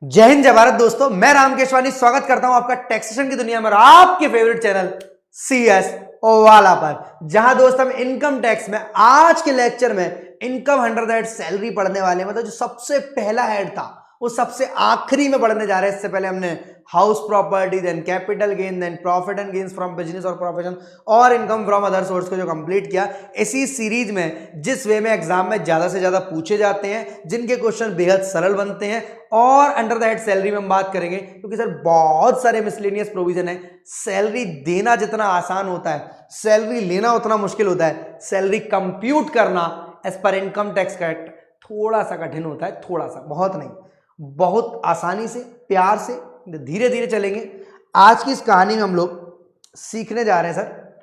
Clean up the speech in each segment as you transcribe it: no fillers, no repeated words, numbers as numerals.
जय हिंद जय भारत दोस्तों, मैं राम केशवानी स्वागत करता हूं आपका टैक्सेशन की दुनिया में और आपके फेवरेट चैनल CS वाला पर, जहां दोस्त हम इनकम टैक्स में आज के लेक्चर में इनकम अंडर हेड सैलरी पढ़ने वाले हैं। मतलब जो सबसे पहला हेड था वो सबसे आखिरी में पढ़ने जा रहे हैं। इससे पहले हमने house property, then capital gain, then profit and gains from business और प्रोफेशन और इनकम फ्रॉम अदर सोर्स को जो कंप्लीट किया। इसी सीरीज में जिस वे में एग्जाम में ज्यादा से ज्यादा पूछे जाते हैं, जिनके क्वेश्चन बेहद सरल बनते हैं और अंडर द हेड सैलरी में हम बात करेंगे, क्योंकि सर बहुत सारे मिसलेनियस प्रोविजन है। सैलरी देना जितना आसान होता है, सैलरी लेना उतना मुश्किल होता है। सैलरी कंप्यूट करना as per income tax act थोड़ा सा कठिन होता है, थोड़ा सा, बहुत नहीं, बहुत आसानी से, प्यार से, धीरे धीरे चलेंगे। आज की इस कहानी में हम लोग सीखने जा रहे हैं सर,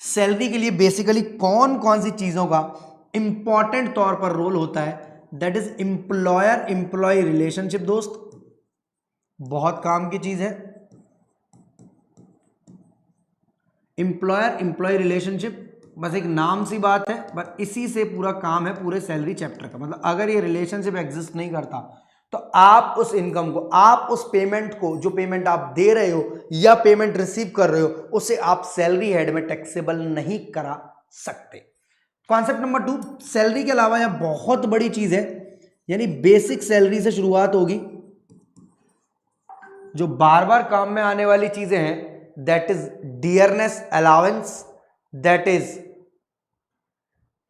सैलरी के लिए बेसिकली कौन कौन सी चीजों का इंपॉर्टेंट तौर पर रोल होता है। That is employer employee relationship. दोस्त बहुत काम की चीज है एम्प्लॉयर एम्प्लॉय रिलेशनशिप, बस एक नाम सी बात है, बस इसी से पूरा काम है पूरे सैलरी चैप्टर का। मतलब अगर ये रिलेशनशिप एग्जिस्ट नहीं करता तो आप उस इनकम को, आप उस पेमेंट को, जो पेमेंट आप दे रहे हो या पेमेंट रिसीव कर रहे हो, उसे आप सैलरी हेड में टैक्सेबल नहीं करा सकते। कॉन्सेप्ट नंबर 2, सैलरी के अलावा यह बहुत बड़ी चीज है, यानी बेसिक सैलरी से शुरुआत होगी। जो बार बार काम में आने वाली चीजें हैं, that is dearness allowance,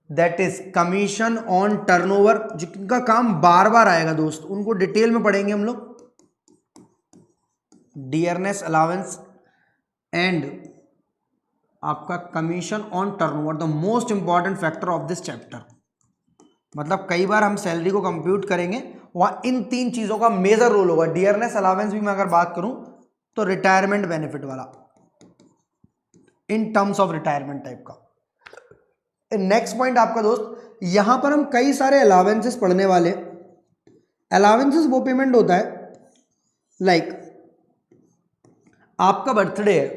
that is commission on turnover, जिनका काम बार बार आएगा दोस्त, उनको डिटेल में पढ़ेंगे हम लोग। डियरनेस अलाउंस एंड आपका commission on turnover, the most important factor of this chapter. मतलब कई बार हम सैलरी को कंप्यूट करेंगे, वहां इन तीन चीजों का मेजर रोल होगा। डियरनेस अलाउंस भी मैं अगर बात करूं तो रिटायरमेंट बेनिफिट वाला, in terms of retirement type का। नेक्स्ट पॉइंट आपका दोस्त, यहां पर हम कई सारे अलावेंसेस पढ़ने वाले। अलावेंसेस वो पेमेंट होता है लाइक आपका बर्थडे है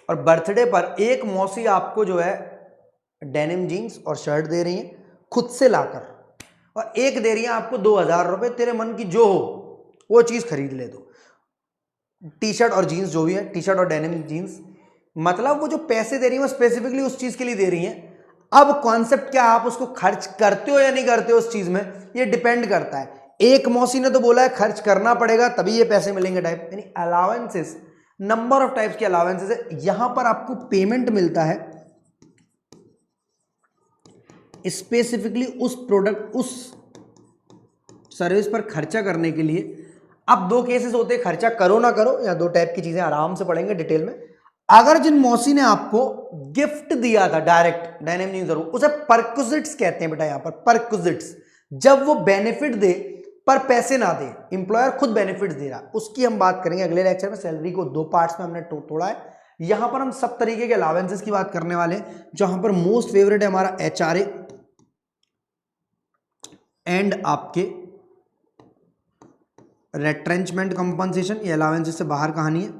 और बर्थडे पर एक मौसी आपको जो है डेनिम जीन्स और शर्ट दे रही है खुद से लाकर, और एक दे रही है आपको 2000 रुपए, तेरे मन की जो हो वो चीज खरीद ले दो। टी शर्ट और जीन्स जो भी है, टी शर्ट और डेनिम जीन्स, मतलब वो जो पैसे दे रही है वो स्पेसिफिकली उस चीज के लिए दे रही है। अब कॉन्सेप्ट क्या, आप उसको खर्च करते हो या नहीं करते हो उस चीज में, ये डिपेंड करता है। एक मौसी ने तो बोला है खर्च करना पड़ेगा तभी ये पैसे मिलेंगे टाइप, यानी अलावेंसेस, नंबर ऑफ टाइप्स के अलावेंसेस है। यहां पर आपको पेमेंट मिलता है स्पेसिफिकली उस प्रोडक्ट, उस सर्विस पर खर्चा करने के लिए। अब दो केसेस होते हैं, खर्चा करो ना करो, या दो टाइप की चीजें आराम से पढ़ेंगे डिटेल में। अगर जिन मौसी ने आपको गिफ्ट दिया था डायरेक्ट डेनिम जींस, जरूर उसे परक्विजिट्स कहते हैं बेटा। यहां पर परक्विजिट्स, जब वो बेनिफिट दे पर पैसे ना दे, इंप्लॉयर खुद बेनिफिट दे रहा, उसकी हम बात करेंगे अगले लेक्चर में। सैलरी को दो पार्ट्स में हमने तोड़ा है। यहां पर हम सब तरीके के अलावेंसेस की बात करने वाले हैं। जहां पर मोस्ट फेवरेट है हमारा HRA एंड आपके रेट्रेंचमेंट कंपनसेशन, ये अलावेंसेस से बाहर कहानी है।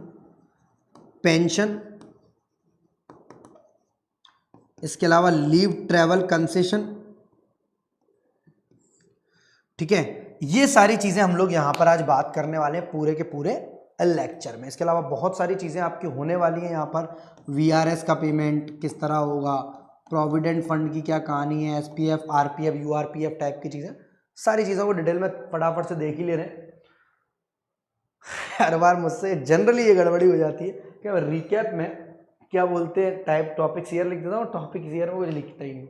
पेंशन, इसके अलावा लीव ट्रैवल कंसेशन, ठीक है। ये सारी चीजें हम लोग यहां पर आज बात करने वाले हैं पूरे के पूरे लेक्चर में। इसके अलावा बहुत सारी चीजें आपकी होने वाली हैं। यहां पर VRS का पेमेंट किस तरह होगा, प्रोविडेंट फंड की क्या कहानी है, SPF, RPF, URPF टाइप की चीजें, सारी चीजों को डिटेल में फटाफट से देख ही ले रहे हैं। हर बार मुझसे जनरली ये गड़बड़ी हो जाती है कि मैं रिकैप में क्या बोलते हैं, टाइप टॉपिक्स ईयर लिख देता हूँ, टॉपिक ईयर में कुछ लिखता ही नहीं।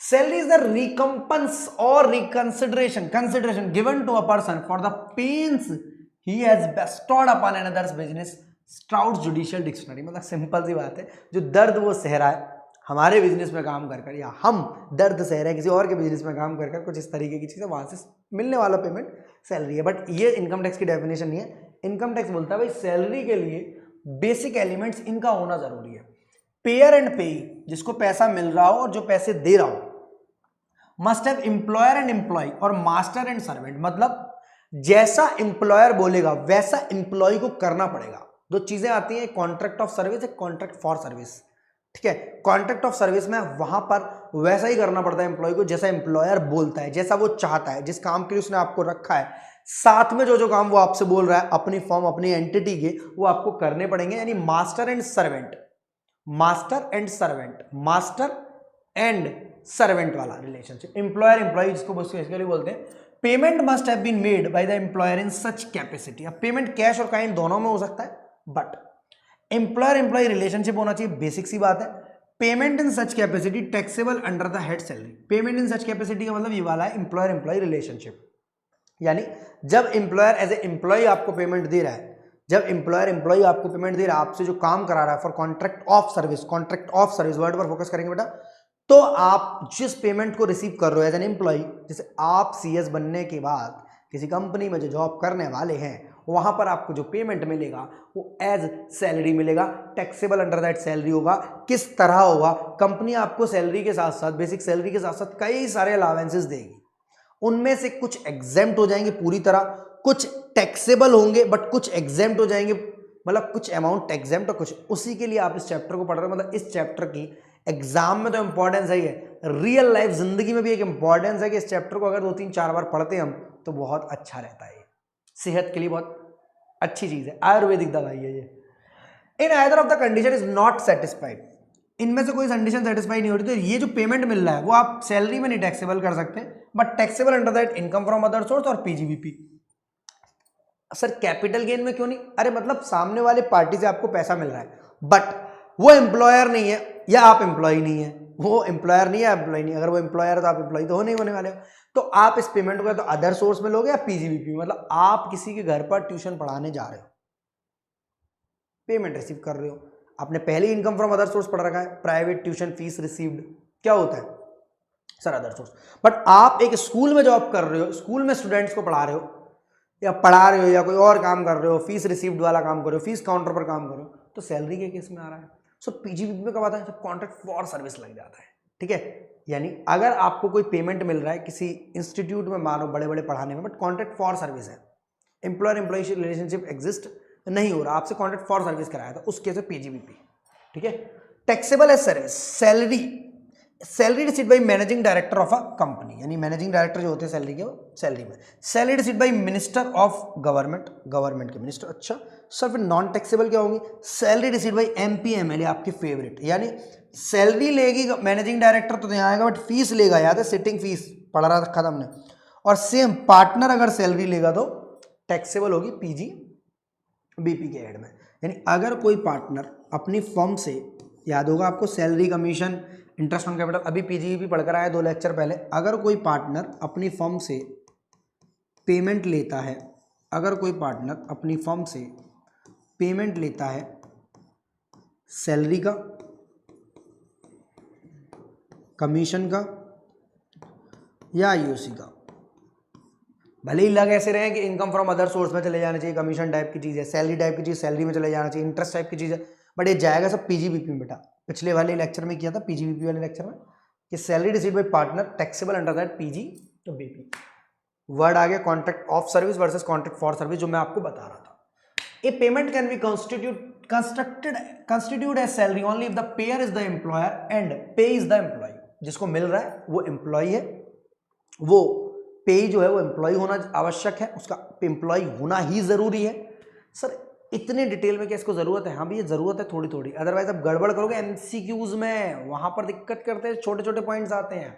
Salary is the recompense or reconsideration given to a person for the pains he has bestowed upon another's business, Stroud's judicial dictionary. मतलब सिंपल सी बात है, जो दर्द वो सह रहा है हमारे बिजनेस में काम कर कर, या हम दर्द सह रहे हैं किसी और के बिजनेस में काम कर कर, कुछ इस तरीके की चीजें, वहां से मिलने वाला पेमेंट सैलरी है। बट ये इनकम टैक्स की डेफिनेशन नहीं है। इनकम टैक्स बोलता है भाई सैलरी के लिए बेसिक एलिमेंट्स इनका होना जरूरी है। पेयर एंड पेई, जिसको पैसा मिल रहा हो और जो पैसे दे रहा हो, must have employer and employee और मास्टर एंड सर्वेंट। मतलब जैसा एम्प्लॉयर बोलेगा वैसा एम्प्लॉय को करना पड़ेगा। दो चीजें आती हैं, कॉन्ट्रैक्ट ऑफ सर्विस, एक कॉन्ट्रैक्ट फॉर सर्विस, ठीक है। कॉन्ट्रैक्ट ऑफ सर्विस में वहां पर वैसा ही करना पड़ता है एम्प्लॉय को, जैसा एम्प्लॉयर बोलता है, जैसा वो चाहता है, जिस काम के लिए उसने आपको रखा है। साथ में जो जो काम वो आपसे बोल रहा है अपनी फॉर्म अपनी एंटिटी के, वो आपको करने पड़ेंगे। यानी master and servant, master and servant, master and servant वाला रिलेशनशिप, एम्प्लॉयर एम्प्लॉय जिसको बेसिकली बोलते हैं। Payment must have been made by the employer in such capacity. अब पेमेंट कैश और काइंड दोनों में हो सकता है, बट एम्प्लॉयर एम्प्लॉय रिलेशनशिप होना चाहिए, बेसिक सी बात है। Payment in such capacity taxable under the head salary. Payment in such capacity का मतलब ये वाला है एम्प्लॉयर एम्प्लॉय रिलेशनशिप, यानी जब एम्प्लॉयर एज ए एम्प्लॉय आपको पेमेंट दे रहा है, जब एम्प्लॉयर एम्प्लॉय आपको पेमेंट दे रहा है, आपसे जो काम करा रहा है for contract of service, contract of service word पर फोकस करेंगे बेटा, तो आप जिस पेमेंट को रिसीव कर रहे हो एज एन एम्प्लॉय, जैसे आप सीएस बनने के बाद किसी कंपनी में जो जॉब करने वाले हैं, वहां पर आपको जो पेमेंट मिलेगा वो एज सैलरी मिलेगा, टैक्सेबल अंडर दैट सैलरी होगा। किस तरह होगा? कंपनी आपको सैलरी के साथ साथ, बेसिक सैलरी के साथ साथ कई सारे अलावेंसेस देगी, उनमें से कुछ एग्जेम्प्ट हो जाएंगे पूरी तरह, कुछ टैक्सेबल होंगे बट कुछ एग्जेम्प्ट हो जाएंगे, मतलब कुछ अमाउंट एग्जेम्प्ट और कुछ, उसी के लिए आप इस चैप्टर को पढ़ रहे हो। मतलब इस चैप्टर की एग्जाम में तो इंपॉर्टेंस है, रियल लाइफ जिंदगी में भी एक इंपॉर्टेंस है कि इस चैप्टर को अगर 2-3-4 बार पढ़ते हैं हम तो बहुत अच्छा रहता है, सेहत के लिए बहुत अच्छी चीज है, आयुर्वेदिक दवाई है ये। In either of the condition is not satisfied, इनमें से कोई कंडीशन सेटिस्फाई नहीं हो रही, तो ये जो पेमेंट मिल रहा है वो आप सैलरी में नहीं टैक्सेबल कर सकते, but taxable under that income from other source और पीजीबीपी। सर कैपिटल गेन में क्यों नहीं? अरे मतलब सामने वाले पार्टी से आपको पैसा मिल रहा है, बट वो एम्प्लॉयर नहीं है या आप एम्प्लॉय नहीं है, वो एम्प्लॉयर नहीं है एम्प्लॉय नहीं, अगर वो एम्प्लॉयर है तो आप एम्प्लॉय तो हो नहीं होने वाले हो, तो आप इस पेमेंट को तो अदर सोर्स में लोगे या पीजीबीपी, मतलब आप किसी के घर पर ट्यूशन पढ़ाने जा रहे हो, पेमेंट रिसीव कर रहे हो, आपने पहले इनकम फ्रॉम अदर सोर्स पढ़ रखा है, प्राइवेट ट्यूशन फीस रिसीव्ड, क्या होता है सर अदर सोर्स। बट आप एक स्कूल में जॉब कर रहे हो, स्कूल में स्टूडेंट्स को पढ़ा रहे हो या कोई और काम कर रहे हो, फीस रिसीव्ड वाला काम कर रहे हो, फीस काउंटर पर काम कर रहे हो, तो सैलरी के केस में आ रहा है। सो पीजीबीपी में कब आता है? जब कॉन्ट्रैक्ट फॉर सर्विस लग जाता है, ठीक है। यानी अगर आपको कोई पेमेंट मिल रहा है किसी इंस्टीट्यूट में, मानो बड़े बड़े पढ़ाने में, बट कॉन्ट्रैक्ट फॉर सर्विस है, एम्प्लॉयर एम्प्लॉय रिलेशनशिप एग्जिस्ट नहीं हो रहा, आपसे कॉन्ट्रैक्ट फॉर सर्विस कराया था, उस केस में पीजीबीपी, ठीक है। Taxable as service, salary received by managing director of a company, यानी मैनेजिंग डायरेक्टर जो होते हैं सैलरी के, वो सैलरी में। Salary received by minister of government, government के मिनिस्टर। अच्छा सर फिर नॉन टैक्सेबल क्या होंगी? Salary received by MP MLA, आपके फेवरेट, यानी सैलरी लेगी मैनेजिंग डायरेक्टर तो यहाँ आएगा, बट फीस लेगा, याद है सिटिंग फीस पढ़ा रखा था हमने, और सेम पार्टनर अगर सैलरी लेगा तो टैक्सेबल होगी पीजीबीपी के हेड में। यानी अगर कोई पार्टनर अपनी फर्म से, याद होगा आपको salary commission interest on capital, अभी पीजीबीपी पढ़कर आया 2 लेक्चर पहले, अगर कोई पार्टनर अपनी फर्म से पेमेंट लेता है, अगर कोई पार्टनर अपनी फर्म से पेमेंट लेता है सैलरी का, कमीशन का या आईओसी का, भले ही लग ऐसे रहे कि इनकम फ्रॉम अदर सोर्स में चले जाना चाहिए, कमीशन टाइप की चीज़ है, सैलरी टाइप की चीज़ सैलरी में चले जाना चाहिए, इंटरेस्ट टाइप की चीज़ है, बट ये जाएगा सब पीजीबीपी में बेटा। पिछले वाले लेक्चर में किया था, पीजीबीपी वाले लेक्चर में, कि salary received by partner taxable under that PGBP. Word आ गया contract of service versus contract for service, जो मैं आपको बता रहा था। A payment can be constitute as salary only if the payer is the employer and payee is the employee. जिसको मिल रहा है वो एम्प्लॉय है, वो पे जो है वो एम्प्लॉय होना आवश्यक है, उसका एम्प्लॉय होना ही जरूरी है। सर इतने डिटेल में क्या इसको जरूरत है? हाँ भैया जरूरत है थोड़ी थोड़ी, अदरवाइज आप गड़बड़ करोगे एमसीक्यूज में, वहां पर दिक्कत करते हैं, छोटे छोटे पॉइंट्स आते हैं।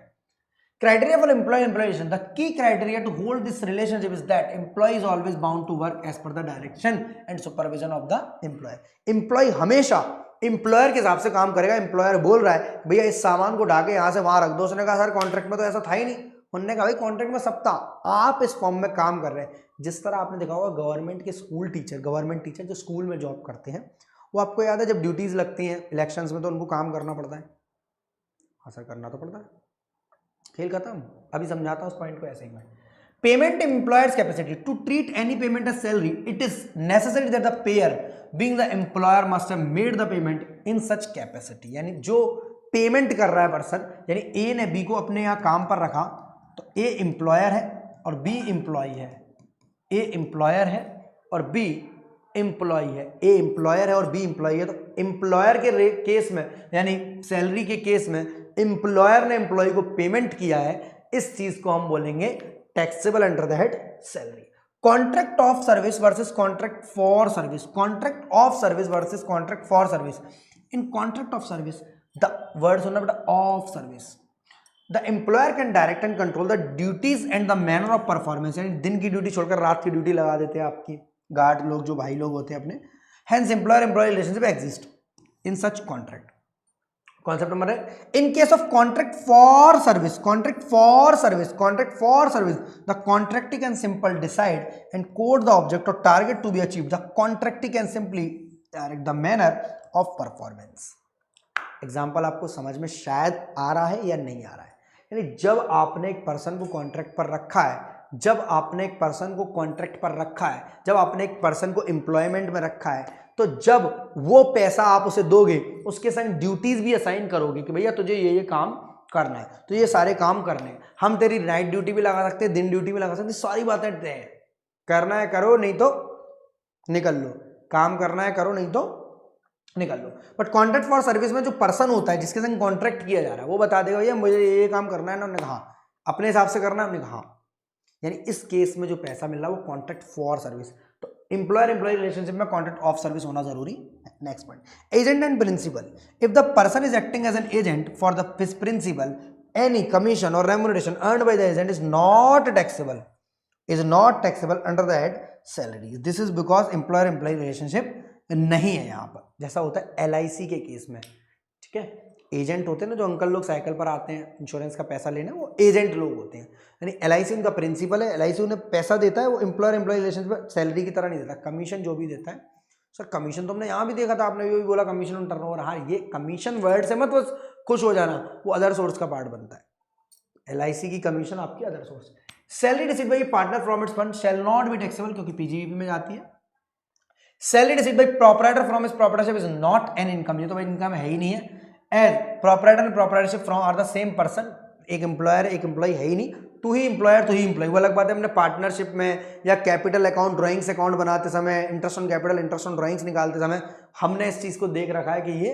Criteria for employee employment, the key criteria to hold this relationship is that employee is always bound to work as per the direction and supervision of the employee. Employee हमेशा एम्प्लॉयर के हिसाब से काम करेगा। Employer बोल रहा है भैया इस सामान को ढाके यहां से वहां रख दो, उसने कहा सर कॉन्ट्रैक्ट में तो ऐसा था ही नहीं, उन्होंने कहा भाई कॉन्ट्रैक्ट में सब था, आप इस फॉर्म में काम कर रहे हैं। जिस तरह आपने देखा होगा गवर्नमेंट के स्कूल टीचर, गवर्नमेंट टीचर जो स्कूल में जॉब करते हैं, वो आपको याद है जब ड्यूटीज लगती हैं इलेक्शंस में तो उनको काम करना पड़ता है। हाँ सर करना तो पड़ता है, खेल खत्म। अभी समझाता हूं उस पॉइंट को ऐसे ही मैं। Payment employer's capacity to treat any payment as salary, it is necessary that the payer being the employer must have made the payment in such capacity. यानी जो पेमेंट कर रहा है पर्सन, यानी ए ने बी को अपने यहाँ काम पर रखा, तो ए एम्प्लॉयर है और बी एम्प्लॉय है, ए एम्प्लॉयर है और बी एम्प्लॉय है, ए एम्प्लॉयर है और बी एम्प्लॉय है। तो एम्प्लॉयर के केस में, यानी सैलरी के केस में, एम्प्लॉयर ने एम्प्लॉय को पेमेंट किया है, इस चीज को हम बोलेंगे taxable under the head salary. Contract of service versus contract for service, contract of service versus contract for service. In contract of service the word सुनना बेटा, of service, the employer can direct and control the duties and the manner of performance, यानी दिन की duty छोड़कर रात की duty लगा देते हैं आपकी गार्ड लोग, जो भाई लोग होते हैं अपने। Hence employer employee relationship exist in such contract. Concept number है, in case of contract for service, contract for service, contract for service the contractee can simple decide and code the object or target to be achieve, the contractee can simply direct the manner of performance. Example आपको समझ में शायद आ रहा है या नहीं आ रहा है। यानी जब आपने एक पर्सन को कॉन्ट्रैक्ट पर रखा है, जब आपने एक पर्सन को कॉन्ट्रैक्ट पर रखा है, जब आपने एक पर्सन को एम्प्लॉयमेंट में रखा है, तो जब वो पैसा आप उसे दोगे उसके संग ड्यूटीज भी असाइन करोगे कि भैया तुझे ये काम करना है, तो ये सारे काम करने हैं। हम तेरी नाइट ड्यूटी भी लगा सकते हैं, दिन ड्यूटी भी लगा सकते हैं, सारी बातें तय हैं। करना है करो, नहीं तो निकल लो। काम करना है करो, नहीं तो निकल लो। बट कॉन्ट्रैक्ट फॉर सर्विस में जो पर्सन होता है जिसके संग कॉन्ट्रैक्ट किया जा रहा है वो बता देगा भैया मुझे ये काम करना है ना, उन्होंने कहा अपने हिसाब से करना है, हमने कहा। यानी इस केस में जो पैसा मिल रहा है वो कॉन्ट्रैक्ट फॉर सर्विस। तो एम्प्लॉयर एम्प्लॉय रिलेशनशिप में कॉन्ट्रैक्ट ऑफ सर्विस होना जरूरी है। Next point, agent and principal. If the person is acting as an agent for the principal, any commission or remuneration earned by the agent is not taxable, is not taxable under the head salary. This is because employer employee relationship नहीं है यहाँ पर, जैसा होता है LIC के case में। ठीक है, एजेंट होते हैं ना, जो अंकल लोग साइकिल पर आते हैं इंश्योरेंस का पैसा लेने, वो एजेंट लोग होते हैं। यानी LIC उनका प्रिंसिपल है, LIC उन्हें पैसा देता है, वो एम्प्लॉयर एम्प्लॉय रिलेशनशिप सैलरी की तरह नहीं देता। कमीशन जो भी देता है, सर कमीशन तो हमने यहाँ भी देखा था, आपने भी बोला कमीशन ऑन टर्नओवर। हाँ, ये कमीशन वर्ड से मत बस खुश हो जाना, वो अदर सोर्स का पार्ट बनता है। LIC की कमीशन आपकी other source. Salary received by partner from its fund shall not be taxable, क्योंकि PGBP में जाती है। Salary received by proprietor from his proprietorship is not an income, ये तो भाई इनकम है ही नहीं है। As proprietor and proprietorship from are the same person, एक एम्प्लॉयर एक एम्प्लॉय है ही नहीं, तू ही एम्प्लॉयर तू ही एम्प्लॉय। वो अलग बात है, हमने पार्टनरशिप में या कैपिटल अकाउंट ड्राइंग्स अकाउंट बनाते समय, interest on capital interest on drawings निकालते समय हमने इस चीज को देख रखा है कि ये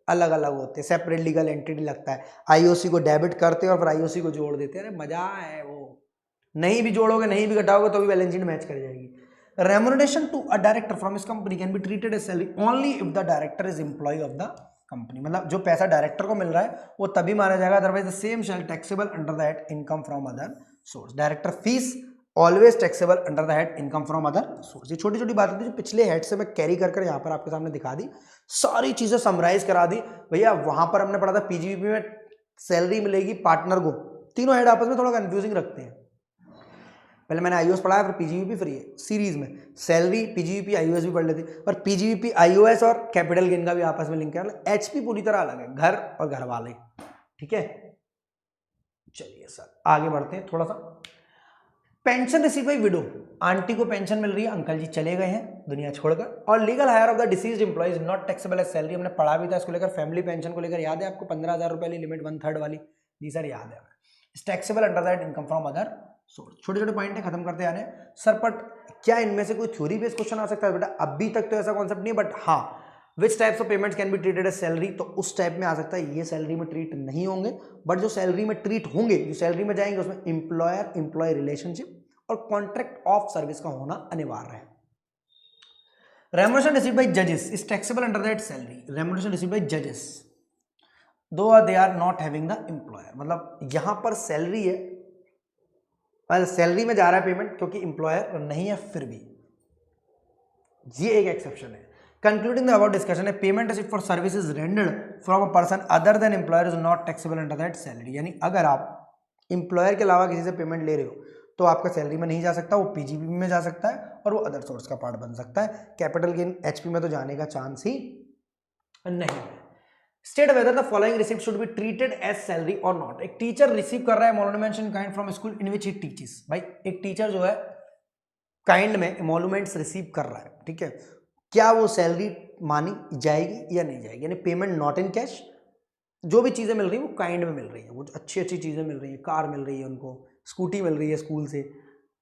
अलग अलग होते हैं, सेपरेट लीगल एंटिटी लगता है। IOC को डेबिट करते हैं और फिर IOC को जोड़ देते हैं। अरे मजा है, वो नहीं भी जोड़ोगे नहीं भी घटाओगे तो भी बैलेंस शीट मैच कर जाएगी। Remuneration to a director from his company can be treated as salary only if the director is employee of the company। मतलब जो पैसा डायरेक्टर को मिल रहा है वो तभी माना जाएगा, otherwise the same shall taxable under the head income from other source. Director fees always taxable under the head income from other source. ये छोटी छोटी बातें थी जो पिछले हेड से मैं कैरी कर यहाँ पर आपके सामने दिखा दी, सारी चीजें समराइज करा दी। भैया वहां पर हमने पढ़ा था PGBP में सैलरी मिलेगी पार्टनर को, तीनों हेड आपस में थोड़ा कंफ्यूजिंग रखते हैं। पहले मैंने IOS पढ़ा है, फिर PGBP, फिर ये सीरीज में सैलरी PGBP IOS भी पढ़ लेते, पर PGBP IOS और कैपिटल गेन का भी आपस में लिंक है। HP पूरी तरह अलग है, घर और घर वाले। ठीक है, चलिए सर आगे बढ़ते हैं थोड़ा सा। Pension receive by window, aunty को पेंशन मिल रही है, अंकल जी चले गए हैं दुनिया छोड़कर। और legal heir of the deceased employee is not taxable as salary, हमने पढ़ा भी था इसको लेकर। फैमिली पेंशन को लेकर याद है आपको, 15,000 रुपए वाली लिमिट 1/3 वाली, जी सर याद है। Taxable under that income from other source. छोटे छोटे पॉइंट है, खत्म करते आ रहे हैं सर। बट क्या इनमें से कोई थ्योरी बेस्ड क्वेश्चन आ सकता है बेटा? अभी तक तो ऐसा कॉन्सेप्ट नहीं है, बट हाँ which types of payments can be treated as salary, तो उस टाइप में आ सकता है। ये सैलरी में ट्रीट नहीं होंगे, बट जो सैलरी में ट्रीट होंगे, जो सैलरी में जाएंगे, उसमें एम्प्लॉयर एम्प्लॉय रिलेशनशिप और कॉन्ट्रैक्ट ऑफ सर्विस का होना अनिवार्य है। रेम्युनरेशन रिसीव्ड बाय जजेस is taxable under that salary. Remuneration received by जजेस though they are not having the employer, मतलब यहां पर सैलरी है, सैलरी में जा रहा है पेमेंट क्योंकि एम्प्लॉयर नहीं है, फिर भी ये एक एक्सेप्शन है। कंक्लूडिंग द अबाउट डिस्कशन है, payment received for services rendered from a person other than employer is not taxable under that salary. यानी अगर आप एम्प्लॉयर के अलावा किसी से पेमेंट ले रहे हो तो आपका सैलरी में नहीं जा सकता, वो PGBP में जा सकता है और वो अदर सोर्स का पार्ट बन सकता है। कैपिटल गेन HP में तो जाने का चांस ही नहीं है। State whether the following receipt should be treated as salary or not. एक टीचर रिसीव कर रहा है emoluments in kind from school in which he teaches. भाई एक टीचर जो है काइंड में एमोलुमेंट्स रिसीव कर रहा है, ठीक है, क्या वो सैलरी मानी जाएगी या नहीं जाएगी? यानी पेमेंट नॉट इन कैश, जो भी चीज़ें मिल रही है वो काइंड में मिल रही है, वो अच्छी अच्छी चीज़ें मिल रही है, कार मिल रही है उनको, स्कूटी मिल रही है स्कूल से,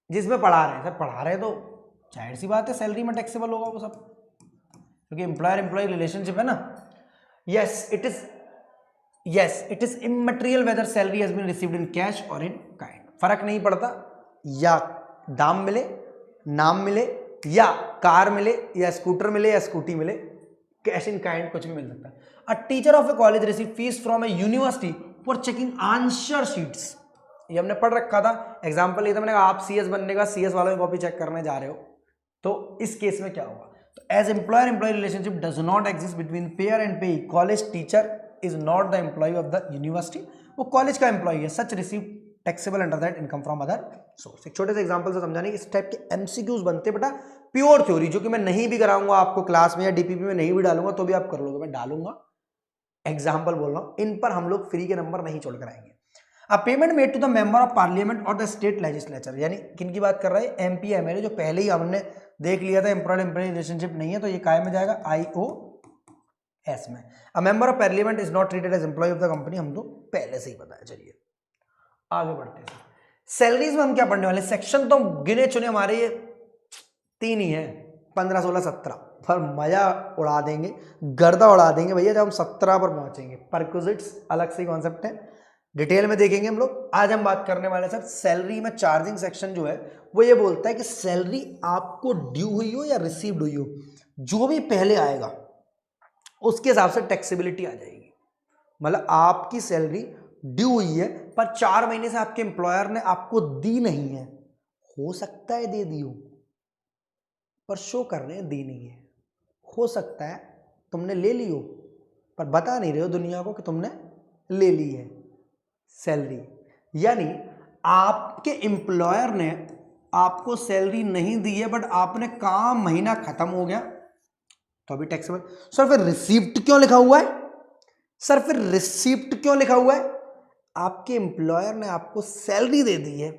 जिसमें पढ़ा रहे हैं। सर पढ़ा रहे हैं तो जाहिर सी बात है सैलरी में टैक्सेबल होगा वो सब, क्योंकि एम्प्लॉयर एम्प्लॉय रिलेशनशिप है ना। Yes, it is immaterial whether salary has been received in cash or in kind। फर्क नहीं पड़ता, या दाम मिले नाम मिले या कार मिले या स्कूटर मिले या स्कूटी मिले, कैश इन काइंड कुछ भी मिल सकता है। A teacher of A college receive fees from A university for checking answer sheets, ये हमने पढ़ रखा था। एग्जाम्पल ये था, मैंने कहा आप सीएस बनने का सीएस वालों की कॉपी चेक करने जा रहे हो, तो इस केस में क्या होगा, तो as employer employee relationship does not exist between payer and payee, college teacher is not the employee of the university, वो कॉलेज का एम्प्लॉय है, such receive taxable under that income from other source. एक छोटे से example से समझाने, इस type के एमसीक्यूज बनते बेटा, प्योर थ्योरी, जो कि मैं नहीं भी कराऊंगा आपको क्लास में या डीपीपी में नहीं भी डालूंगा तो भी आप कर लोगे, मैं डालूंगा, एग्जाम्पल बोल रहा हूं, इन पर हम लोग फ्री के नंबर नहीं छोड़ कर आएंगे। A payment made to the member of parliament और द स्टेट लेजिस्लेचर, यानी किन की बात कर रहा है, एमपी एमएलए, जो पहले ही हमने देख लिया था एम्प्लॉय एम्प्लॉय रिलेशनशिप नहीं है, तो ये काय में जाएगा, आईओएस में। A member of parliament is not treated as employee of the company, हम तो पहले से ही पता है। चलिए आगे बढ़ते हैं। सैलरीज में हम क्या पढ़ने वाले, सेक्शन तो गिने चुने हमारे ये 3 ही है, 15, 16, 17, पर मजा उड़ा देंगे, गर्दा उड़ा देंगे भैया जब हम 17 पर पहुंचेंगे। परक्विजिट्स अलग से कॉन्सेप्ट है, डिटेल में देखेंगे हम लोग। आज हम बात करने वाले सर सैलरी में चार्जिंग सेक्शन जो है वो ये बोलता है कि सैलरी आपको ड्यू हुई हो या रिसीव्ड हुई हो, जो भी पहले आएगा उसके हिसाब से टैक्सेबिलिटी आ जाएगी। मतलब आपकी सैलरी ड्यू हुई है पर 4 महीने से आपके एम्प्लॉयर ने आपको दी नहीं है, हो सकता है दे दी हो पर शो कर रहे हैं दी नहीं है, हो सकता है तुमने ले ली हो पर बता नहीं रहे हो दुनिया को कि तुमने ले ली है सैलरी। यानी आपके एम्प्लॉयर ने आपको सैलरी नहीं दी है बट आपने काम महीना खत्म हो गया तो अभी टैक्सेबल। सर फिर रिसीप्ट क्यों लिखा हुआ है, सर फिर रिसीप्ट क्यों लिखा हुआ है, आपके एम्प्लॉयर ने आपको सैलरी दे दी है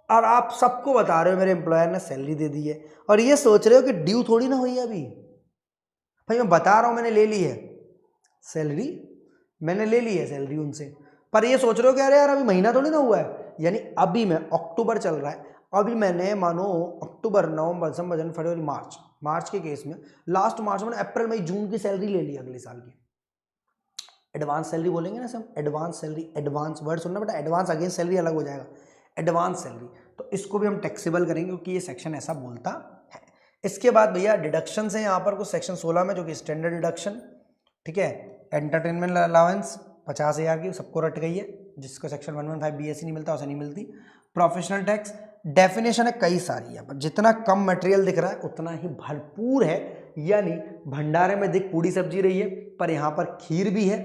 और आप सबको बता रहे हो मेरे एम्प्लॉयर ने सैलरी दे दी है, और ये सोच रहे हो कि ड्यू थोड़ी ना हुई है अभी, भाई मैं बता रहा हूं मैंने ले ली है सैलरी, मैंने ले ली है सैलरी उनसे, पर ये सोच रहे हो कि अरे यार अभी महीना थोड़ी ना हुआ है। यानी अभी मैं अक्टूबर चल रहा है, अभी मैंने मानो अक्टूबर नवंबर दिसंबर जनवरी फरवरी मार्च के केस में लास्ट मार्च में अप्रैल मई जून की सैलरी ले ली अगले साल की। एडवांस सैलरी बोलेंगे ना सब, एडवांस सैलरी, एडवांस वर्ड सुनना बेटा, एडवांस अगेंस्ट सैलरी अलग हो जाएगा, एडवांस सैलरी, तो इसको भी हम टैक्सेबल करेंगे क्योंकि ये सेक्शन ऐसा बोलता है। इसके बाद भैया डिडक्शन है यहाँ पर कुछ सेक्शन 16 में, जो कि स्टैंडर्ड डिडक्शन, ठीक है, एंटरटेनमेंट अलाउंस 50,000 की सबको रट गई है, जिसको सेक्शन 115 बीएससी नहीं मिलता उसे नहीं मिलती। प्रोफेशनल टैक्स डेफिनेशन है कई सारी है, पर जितना कम मटेरियल दिख रहा है उतना ही भरपूर है। यानी भंडारे में देख पूरी सब्जी रही है पर यहाँ पर खीर भी है,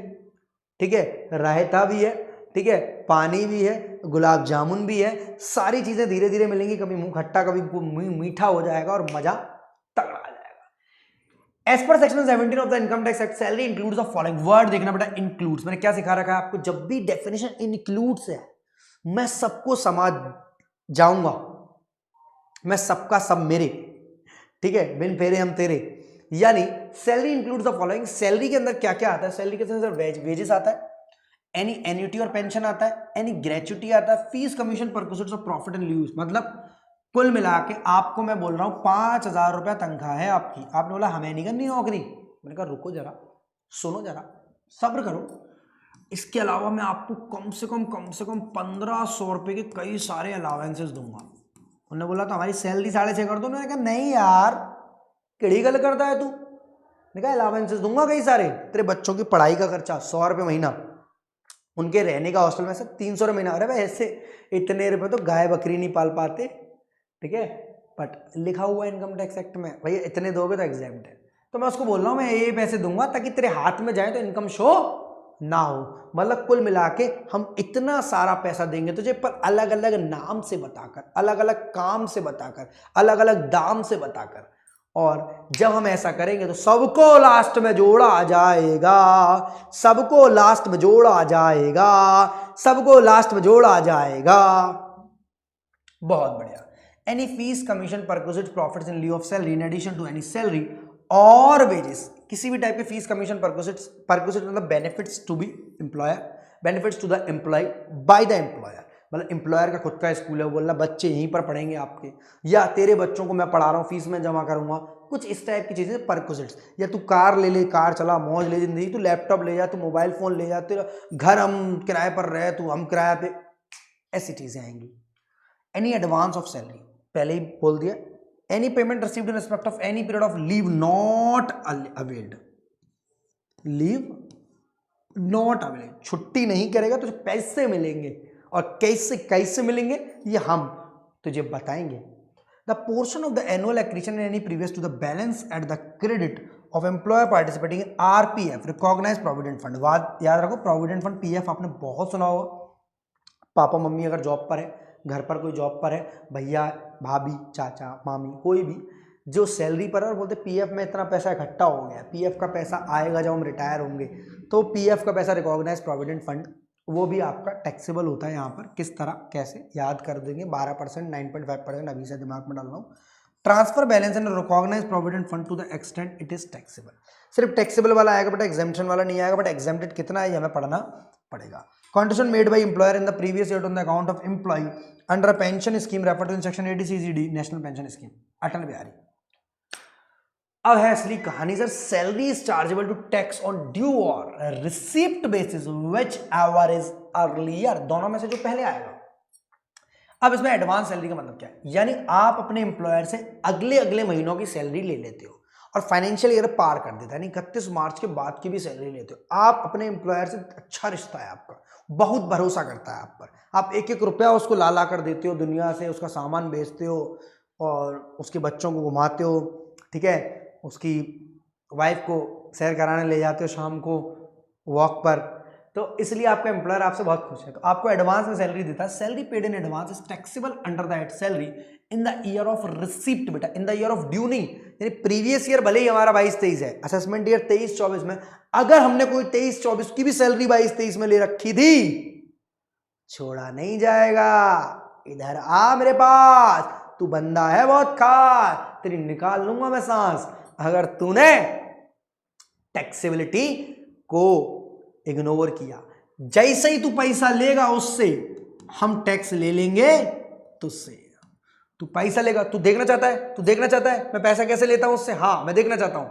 ठीक है, रायता भी है, ठीक है, पानी भी है, गुलाब जामुन भी है, सारी चीजें धीरे धीरे मिलेंगी, कभी मुंह खट्टा कभी मुंह मीठा हो जाएगा और मजा तगड़ा आ जाएगा। As per section 17 of the income tax act salary includes the following, word देखना बेटा इंक्लूड्स, मैंने क्या सिखा रखा है आपको, जब भी डेफिनेशन इंक्लूड्स है मैं सबको समझ जाऊंगा, मैं सबका सब मेरे, ठीक है, बिन फेरे हम तेरे। यानी salary includes the following, salary के अंदर क्या क्या आता है, सैलरी के अंदर वेजेस आता है, एनी एन्युटी और पेंशन आता है, एनी ग्रेचुटी आता है, fees commission perquisites of profit and use. मतलब कुल मिला के आपको मैं बोल रहा हूं 5,000 रुपया तनख्वाह है आपकी, आपने बोला हमें नहीं करनी नौकरी, मैंने कहा रुको जरा, सुनो जरा, सब्र करो, इसके अलावा मैं आपको कम से कम 1,500 रुपए के कई सारे अलावेंसेस दूंगा। उन्होंने बोला तो हमारी सैलरी 6.5 कर दो, मैंने कहा नहीं यार किड़ी गल करता है तू, मैंने कहा अलावेंसेस दूंगा कई सारे, तेरे बच्चों की पढ़ाई का खर्चा 100 रुपये महीना, उनके रहने का हॉस्टल में से 300 रुपये महीना, अरे भाई ऐसे इतने रुपए तो गाय बकरी नहीं पाल पाते, ठीक है, बट लिखा हुआ इनकम टैक्स एक्ट में भैया इतने दोगे तो एग्जाम्प्ट है, तो मैं उसको बोल रहा हूँ मैं ये पैसे दूंगा ताकि तेरे हाथ में जाए तो इनकम शो ना हो। मतलब कुल मिला के हम इतना सारा पैसा देंगे तुझे, पर अलग अलग नाम से बताकर, अलग अलग काम से बताकर, अलग अलग दाम से बताकर, और जब हम ऐसा करेंगे तो सबको लास्ट में जोड़ा जाएगा, सबको लास्ट में जोड़ा जाएगा, सबको लास्ट में जोड़ा जाएगा। बहुत बढ़िया। Any fees commission perquisite profits in लिeu of salary in addition to any salary और वेजेस, किसी भी टाइप के फीस कमीशन परक्विजिट मतलब benefits to be employer, benefits to the employee by the employer, मतलब एम्प्लॉयर का खुद का स्कूल है, बोलना बच्चे यहीं पर पढ़ेंगे आपके, या तेरे बच्चों को मैं पढ़ा रहा हूँ फीस में जमा करूंगा, कुछ इस टाइप की चीजें परक्विजिट्स। या तू कार ले ले, कार चला, मौज ले जिंदगी, तू लैपटॉप ले जा, तू मोबाइल फोन ले जा, तेरा घर हम किराए पर रहे, तू हम किराए पे, ऐसी चीजें आएंगी। एनी एडवांस ऑफ सैलरी, पहले ही बोल दिया, any payment received in respect of any period of leave not availed, leave not availed, छुट्टी नहीं करेगा तो पैसे मिलेंगे, और कैसे कैसे मिलेंगे ये हम तुझे बताएंगे। The portion of the annual accretion in any previous to the balance at the credit of employer participating in RPF recognise provident fund. याद रखो, प्रोविडेंट फंड पीएफ आपने बहुत सुना होगा। पापा मम्मी अगर जॉब पर है, घर पर कोई जॉब पर है, भैया भाभी चाचा मामी कोई भी जो सैलरी पर है और बोलते पीएफ में इतना पैसा इकट्ठा हो गया, पीएफ का पैसा आएगा जब हम रिटायर होंगे, तो पीएफ का पैसा रिकॉग्नाइज प्रोविडेंट फंड वो भी आपका टैक्सेबल होता है। यहाँ पर किस तरह कैसे याद कर देंगे, 12%, 9.5% अभी से दिमाग में डाल रहा हूँ। Transfer balance and recognise provident fund to the extent it is taxable. सिर्फ टैक्सेबल वाला आएगा बट एग्जेम्पशन वाला नहीं आएगा, बट एग्जेम्प्टेड कितना है ये हमें पढ़ना पड़ेगा। Contribution made by employer in the previous year on the account of employee under a pension scheme referred to in section 80 national pension scheme, Atal Bihari. अब है असली कहानी sir. Salary is chargeable to tax on due or receipt basis whichever is earlier, दोनों में से जो पहले आएगा। अब इसमें एडवांस सैलरी का मतलब क्या है, यानी आप अपने एम्प्लॉयर से अगले अगले महीनों की सैलरी ले लेते हो और फाइनेंशियल ईयर पार कर देता है, यानी 31 मार्च के बाद की भी सैलरी लेते हो। आप अपने एम्प्लॉयर से अच्छा रिश्ता है आपका, बहुत भरोसा करता है आप पर, आप एक एक रुपया उसको ला ला कर देते हो दुनिया से, उसका सामान बेचते हो और उसके बच्चों को घुमाते हो, ठीक है, उसकी वाइफ को सैर कराने ले जाते हो शाम को वॉक पर, तो इसलिए आपका एम्प्लॉयर आपसे बहुत खुश है, तो आपको एडवांस में सैलरी देता है। Salary paid in advance is taxable under that salary in the year of receipt, बेटा in the year of due नहीं, यानी प्रीवियस ईयर भले ही हमारा 22-23 है, असेसमेंट ईयर 23-24 में अगर हमने कोई 23-24 की भी सैलरी 22-23 में ले रखी थी, छोड़ा नहीं जाएगा, इधर आ मेरे पास, तू बंदा है बहुत खास, तेरी निकाल लूंगा मैं सांस अगर तूने टैक्सेबिलिटी को इग्नोर किया। जैसे ही तू पैसा लेगा उससे हम टैक्स ले लेंगे तुझसे। तू पैसा लेगा, तू देखना चाहता है, तू देखना चाहता है मैं पैसा कैसे लेता हूं उससे, हाँ मैं देखना चाहता हूं,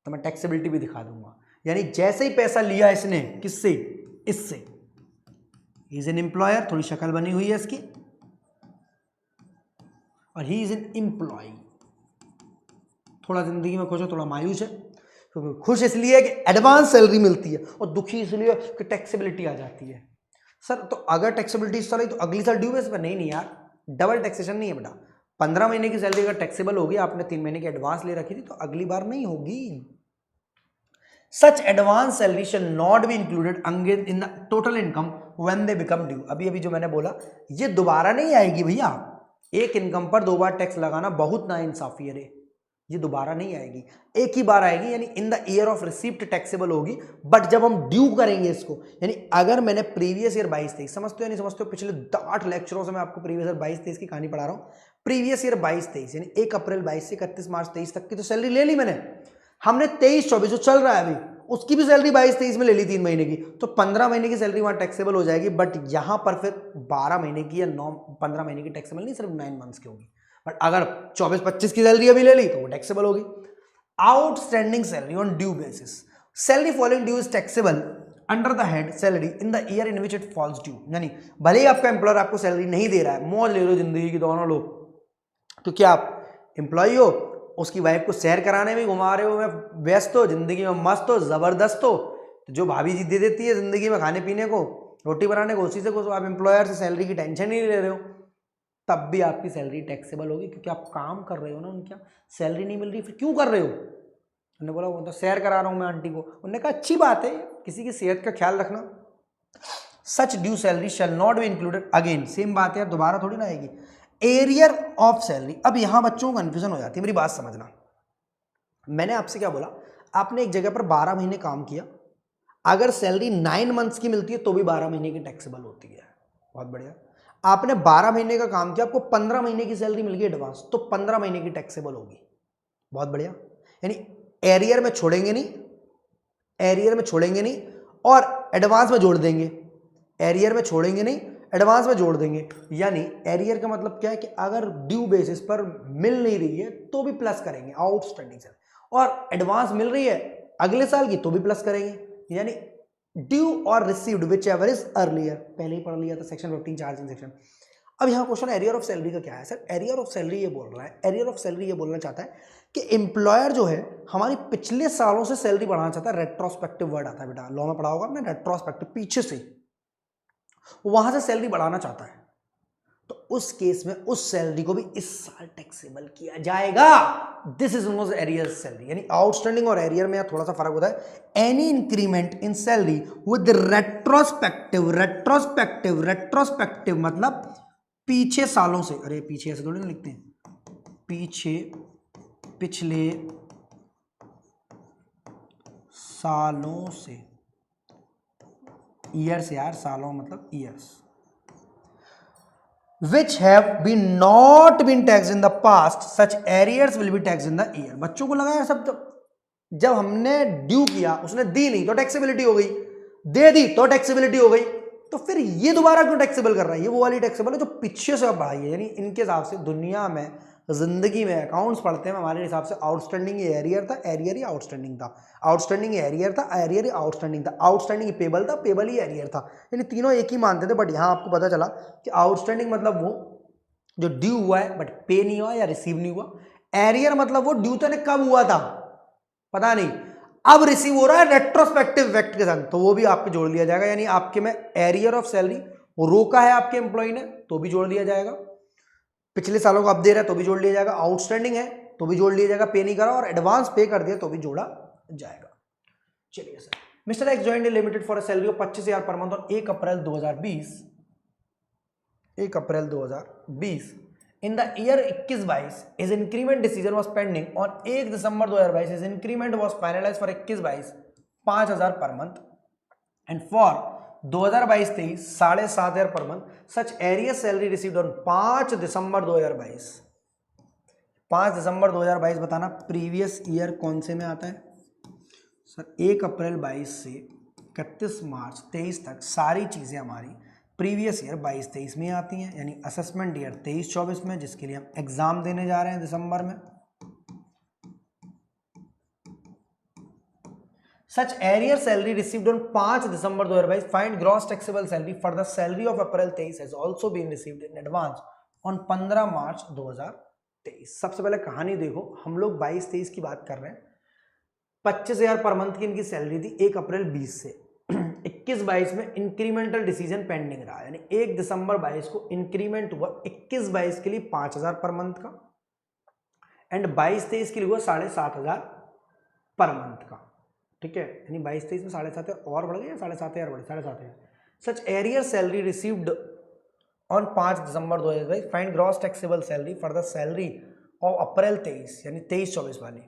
तो मैं टैक्सेबिलिटी भी दिखा दूंगा। यानी जैसे ही पैसा लिया इसने, किससे, इससे, इज एन एम्प्लॉयर, थोड़ी शक्ल बनी हुई है इसकी, और ही इज एन एम्प्लॉय, थोड़ा जिंदगी में खुश है, थोड़ा मायूस है, तो खुश इसलिए कि एडवांस सैलरी मिलती है, और दुखी इसलिए कि टैक्सेबिलिटी आ जाती है। सर तो अगर टैक्सेबिलिटी इस साल तो अगली साल ड्यू बेस पर, नहीं यार, डबल टैक्सेशन नहीं है बेटा। 15 महीने की सैलरी अगर टैक्सेबल होगी, आपने 3 महीने की एडवांस ले रखी थी, तो अगली बार नहीं होगी। Such advance salary shall not be included again in the total income when they become due. अभी जो मैंने बोला ये दोबारा नहीं आएगी भैया, एक इनकम पर 2 बार टैक्स लगाना बहुत नाइंसाफी है रे, ये दोबारा नहीं आएगी, एक ही बार आएगी, यानी इन the year of receipt taxable होगी। बट जब हम ड्यू करेंगे इसको, यानी अगर मैंने प्रीवियस ईयर 22-23, समझते हो नहीं समझते हो, पिछले 8 लेक्चरों से मैं आपको प्रीवियस ईयर 22-23 की कहानी पढ़ा रहा हूँ। प्रीवियस ईयर 22-23 यानी 1 अप्रैल 22 से 31 मार्च 23 तक की तो सैलरी ले ली मैंने, हमने 23-24 जो चल रहा है अभी उसकी भी सैलरी 22-23 में ले ली 3 महीने की, तो 15 महीने की सैलरी वहां टैक्सेबल हो जाएगी। बट यहां पर फिर 12 महीने की या 15 महीने की टैक्सेबल नहीं, सिर्फ 9 मंथ्स की होगी। बट अगर 24-25 की सैलरी अभी ले ली तो वो टैक्सेबल होगी। Outstanding salary on due basis, salary following due is taxable under the head salary in the year in which it falls due. यानी भले ही आपका एम्प्लॉयर आपको सैलरी नहीं दे रहा है, मौज ले रहे हो जिंदगी की दोनों लोग, तो क्या आप एम्प्लॉय हो, उसकी वाइफ को सैर कराने में घुमा रहे हो, मैं व्यस्त हो, जिंदगी में मस्त हो, जबरदस्त हो, तो जो भाभी जी दे देती है जिंदगी में खाने पीने को, रोटी बनाने को, उसी से कुछ, आप एम्प्लॉयर से सैलरी की टेंशन नहीं ले रहे हो, तब भी आपकी सैलरी टैक्सेबल होगी, क्योंकि आप काम कर रहे हो ना, उनकी सैलरी नहीं मिल रही, फिर क्यों कर रहे हो। उन्होंने बोला वो तो सैर करा रहा हूँ मैं आंटी को, उन्होंने कहा अच्छी बात है, किसी की सेहत का ख्याल रखना। Such due salary shall not be included again, same बात है, दोबारा थोड़ी ना आएगी। एरियर ऑफ सैलरी, अब यहां बच्चों को कंफ्यूजन हो जाती है, मेरी बात समझना। मैंने आपसे क्या बोला, आपने एक जगह पर 12 महीने काम किया, अगर सैलरी 9 मंथ्स की मिलती है तो भी 12 महीने की टैक्सेबल होती है। बहुत बढ़िया। आपने 12 महीने का काम किया, आपको 15 महीने की सैलरी मिल गई एडवांस, तो 15 महीने की टैक्सेबल होगी। बहुत बढ़िया, यानी एरियर में छोड़ेंगे नहीं, एरियर में छोड़ेंगे नहीं और एडवांस में जोड़ देंगे, एरियर में छोड़ेंगे नहीं, एडवांस में जोड़ देंगे। यानी एरियर का मतलब क्या है कि अगर ड्यू बेसिस पर मिल नहीं रही है तो भी प्लस करेंगे आउटस्टैंडिंग से, और एडवांस मिल रही है अगले साल की तो भी प्लस करेंगे। यानी due or received whichever is earlier, पहले ही पढ़ लिया था सेक्शन 15 चार्जिंग सेक्शन। अब यहाँ क्वेश्चन एरियर ऑफ सैलरी का क्या है सर? एरियर ऑफ सैलरी ये बोल रहा है, एरियर ऑफ सैलरी ये बोलना चाहता है कि एम्प्लॉयर जो है हमारी पिछले सालों से सैलरी बढ़ाना चाहता है। रेट्रोस्पेक्टिव वर्ड आता है बेटा, लॉ में पढ़ा होगा आपने, रेट्रोस्पेक्टिव, पीछे से वहां से सैलरी बढ़ाना चाहता है, तो उस केस में उस सैलरी को भी इस साल टैक्सेबल किया जाएगा। This is known as arrear salary. यानी आउटस्टैंडिंग और एरियर में थोड़ा सा फर्क होता है। Any increment in salary with retrospective, retrospective, retrospective मतलब पीछे सालों से, अरे पीछे ऐसे थोड़ी ना लिखते हैं, पीछे, पिछले सालों से, ईयर्स यार, सालों मतलब years, which have been not been taxed in the past, such arrears will be taxed in the year। बच्चों को लगा यार सब जब हमने ड्यू किया, उसने दी नहीं तो टैक्सेबिलिटी हो गई, दे दी तो टैक्सेबिलिटी हो गई, तो फिर ये दोबारा क्यों टैक्सेबल कर रहा है? ये वो वाली टैक्सेबल है जो पीछे से अब बढ़ाई है। यानी इनके हिसाब से दुनिया में, जिंदगी में अकाउंट्स पढ़ते हैं हमारे हिसाब से आउटस्टैंडिंग ही एरियर था, एरियर ही आउटस्टैंडिंग था, आउटस्टैंडिंग ही एरियर था, एरियर ही आउटस्टैंडिंग था, आउटस्टैंडिंग ही पेबल था, पेबल ही एरियर था। यानी तीनों एक ही मानते थे, बट यहाँ आपको पता चला कि आउटस्टैंडिंग मतलब वो जो ड्यू हुआ है बट पे नहीं हुआ या रिसीव नहीं हुआ, एरियर मतलब वो ड्यू तो ने कब हुआ था पता नहीं, अब रिसीव हो रहा है रेट्रोस्पेक्टिव इफेक्ट के साथ, तो वो भी आपके जोड़ लिया जाएगा। यानी आपके में एरियर ऑफ सैलरी वो रोका है आपके एम्प्लॉय ने तो भी जोड़ लिया जाएगा, पिछले सालों को अब दे रहा है तो भी जोड़ लिया जाएगा, आउटस्टैंडिंग है तो भी जोड़ लिया जाएगा, पे नहीं करा और एडवांस पे कर दिया तो भी जोड़ा जाएगा। चलिए sir, mister x joined limited for a salary of 25,000 per month on 1 April 2020, 1 April 2020 in the year 21-22 his increment decision was pending on 1 December 2022 his increment was finalised for 21-22 5,000 per month and for 2022-23 7,500 per month such arrear salary received on 5 December 2022। 5 December 2022 बताना previous year कौन से में आता है sir? 1 अप्रैल 22 से 31 मार्च 23 तक सारी चीज़ें हमारी प्रीवियस ईयर 22-23 में आती हैं, यानी असेसमेंट ईयर 23-24 में, जिसके लिए हम एग्जाम देने जा रहे हैं दिसंबर में। Such arrear salary received on 5 December 2022 find gross taxable salary for the salary of April 23 has also been received in advance on 15 March 2023। सबसे पहले कहानी देखो, हम लोग 22-23 की बात कर रहे हैं, 25,000 पर मंथ की इनकी सैलरी थी 1 अप्रैल 20 से 21-22 में इंक्रीमेंटल डिसीजन पेंडिंग रहा, यानी 1 दिसंबर 22 को इंक्रीमेंट हुआ 21-22 के लिए 5,000 पर मंथ का एंड 22-23 के लिए हुआ 7,500 पर मंथ का, ठीक है। यानी 22-23 में 7,500 और बढ़ गया, 7,500 बढ़े, 7,500। Such arrear salary received on 5 December 2022 find gross taxable salary for the salary of April 23 यानी 23-24 वाली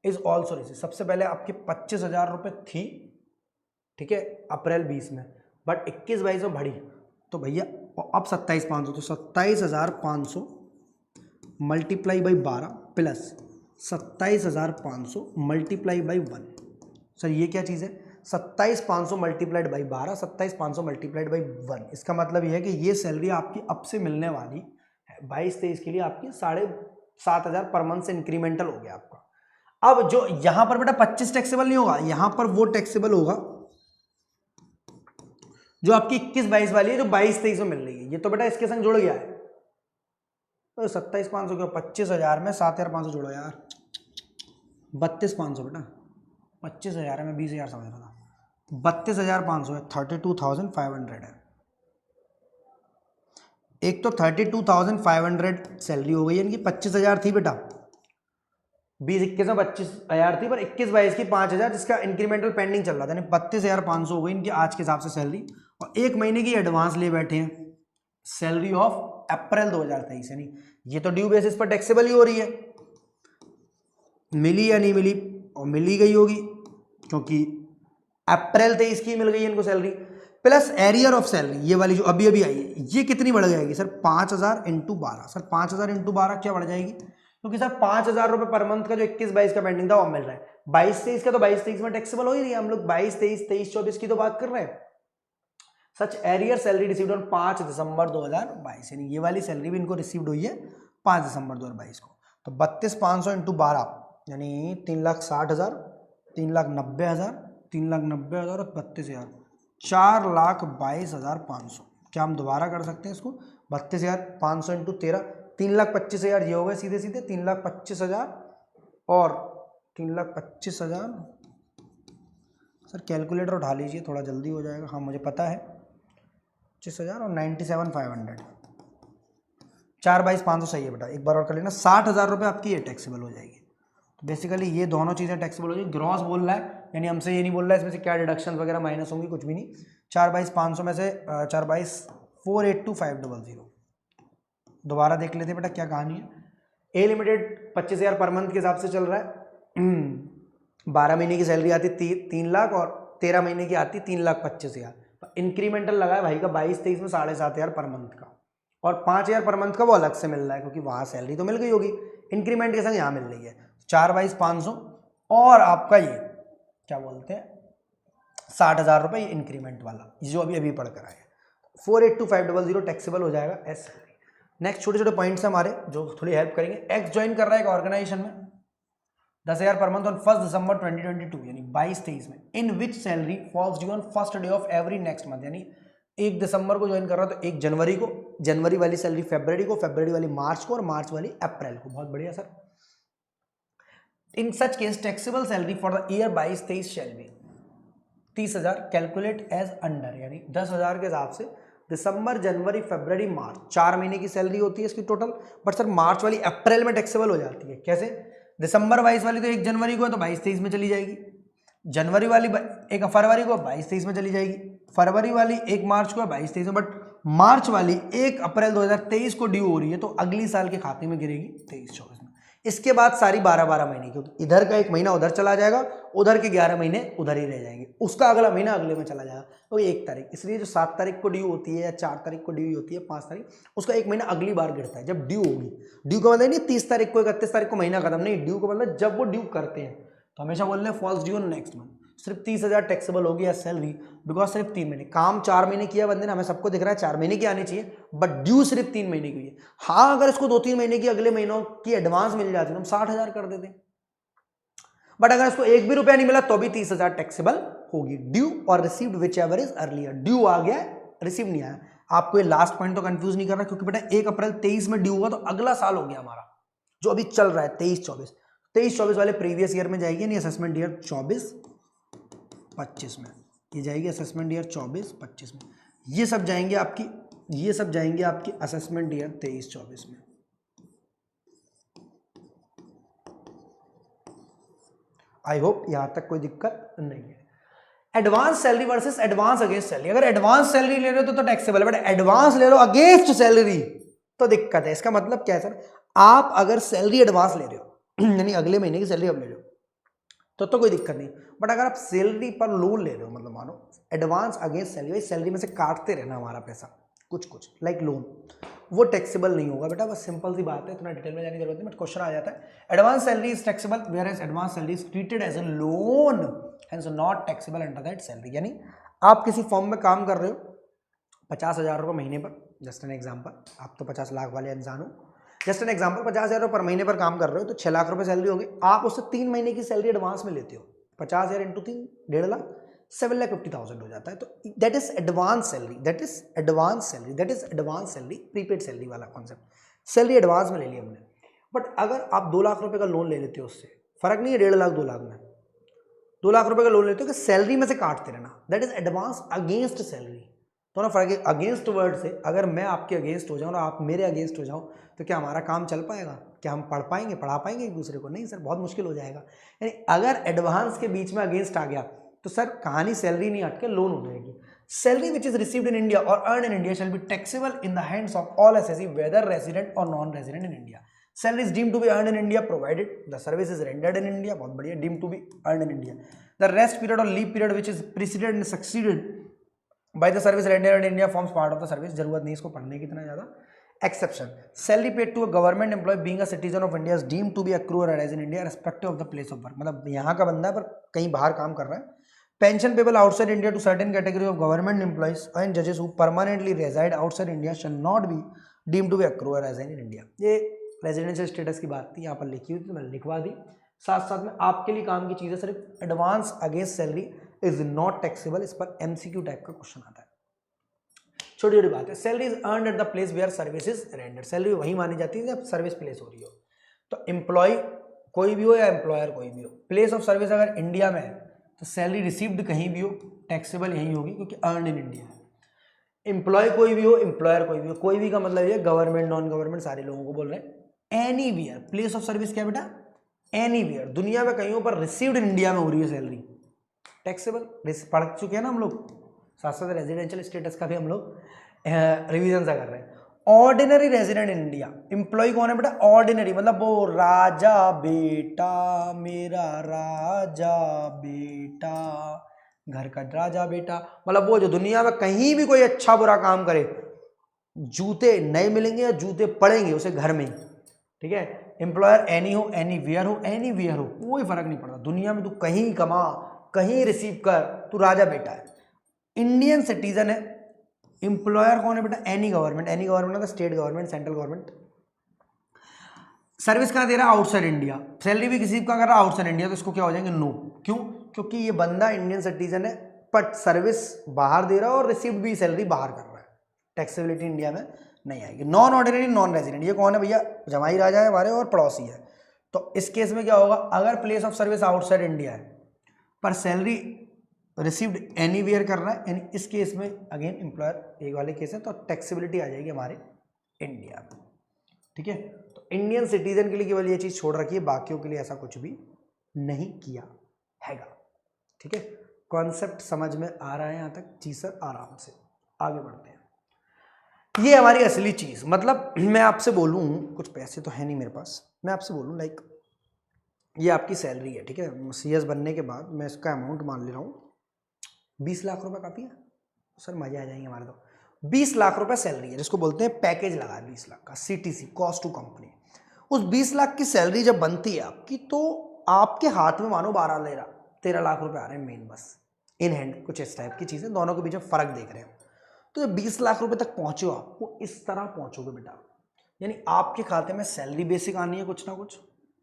इज ऑल्सो रिसीव। सबसे पहले आपकी 25,000 रुपये थी, ठीक है, अप्रैल 20 में, बट 21-22 में बढ़ी तो भैया अब 27,500, तो 27,500 multiply by 12 plus 27,500 multiply by 1। Sir ये क्या चीज़ है? 27,500 मल्टीप्लाइड बाई 12, 27,500 मल्टीप्लाइड बाई 1। इसका मतलब ये है कि ये सैलरी आपकी अब से मिलने वाली है 22-23 के लिए आपकी 7,500 पर मंथ से इंक्रीमेंटल हो गया आपका। अब जो यहां पर बेटा 25 टैक्सेबल नहीं होगा, यहां पर वो टैक्सेबल होगा जो आपकी 21-22 वाली है, जो 22-23 में मिल रही है। ये तो बेटा इसके संग जुड़ गया है, तो 27,500 क्यों, 25,000 में 7,500 जोड़ो यार, 32,500 बेटा, 25,000 में 20,000 समझ रहा था, 32,500 है, 32,500 है। एक तो 32,500 सैलरी हो गई है इनकी, 25,000 थी बेटा, 20-21 में 25,000 थी, पर 21-22 की 5,000 जिसका इंक्रीमेंटल पेंडिंग चल रहा था, यानी 32,500 हो गई इनकी आज के हिसाब से सैलरी, और 1 महीने की एडवांस ले बैठे हैं सैलरी ऑफ अप्रैल 2023, यानी ये तो ड्यू बेसिस पर टैक्सेबल ही हो रही है। मिली या नहीं मिली? और मिली गई होगी क्योंकि अप्रैल 23 की मिल गई है इनको salary, plus arrear of salary ये वाली जो अभी अभी आई है, ये कितनी बढ़ जाएगी सर? 5,000 इंटू 12। सर 5,000 इंटू 12 क्या बढ़ जाएगी? क्योंकि सर 5,000 रुपये पर मंथ का जो 21-22 का पेंडिंग था वो मिल रहा है, 22-23 का तो 22-23 में टैक्सेबल हो ही रही है, हम लोग 22-23, 23-24 की तो बात कर रहे हैं। सच arrear salary received on 5 December 2022, यानी ये वाली सैलरी भी इनको रिसीव्ड हुई है 5 दिसंबर 2022 को। तो 32,500 इंटू 12 यानी 3,60,000, 3,90,000, 3,90,000 और 32,000, 4,22,500। क्या हम दोबारा कर सकते हैं इसको? 32,500 इंटू 13, 3,25,000 ये हो गए सीधे सीधे 3,25,000 और 3,25,000। सर कैलकुलेटर उठा लीजिए, थोड़ा जल्दी हो जाएगा। हाँ मुझे पता है, 25,000 और 97,500, 4,22,500 सही है बेटा, एक बार और कर लेना। 60,000 रुपये आपकी ये टैक्सेबल हो जाएगी। तो बेसिकली ये दोनों चीज़ें टैक्सेबल हो जाएगी। ग्रॉस बोल रहा है, यानी हमसे ये नहीं बोल रहा है इसमें से क्या डिडक्शन वगैरह माइनस होंगी, कुछ भी नहीं। 4,22,500 में से 4,22,482,500। दोबारा देख लेते हैं बेटा क्या कहानी है। ए लिमिटेड 25,000 पर मंथ के हिसाब से चल रहा है। 12 महीने की सैलरी आती 3 लाख और 13 महीने की आती 3,25,000। इंक्रीमेंटल लगा है भाई का 22-23 में 7,500 पर मंथ का, और 5,000 पर मंथ का वो अलग से मिल रहा है, क्योंकि वहां सैलरी तो मिल गई होगी, इंक्रीमेंट के संग यहाँ मिल रही है। 4,22,500 और आपका ये क्या बोलते हैं 60,000 रुपये इंक्रीमेंट वाला, जो अभी अभी पढ़कर आया। 482,500 टैक्सेबल हो जाएगा एस सैलरी। नेक्स्ट छोटे छोटे पॉइंट्स हमारे जो थोड़ी हेल्प करेंगे। एक्स ज्वाइन कर रहा है एक ऑर्गेनाइजेशन में 10,000 पर मंथ ऑन 1 दिसंबर 2022 यानी 22-23 में, in which salary falls due on first day of every next month, यानी 1 दिसंबर को ज्वाइन कर रहा है तो 1 जनवरी को, जनवरी वाली सैलरी फरवरी को, फरवरी वाली मार्च को और मार्च वाली अप्रैल को। बहुत बढ़िया sir. In such case taxable salary for the year 22-23 shall be 30,000 calculate as under, यानी 10,000 के हिसाब से दिसंबर जनवरी फरवरी मार्च 4 महीने की सैलरी होती है इसकी टोटल। बट सर मार्च वाली अप्रैल में टैक्सेबल हो जाती है। कैसे? दिसंबर 22 वाली तो 1 जनवरी को है तो 22-23 में चली जाएगी, जनवरी वाली 1 फरवरी को 22-23 में चली जाएगी, फरवरी वाली 1 मार्च को 22-23 में, बट मार्च वाली 1 अप्रैल 2023 को ड्यू हो रही है तो अगली साल के खाते में गिरेगी 23-24 में। इसके बाद सारी 12-12 महीने की, क्योंकि इधर का 1 महीना उधर चला जाएगा, उधर के 11 महीने उधर ही रह जाएंगे, उसका अगला महीना अगले में चला जाएगा। तो 1 तारीख, इसलिए जो 7 तारीख को ड्यू होती है या 4 तारीख को ड्यू होती है, 5 तारीख, उसका 1 महीना अगली बार गिरता है जब ड्यू होगी। ड्यू का मतलब नहीं 30 तारीख को 31 तारीख को महीना खत्म, नहीं, ड्यू का मतलब जब वो ड्यू करते हैं। तो हमेशा बोल रहे हैं फॉल्स ड्यू नेक्स्ट मंथ। सिर्फ 30,000 टैक्सेबल होगी या सैलरी, बिकॉज सिर्फ 3 महीने काम, 4 महीने किया बंदे ने, हमें सबको दिख रहा है 4 महीने की आनी चाहिए, बट ड्यू सिर्फ 3 महीने की है। हाँ अगर इसको 2-3 महीने की अगले महीनों की एडवांस मिल जाती तो हम 60,000 कर देते, बट अगर इसको 1 भी रुपया नहीं मिला तो भी 30,000 टैक्सेबल होगी। Due or received whichever is earlier, due आ गया रिसीव नहीं आया। आपको ये लास्ट पॉइंट तो कंफ्यूज नहीं कर रहा, क्योंकि बेटा 1 अप्रैल 23 में ड्यू हुआ तो अगला साल हो गया हमारा जो अभी चल रहा है 23-24 वाले प्रीवियस ईयर में जाएगी, नहीं असेसमेंट ईयर 24-25 में, ये जाएगी असेसमेंट ईयर 24-25 में, ये सब जाएंगे आपकी असेसमेंट ईयर 23-24 में। आई होप यहां तक कोई दिक्कत नहीं है। Advance salary versus advance against salary, अगर एडवांस सैलरी ले रहे हो तो टैक्सेबल है, बट एडवांस ले लो अगेंस्ट सैलरी तो दिक्कत है। इसका मतलब क्या है सर, आप अगर सैलरी एडवांस ले रहे हो यानी अगले महीने की सैलरी अब ले लो तो कोई दिक्कत नहीं, बट अगर आप सैलरी पर लोन ले रहे हो, मतलब मानो एडवांस अगेंस्ट सैलरी, सैलरी में से काटते रहना हमारा पैसा कुछ लाइक लोन, वो टैक्सेबल नहीं होगा बेटा। बस सिंपल सी बात है, इतना डिटेल में जाने की जरूरत नहीं, बट क्वेश्चन आ जाता है। Advance salary is taxable whereas advance salary is treated as a loan hence not taxable under that salary. यानी आप किसी फॉर्म में काम कर रहे हो 50,000 रुपये महीने पर, जस्ट एन एग्जाम्पल, आप तो 50 लाख वाले इंसान हो, जस्ट एन एग्जाम्पल 50,000 रुपये पर महीने पर काम कर रहे हो तो 6 लाख रुपये सैलरी होगी, आप उससे 3 महीने की सैलरी एडवांस में लेते हो, 50,000 इंटू 3 1.5 लाख, 7,50,000 हो जाता है। तो that is advance salary, prepaid salary वाला कॉन्सेप्ट, सैलरी एडवांस में ले ली हमने। बट अगर आप 2 लाख रुपए का लोन ले लेते हो, उससे फर्क नहीं है 1.5 लाख 2 लाख में, 2 लाख रुपए का लोन लेते हो कि सैलरी में से काटते रहना, that is advance against salary. तो ना फर्क है, अगेंस्ट वर्ड से अगर मैं आपके अगेंस्ट हो जाऊँ और आप मेरे अगेंस्ट हो जाओ तो क्या हमारा काम चल पाएगा? क्या हम पढ़ा पाएंगे एक दूसरे को? नहीं सर, बहुत मुश्किल हो जाएगा। यानी अगर एडवांस के बीच में अगेंस्ट आ गया तो सर कहानी सैलरी नहीं हटके लोन हो जाएगी। Salary which is received in India or earn in India shall be taxable in the hands of all assessee whether resident or non resident in India. Salary is deemed to be earn in India provided the service is rendered in India, बहुत बढ़िया, deemed to be earn in India. The rest period or leave period which is preceded and succeeded by the service rendered in India forms part of the service. जरूरत नहीं इसको पढ़ने की इतना ज्यादा। Exception, salary paid to a government employee being a citizen of India is deemed to be accrue or arise in India respective of the place of work, मतलब यहाँ का बंदा है पर कहीं बाहर काम कर रहा है। Pension payable outside India to certain category of government employees and जजेस who permanently reside outside India shall not be deemed to be accrue or arise in India. ये रेजिडेंशियल स्टेटस की बात थी, यहाँ पर लिखी हुई थी, मैंने लिखवा दी। साथ साथ में आपके लिए काम की चीज़ है, सिर्फ advance against salary is not taxable, इस पर एमसीक्यू टाइप का क्वेश्चन आता है। छोटी छोटी बात है। Salary is earned at the place where service is render, salary वही मानी जाती है जब सर्विस प्लेस हो रही हो। तो एम्प्लॉय कोई भी हो या एम्प्लॉयर कोई भी हो, प्लेस ऑफ सर्विस अगर इंडिया में है तो सैलरी रिसीव्ड कहीं भी हो टैक्सेबल यही होगी क्योंकि अर्नड इन इंडिया है। एम्प्लॉय कोई भी हो, एम्प्लॉयर कोई भी हो, कोई भी का मतलब ये गवर्नमेंट नॉन गवर्नमेंट सारे लोगों को बोल रहे हैं। Any wear, place of service क्या बेटा, एनी वियर, दुनिया में कहीं पर रिसीव्ड इन इंडिया में हो रही है सैलरी टैक्सेबल। पढ़ चुके हैं ना हम लोग, साथ साथ रेजिडेंशियल स्टेटस का भी हम लोग रिवीजन सा कर रहे हैं। Ordinary resident in India, employee कौन है बेटा, ऑर्डिनरी, मतलब वो राजा बेटा, मेरा राजा बेटा, घर का राजा बेटा, मतलब वो जो दुनिया में कहीं भी कोई अच्छा बुरा काम करे, जूते नए मिलेंगे या जूते पड़ेंगे उसे घर में ही, ठीक है। एम्प्लॉयर एनी हो, एनी वेयर हो, एनी वेयर हो, कोई फर्क नहीं पड़ता, दुनिया में तू कहीं कमा कहीं रिसीव कर, तू राजा बेटा है, इंडियन सिटीजन है। एम्प्लॉयर कौन है बेटा, एनी गवर्नमेंट, एनी गवर्नमेंट मतलब state government, central government. Service कहाँ दे रहा है, आउटसाइड इंडिया, सैलरी भी किसी का कर रहा है आउटसाइड इंडिया, तो इसको क्या हो जाएंगे, नो। क्यों, क्योंकि ये बंदा इंडियन सिटीजन है बट सर्विस बाहर दे रहा है और रिसीव्ड भी सैलरी बाहर कर रहा है, टैक्सेबिलिटी इंडिया में नहीं आएगी। नॉन ऑर्डिनरी नॉन रेजिडेंट, ये कौन है भैया, जमाई राजा है हमारे और पड़ोसी है। तो इस केस में क्या होगा, अगर place of service outside India है पर सैलरी रिसीव्ड एनीवेयर कर रहा है, यानी इस केस में अगेन एम्प्लॉयर एक वाले केस है, तो टैक्सेबिलिटी आ जाएगी हमारे इंडिया में, ठीक है। तो इंडियन सिटीजन के लिए केवल ये चीज छोड़ रखी है, बाकियों के लिए ऐसा कुछ भी नहीं किया हैगा, ठीक है। कॉन्सेप्ट समझ में आ रहा है यहां तक, जी सर, आराम से आगे बढ़ते हैं। ये हमारी असली चीज, मतलब मैं आपसे बोलूं, कुछ पैसे तो है नहीं मेरे पास, मैं आपसे बोलूं लाइक ये आपकी सैलरी है, ठीक है, सीएस बनने के बाद मैं इसका अमाउंट मान ले रहा हूँ 20 लाख रुपए, काफी है सर, मजे आ जाएंगे हमारे तो। 20 लाख रुपए सैलरी है, जिसको बोलते हैं पैकेज लगा है 20 लाख का, सीटीसी, कॉस्ट टू कंपनी। उस 20 लाख की सैलरी जब बनती है आपकी, तो आपके हाथ में मानो 13 लाख रुपए आ रहे हैं मेन, बस इन हैंड, कुछ इस टाइप की चीजें, दोनों के बीच में फर्क देख रहे हैं। तो जब 20 लाख रुपए तक पहुंचे हो आप, वो इस तरह पहुंचोगे बेटा, यानी आपके खाते में सैलरी बेसिक आनी है कुछ ना कुछ,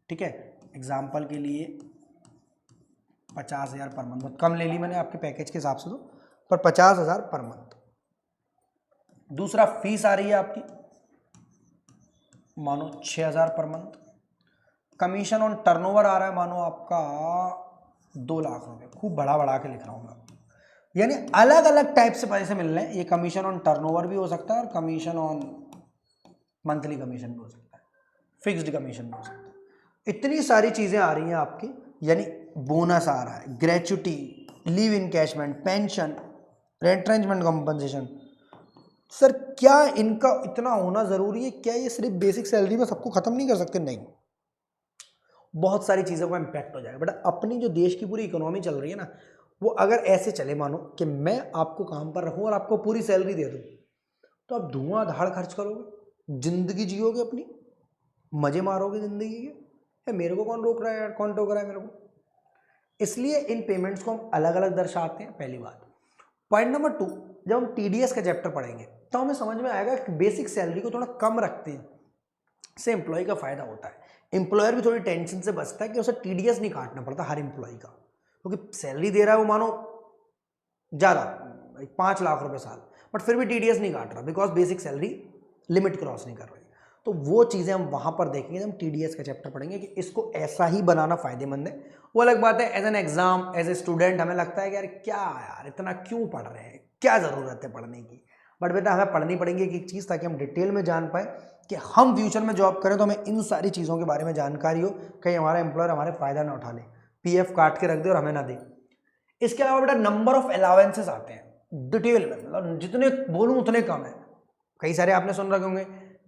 ठीक है। एग्जाम्पल के लिए 50,000 पर मंथ, बहुत कम ले ली मैंने आपके पैकेज के हिसाब से तो, पर 50,000 पर मंथ। दूसरा फीस आ रही है आपकी मानो 6,000 per month. Commission on turnover आ रहा है मानो आपका 2 लाख रुपए, खूब बढ़ा के लिख रहा हूं मैं, यानी अलग अलग टाइप से पैसे मिल रहे हैं। ये कमीशन ऑन टर्नओवर भी हो सकता है और कमीशन ऑन मंथली कमीशन भी हो सकता है, फिक्स्ड कमीशन भी हो सकता है। इतनी सारी चीजें आ रही हैं आपकी, यानी बोनस आ रहा है, gratuity, leave encashment, pension, retrenchment compensation. Sir क्या इनका इतना होना जरूरी है, क्या ये सिर्फ बेसिक सैलरी में सबको खत्म नहीं कर सकते, नहीं, बहुत सारी चीजों का इंपैक्ट हो जाएगा बेटा। अपनी जो देश की पूरी इकोनॉमी चल रही है ना, वो अगर ऐसे चले, मानो कि मैं आपको काम पर रखूं और आपको पूरी सैलरी दे दूं, तो आप धुआंधाड़ खर्च करोगे, जिंदगी जियोगे अपनी, मजे मारोगे जिंदगी के, मेरे को कौन रोक रहा है यार, कौन टोक रहा है मेरे को। इसलिए इन पेमेंट्स को हम अलग अलग दर्शाते हैं, पहली बात। पॉइंट नंबर 2, जब हम टीडीएस का चैप्टर पढ़ेंगे तो हमें समझ में आएगा कि बेसिक सैलरी को थोड़ा कम रखते हैं, इससे एम्प्लॉय का फायदा होता है। एम्प्लॉयर भी थोड़ी टेंशन से बचता है कि उसे टीडीएस नहीं काटना पड़ता हर एम्प्लॉय का, क्योंकि सैलरी दे रहा है वो मानो ज्यादा 5 लाख रुपए साल, बट फिर भी टीडीएस नहीं काट रहा because basic salary limit cross नहीं कर रही। तो वो चीजें हम वहां पर देखेंगे जब हम टीडीएस का चैप्टर पढ़ेंगे कि इसको ऐसा ही बनाना फायदेमंद है। वो अलग बात है, as an exam, as a student हमें लगता है कि यार क्या यार इतना क्यों पढ़ रहे हैं, क्या जरूरत है पढ़ने की, बट बेटा हमें पढ़नी पड़ेगी एक चीज, ताकि हम डिटेल में जान पाए कि हम फ्यूचर में जॉब करें तो हमें इन सारी चीजों के बारे में जानकारी हो, कहीं हमारा एम्प्लॉयर हमारे फायदा ना उठा ले, पीएफ काट के रख दे और हमें ना दे। इसके अलावा बेटा नंबर ऑफ अलाउंसेस आते हैं डिटेल में, मतलब जितने बोलूं उतने कम है। कई सारे आपने सुन रखे होंगे,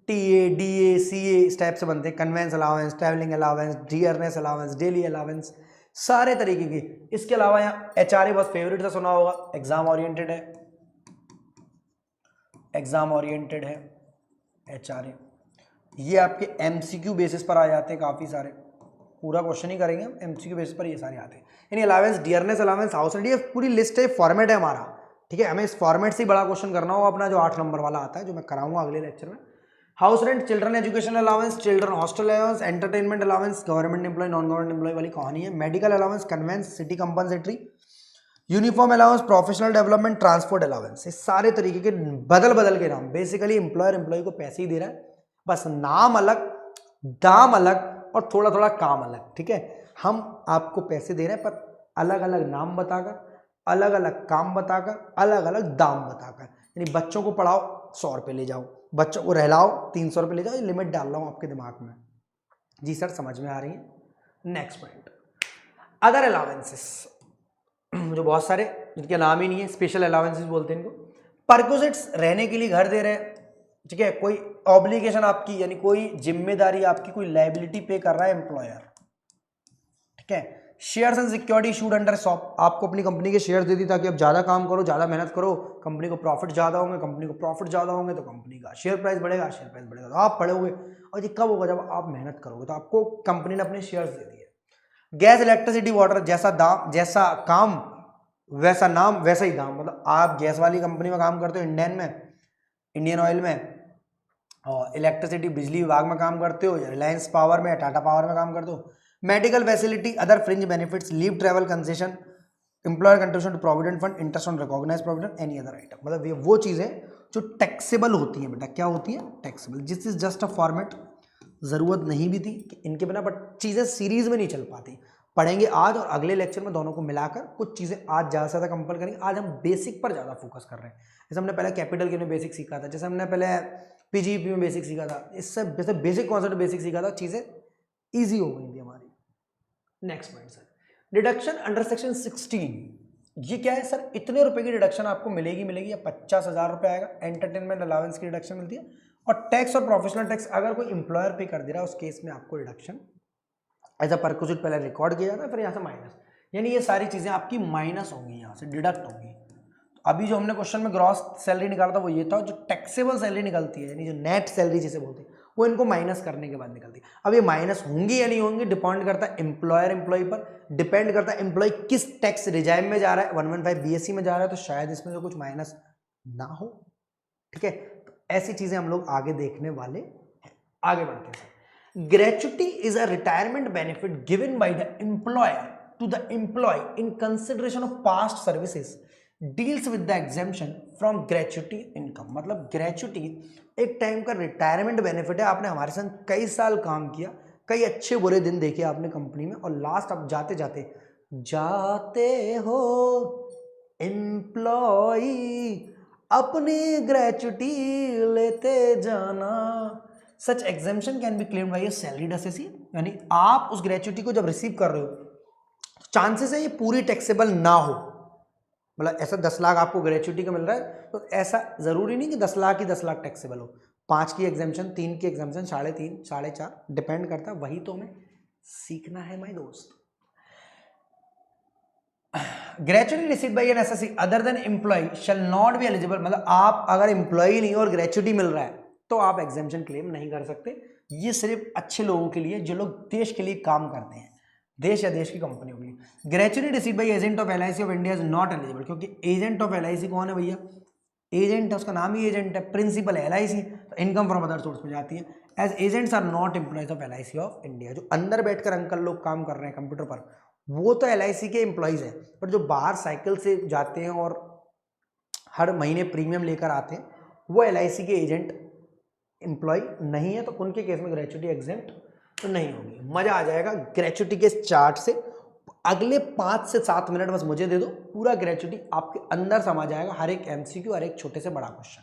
टीए, डीए, सीए इस टाइप से बनते हैं, convince allowance, travelling allowance, dearness allowance, daily allowance, सारे तरीके की। इसके अलावा यहाँ एचआरए बहुत फेवरेट से सुना होगा, एग्जाम ओरिएंटेड है, एग्जाम ओरिएंटेड है एचआरए। ये आपके एमसीक्यू बेसिस पर आ जाते हैं काफी सारे, पूरा क्वेश्चन ही करेंगे हम, एमसीक्यू बेसिस पर ये सारे आते हैं। यानी allowance, dearness allowance, house rent, ये पूरी लिस्ट है, फॉर्मेट है हमारा, ठीक है। हमें इस फॉर्मेट से ही बड़ा क्वेश्चन करना होगा अपना, जो 8 नंबर वाला आता है, जो मैं कराऊंगा अगले लेक्चर में। House rent, children education allowance, children hostel allowance, entertainment allowance, government employee non government employee वाली कहानी है, medical allowance, conveyance, city compensatory, uniform allowance, professional development, transport allowance, ये सारे तरीके के बदल बदल के नाम। बेसिकली एम्प्लॉयर एम्प्लॉय को पैसे ही दे रहा है, बस नाम अलग, दाम अलग और थोड़ा थोड़ा काम अलग। ठीक है, हम आपको पैसे दे रहे हैं पर अलग अलग नाम बताकर, अलग अलग काम बताकर, अलग अलग दाम बताकर। यानी बच्चों को पढ़ाओ 100 रुपये ले जाओ, बच्चों को रहलाओ 300 रुपये ले जाओ। ये लिमिट डाल रहा हूँ आपके दिमाग में। जी सर, समझ में आ रही है। नेक्स्ट पॉइंट, अदर अलाउंसेस, जो बहुत सारे जिनके नाम ही नहीं है, स्पेशल अलाउंसेस बोलते हैं इनको। परक्विजिट्स, रहने के लिए घर दे रहे हैं। ठीक है, कोई ऑब्लिगेशन आपकी, यानी कोई जिम्मेदारी आपकी, कोई लायबिलिटी पे कर रहा है एम्प्लॉयर। ठीक है, shares and security issued under shop, आपको अपनी कंपनी के शेयर्स दे दी ताकि आप ज्यादा काम करो, ज्यादा मेहनत करो, कंपनी को प्रॉफिट ज्यादा होंगे, कंपनी को प्रॉफिट ज्यादा होंगे तो कंपनी का शेयर प्राइस बढ़ेगा, शेयर प्राइस बढ़ेगा तो आप पढ़ोगे। और ये कब होगा? जब आप मेहनत करोगे। तो आपको कंपनी ने अपने शेयर्स दे दिए। गैस, इलेक्ट्रिसिटी, वाटर, जैसा दाम, जैसा काम वैसा नाम वैसा ही दाम। मतलब आप गैस वाली कंपनी में काम करते हो, इंडियन ऑयल में, और इलेक्ट्रिसिटी बिजली विभाग में काम करते हो, या रिलायंस पावर में, टाटा पावर में काम करते हो। Medical facility, other fringe benefits, leave, travel concession, employer contribution to provident fund, interest on recognised provident, any other item. मतलब ये वो चीजें जो टैक्सेबल होती हैं बेटा। क्या होती है? Taxable. This is just a format, जरूरत नहीं भी थी कि इनके बिना, बट चीजें सीरीज में नहीं चल पाती। पढ़ेंगे आज और अगले लेक्चर में, दोनों को मिलाकर कुछ चीजें आज ज्यादा से ज्यादा कंपेयर करेंगे। आज हम बेसिक पर ज्यादा फोकस कर रहे हैं। जैसे हमने पहले कैपिटल के में बेसिक सीखा था, जैसे हमने पहले पीजीपी में बेसिक सीखा था, इससे जैसे बेसिक कॉन्सेप्ट बेसिक सीखा था, चीजें ईजी हो गई थी हमारी। Next point sir, deduction under section 16। ये क्या है सर? इतने रुपए की डिडक्शन आपको मिलेगी, या 50,000 रुपए आएगा। एंटरटेनमेंट अलाउंस की डिडक्शन मिलती है। और टैक्स और प्रोफेशनल टैक्स अगर कोई इंप्लॉयर पे कर दे रहा है, उस केस में आपको डिडक्शन एज अ परक्विजिट पहले रिकॉर्ड किया जाता है, फिर यहाँ से माइनस। यानी ये सारी चीजें आपकी माइनस होंगी, यहाँ से डिडक्ट होंगी। अभी जो हमने क्वेश्चन में ग्रॉस सैलरी निकाला था वो ये था, जो टैक्सेबल सैलरी निकलती है, यानी जो नेट सैलरी जिसे बोलते हैं, वो इनको माइनस करने के बाद निकलती है। अब ये माइनस होंगी या नहीं होंगी, डिपेंड करता है एम्प्लॉयर एम्प्लॉय पर, डिपेंड करता है एम्प्लॉय किस टैक्स रिजाइम में जा रहा है। 115 बीएससी में जा रहा है तो शायद इसमें से कुछ माइनस ना हो। ठीक है, तो ऐसी चीजें हम लोग आगे देखने वाले हैं। आगे बढ़ते हैं। Gratuity is a retirement benefit given by the employer to the employee in consideration of past services. Deals with the exemption from gratuity income. मतलब ग्रेचुटी एक टाइम का रिटायरमेंट बेनिफिट है। आपने हमारे साथ कई साल काम किया, कई अच्छे बुरे दिन देखे आपने कंपनी में, और लास्ट आप जाते हो एम्प्लॉई, अपनी ग्रेचुटी लेते जाना। Such exemption can be claimed by a salaried assessee, यानी आप उस ग्रेचुटी को जब रिसीव कर रहे हो, चांसेस है ये पूरी टैक्सेबल ना हो। मतलब ऐसा 10 लाख आपको ग्रेचुटी का मिल रहा है तो ऐसा जरूरी नहीं कि 10 लाख ही 10 लाख टैक्सेबल हो। 5 की एग्जेम्पशन, 3 की एग्जेम्पशन, 3.5, 4.5, डिपेंड करता है। वही तो हमें सीखना है माय दोस्त। Gratuity received by an assessee other than employee shall not be eligible. मतलब आप अगर एम्प्लॉय नहीं हो और ग्रेचुटी मिल रहा है तो आप एग्जेम्पशन क्लेम नहीं कर सकते। ये सिर्फ अच्छे लोगों के लिए, जो लोग देश के लिए काम करते हैं, देश या देश की कंपनियों के लिए। Gratuity received by agent of LIC of India is not eligible, क्योंकि एजेंट ऑफ एलआईसी कौन है भैया? एजेंट है, उसका नाम ही एजेंट है, प्रिंसिपल है एलआईसी, तो इनकम फ्रॉम अदर सोर्स में जाती है। As agents are not employees of LIC of India. जो अंदर बैठकर अंकल लोग काम कर रहे हैं कंप्यूटर पर, वो तो एलआईसी के एम्प्लॉयज हैं, पर जो बाहर साइकिल से जाते हैं और हर महीने प्रीमियम लेकर आते हैं, वो एलआईसी के एजेंट एम्प्लॉय नहीं है, तो उनके केस में ग्रेचुटी एग्जेम्प्ट तो नहीं होगी। मजा आ जाएगा ग्रेचुटी के चार्ट से। अगले 5 से 7 मिनट बस मुझे दे दो, पूरा ग्रेचुटी आपके अंदर समा जाएगा, हर एक एमसीक्यू, हर एक छोटे से बड़ा क्वेश्चन।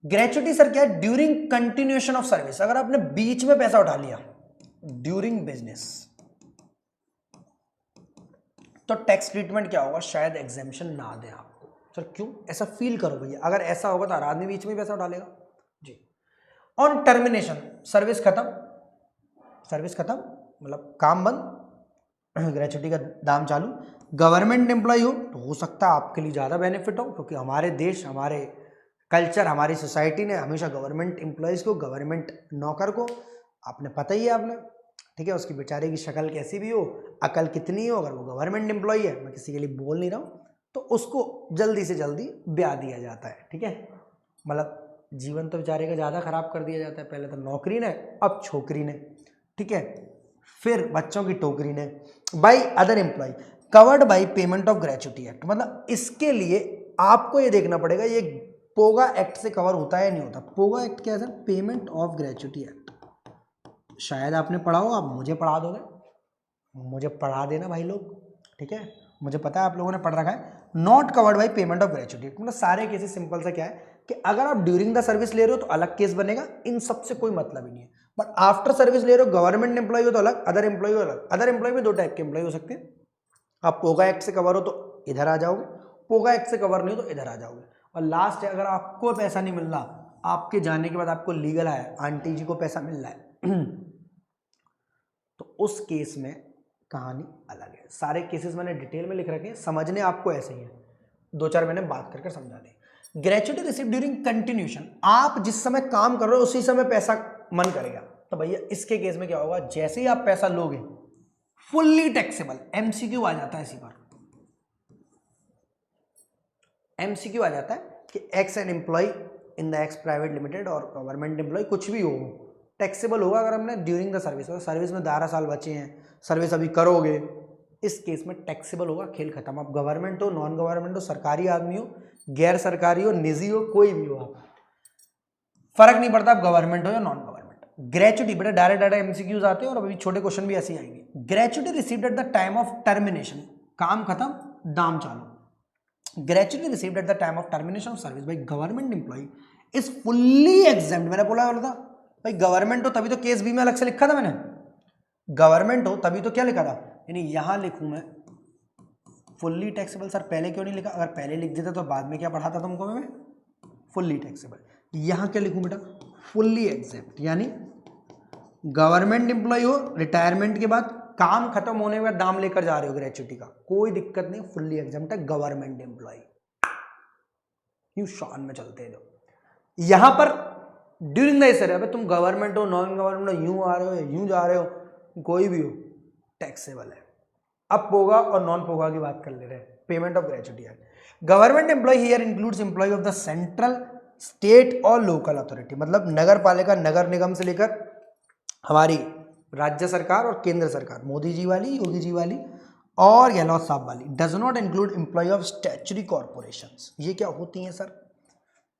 ग्रेचुटी सर क्या है? During continuation of service. अगर आपने बीच में पैसा उठा लिया ड्यूरिंग बिजनेस, तो टैक्स ट्रीटमेंट क्या होगा? शायद एग्जेम्पशन ना दें आपको। सर क्यों? ऐसा फील करो भैया, अगर ऐसा होगा तो हर आदमी बीच में पैसा उठा लेगा जी। ऑन टर्मिनेशन, सर्विस खत्म मतलब काम बंद, ग्रेचुटी का दाम चालू। गवर्नमेंट एम्प्लॉय हो सकता है आपके लिए ज़्यादा बेनिफिट हो, क्योंकि हमारे देश, हमारे कल्चर, हमारी सोसाइटी ने हमेशा गवर्नमेंट एम्प्लॉयज़ को, गवर्नमेंट नौकर को, आपने पता ही है आपने, ठीक है, उसकी बेचारे की शक्ल कैसी भी हो, अकल कितनी हो, अगर वो गवर्नमेंट एम्प्लॉय है, मैं किसी के लिए बोल नहीं रहा हूँ, तो उसको जल्दी से जल्दी ब्याह दिया जाता है। ठीक है, मतलब जीवन तो बेचारे का ज़्यादा खराब कर दिया जाता है। पहले तो नौकरी ने, अब छोकरी ने, ठीक है, फिर बच्चों की टोकरी ने। By other employee, covered by payment of gratuity act, मतलब इसके लिए आपको ये देखना पड़ेगा ये पोगा एक्ट से कवर होता है या नहीं होता। पोगा एक्ट क्या है sir? Payment of gratuity act. शायद आपने पढ़ा हो, आप मुझे पढ़ा दोगे, मुझे पढ़ा देना भाई लोग, ठीक है, मुझे पता है आप लोगों ने पढ़ रखा है। Not covered by payment of gratuity act, मतलब सारे केसेस सिंपल सा क्या है कि अगर आप ड्यूरिंग द सर्विस ले रहे हो तो अलग केस बनेगा, इन सबसे कोई मतलब ही नहीं है। बट आफ्टर सर्विस ले रहे हो, गवर्नमेंट एम्प्लॉय हो तो अलग, अदर एम्प्लॉय हो अलग। अदर एम्प्लॉय में दो टाइप के एम्प्लॉय हो सकते हैं, आप पोगा एक्ट से कवर हो तो इधर आ जाओगे, पोगा एक्ट से कवर नहीं हो तो इधर आ जाओगे। और लास्ट है, अगर आपको पैसा नहीं मिल रहा, आपके जाने के बाद आपको लीगल आया, आंटी जी को पैसा मिल रहा है तो उस केस में कहानी अलग है। सारे केसेस मैंने डिटेल में लिख रखे हैं, समझने आपको ऐसे ही है, दो चार मैंने बात करके समझा दी। ग्रेच्युटी रिसीव ड्यूरिंग कंटिन्यूशन, आप जिस समय काम कर रहे हो उसी समय पैसा मन करेगा, तो भैया इसके केस में क्या होगा, जैसे ही आप पैसा लोगे फुल्ली टैक्सेबल, एमसीक्यू आ जाता है इसी पर, एमसीक्यू आ जाता है कि X an employee in the X private limited और गवर्नमेंट एम्प्लॉय कुछ भी हो टैक्सेबल होगा अगर हमने ड्यूरिंग द सर्विस, सर्विस में 12 साल बचे हैं, सर्विस अभी करोगे, इस केस में टैक्सेबल होगा, खेल खत्म। आप गवर्नमेंट हो, नॉन गवर्नमेंट हो, सरकारी आदमी हो, गैर सरकारी हो, निजी हो, कोई भी हो, आप फर्क नहीं पड़ता आप गवर्नमेंट हो या नॉन गवर्नमेंट। ग्रेच्युटी बेटा डायरेक्ट एमसीक्यूज आते हैं और अभी छोटे क्वेश्चन भी ऐसे ही आएंगे। Gratuity received at the time of termination, काम खत्म दाम चालू। Gratuity received at the time of termination of service by government employee is fully exempt. मैंने बोला था भाई गवर्नमेंट हो तभी तो केस बी में अलग से लिखा था मैंने, गवर्नमेंट हो तभी तो क्या लिखा था, यानी यहां लिखूं मैं फुल्ली टैक्सेबल। सर पहले क्यों नहीं लिखा, अगर पहले लिख देता तो बाद में क्या पढ़ाता तुमको मैं, फुल्ली टैक्सेबल। यहां क्या लिखूं बेटा, फुल्ली एग्जेम्प्ट, यानी गवर्नमेंट एम्प्लॉय हो, रिटायरमेंट के बाद काम खत्म होने के बाद दाम लेकर जा रहे हो ग्रेच्युटी का, कोई दिक्कत नहीं, फुल्ली एग्जेम्प्ट है गवर्नमेंट एम्प्लॉय। यूं शान में चलते हैं लोग। यहां पर ड्यूरिंग द सर्विस, तुम गवर्नमेंट हो, नॉन गवर्नमेंट हो, यूं आ रहे हो, यूं जा रहे हो, कोई भी हो टैक्सेबल है। अब पोगा और नॉन पोगा की बात कर ले रहे हैं, payment of gratuity act. Government employee here includes employee of the central, state और लोकल अथॉरिटी, मतलब नगर पालिका, नगर निगम से लेकर हमारी राज्य सरकार और केंद्र सरकार, मोदी जी वाली, योगी जी वाली और गहलोत साहब वाली। Does not include employee of statutory corporations. ये क्या होती हैं सर,